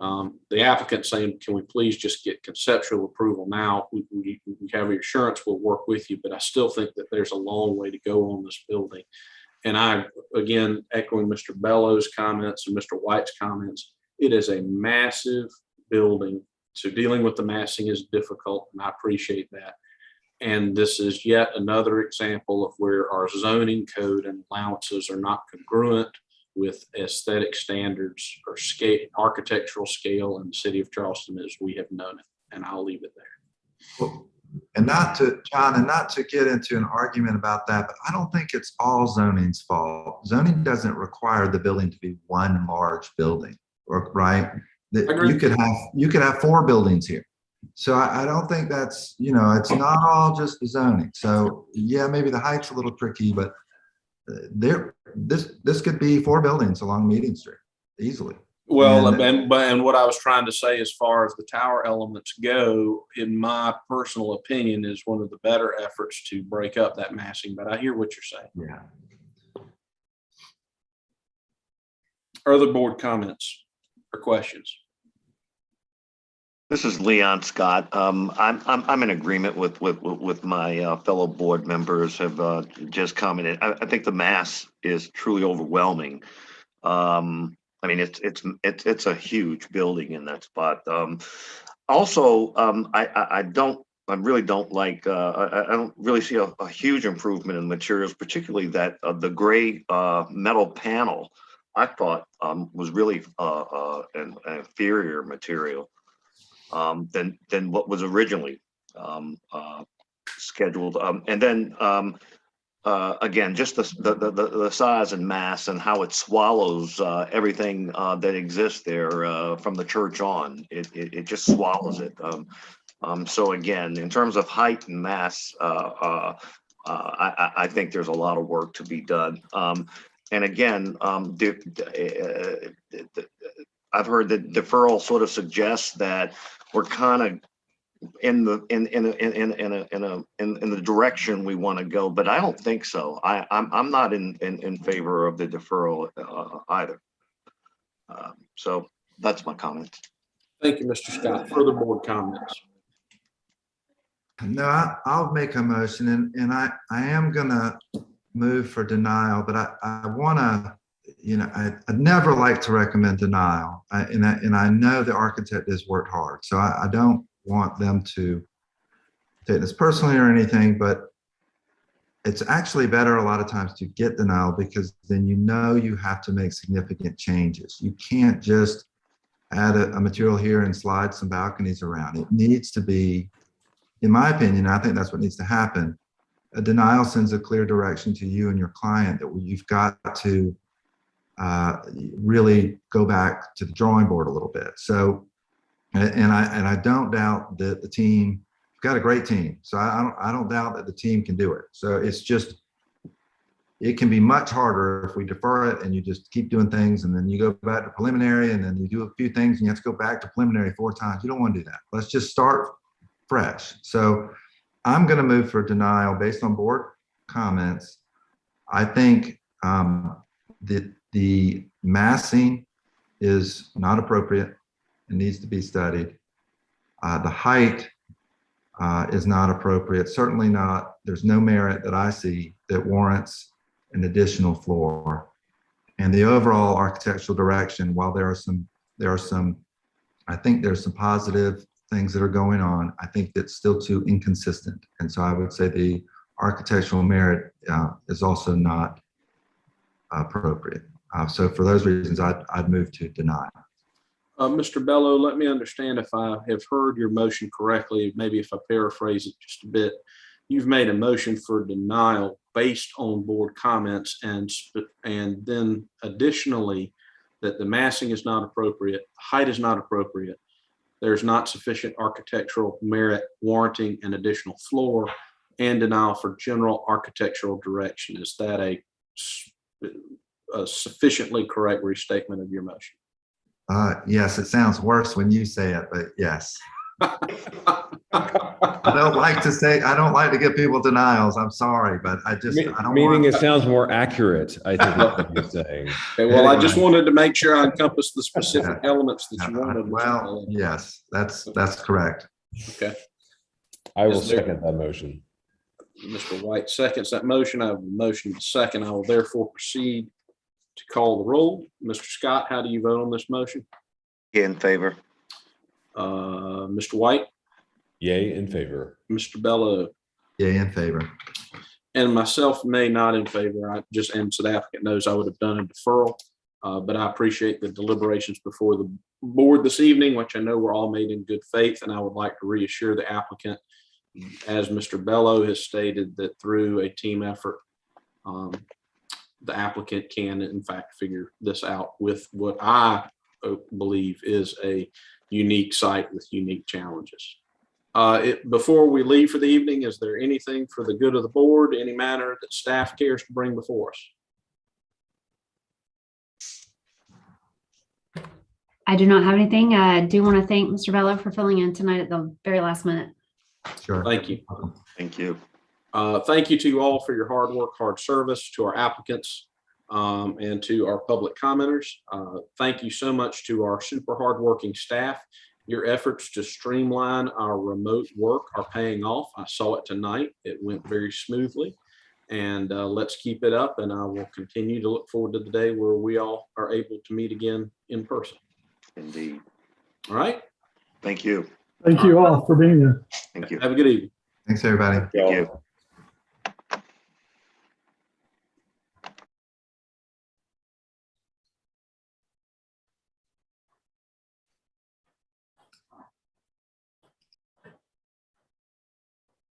The applicant saying, can we please just get conceptual approval now? We have your assurance we'll work with you, but I still think that there's a long way to go on this building. And I, again, echoing Mr. Bellow's comments and Mr. White's comments, it is a massive building. So dealing with the massing is difficult, and I appreciate that. And this is yet another example of where our zoning code and allowances are not congruent with aesthetic standards or scale, architectural scale in the city of Charleston as we have known it. And I'll leave it there. Well, and not to, John, and not to get into an argument about that, but I don't think it's all zoning's fault. Zoning doesn't require the building to be one large building, or right? That you could have 4 buildings here. So I don't think that's, you know, it's not all just the zoning. So yeah, maybe the height's a little tricky, but this could be 4 buildings along Meeting Street easily. Well, and what I was trying to say as far as the tower elements go, in my personal opinion, is one of the better efforts to break up that massing, but I hear what you're saying. Yeah. Other board comments or questions? This is Leon Scott. I'm in agreement with my fellow board members have just commented. I think the mass is truly overwhelming. I mean, it's a huge building in that spot. Also, I really don't like. I don't really see a huge improvement in materials, particularly that the gray metal panel. I thought was really an inferior material than what was originally scheduled. And then again, just the size and mass and how it swallows everything that exists there from the church on. It just swallows it. So again, in terms of height and mass, I think there's a lot of work to be done. And again, I've heard that deferral sort of suggests that we're kind of in the direction we want to go, but I don't think so. I'm not in favor of the deferral either. So that's my comment. Thank you, Mr. Scott. Further board comments? No, I'll make a motion, and I am gonna move for denial, but I want to, you know, I'd never like to recommend denial, and I know the architect has worked hard, so I don't want them to take this personally or anything, but it's actually better a lot of times to get denial, because then you know you have to make significant changes. You can't just add a material here and slide some balconies around. It needs to be, in my opinion, I think that's what needs to happen. A denial sends a clear direction to you and your client that you've got to really go back to the drawing board a little bit. So, and I don't doubt that the team, you've got a great team. So I don't doubt that the team can do it. So it's just, it can be much harder if we defer it and you just keep doing things, and then you go back to preliminary, and then you do a few things and you have to go back to preliminary 4 times. You don't want to do that. Let's just start fresh. So I'm going to move for denial based on board comments. I think that the massing is not appropriate. It needs to be studied. The height is not appropriate. Certainly not. There's no merit that I see that warrants an additional floor. And the overall architectural direction, while there are some, I think there's some positive things that are going on, I think that's still too inconsistent. And so I would say the architectural merit is also not appropriate. So for those reasons, I'd move to deny. Mr. Bello, let me understand if I have heard your motion correctly, maybe if I paraphrase it just a bit. You've made a motion for denial based on board comments, and then additionally that the massing is not appropriate, height is not appropriate, there's not sufficient architectural merit warranting an additional floor, and denial for general architectural direction. Is that a sufficiently correct restatement of your motion? Yes, it sounds worse when you say it, but yes. I don't like to say, I don't like to give people denials. I'm sorry, but I just, I don't Meaning want. it sounds more accurate, I think, is what you're saying. Okay, well, I just wanted to make sure I encompassed the specific elements that you wanted. Well, yes, that's correct. Okay. I will Is there- second that motion. Mr. White seconds that motion. I have a motion to second. I will therefore proceed to call the roll. Mr. Scott, how do you vote on this motion? In favor. Mr. White, Yay in favor. Mr. Bello, Yay in favor. and myself, nay, not in favor. I just, and so the applicant knows I would have done a deferral. But I appreciate the deliberations before the board this evening, which I know were all made in good faith. And I would like to reassure the applicant, as Mr. Bello has stated, that through a team effort, the applicant can in fact figure this out with what I believe is a unique site with unique challenges. Before we leave for the evening, is there anything for the good of the board, any matter that staff cares to bring before us? I do not have anything. I do want to thank Mr. Bello for filling in tonight at the very last minute. Sure. Thank you. Thank you. Thank you to you all for your hard work, hard service, to our applicants, and to our public commenters. Thank you so much to our super hardworking staff. Your efforts to streamline our remote work are paying off. I saw it tonight. It went very smoothly. And let's keep it up, and I will continue to look forward to the day where we all are able to meet again in person. Indeed. All right. Thank you. Thank you all for being here. Thank you. Have a good evening. Thanks, everybody. Thank you.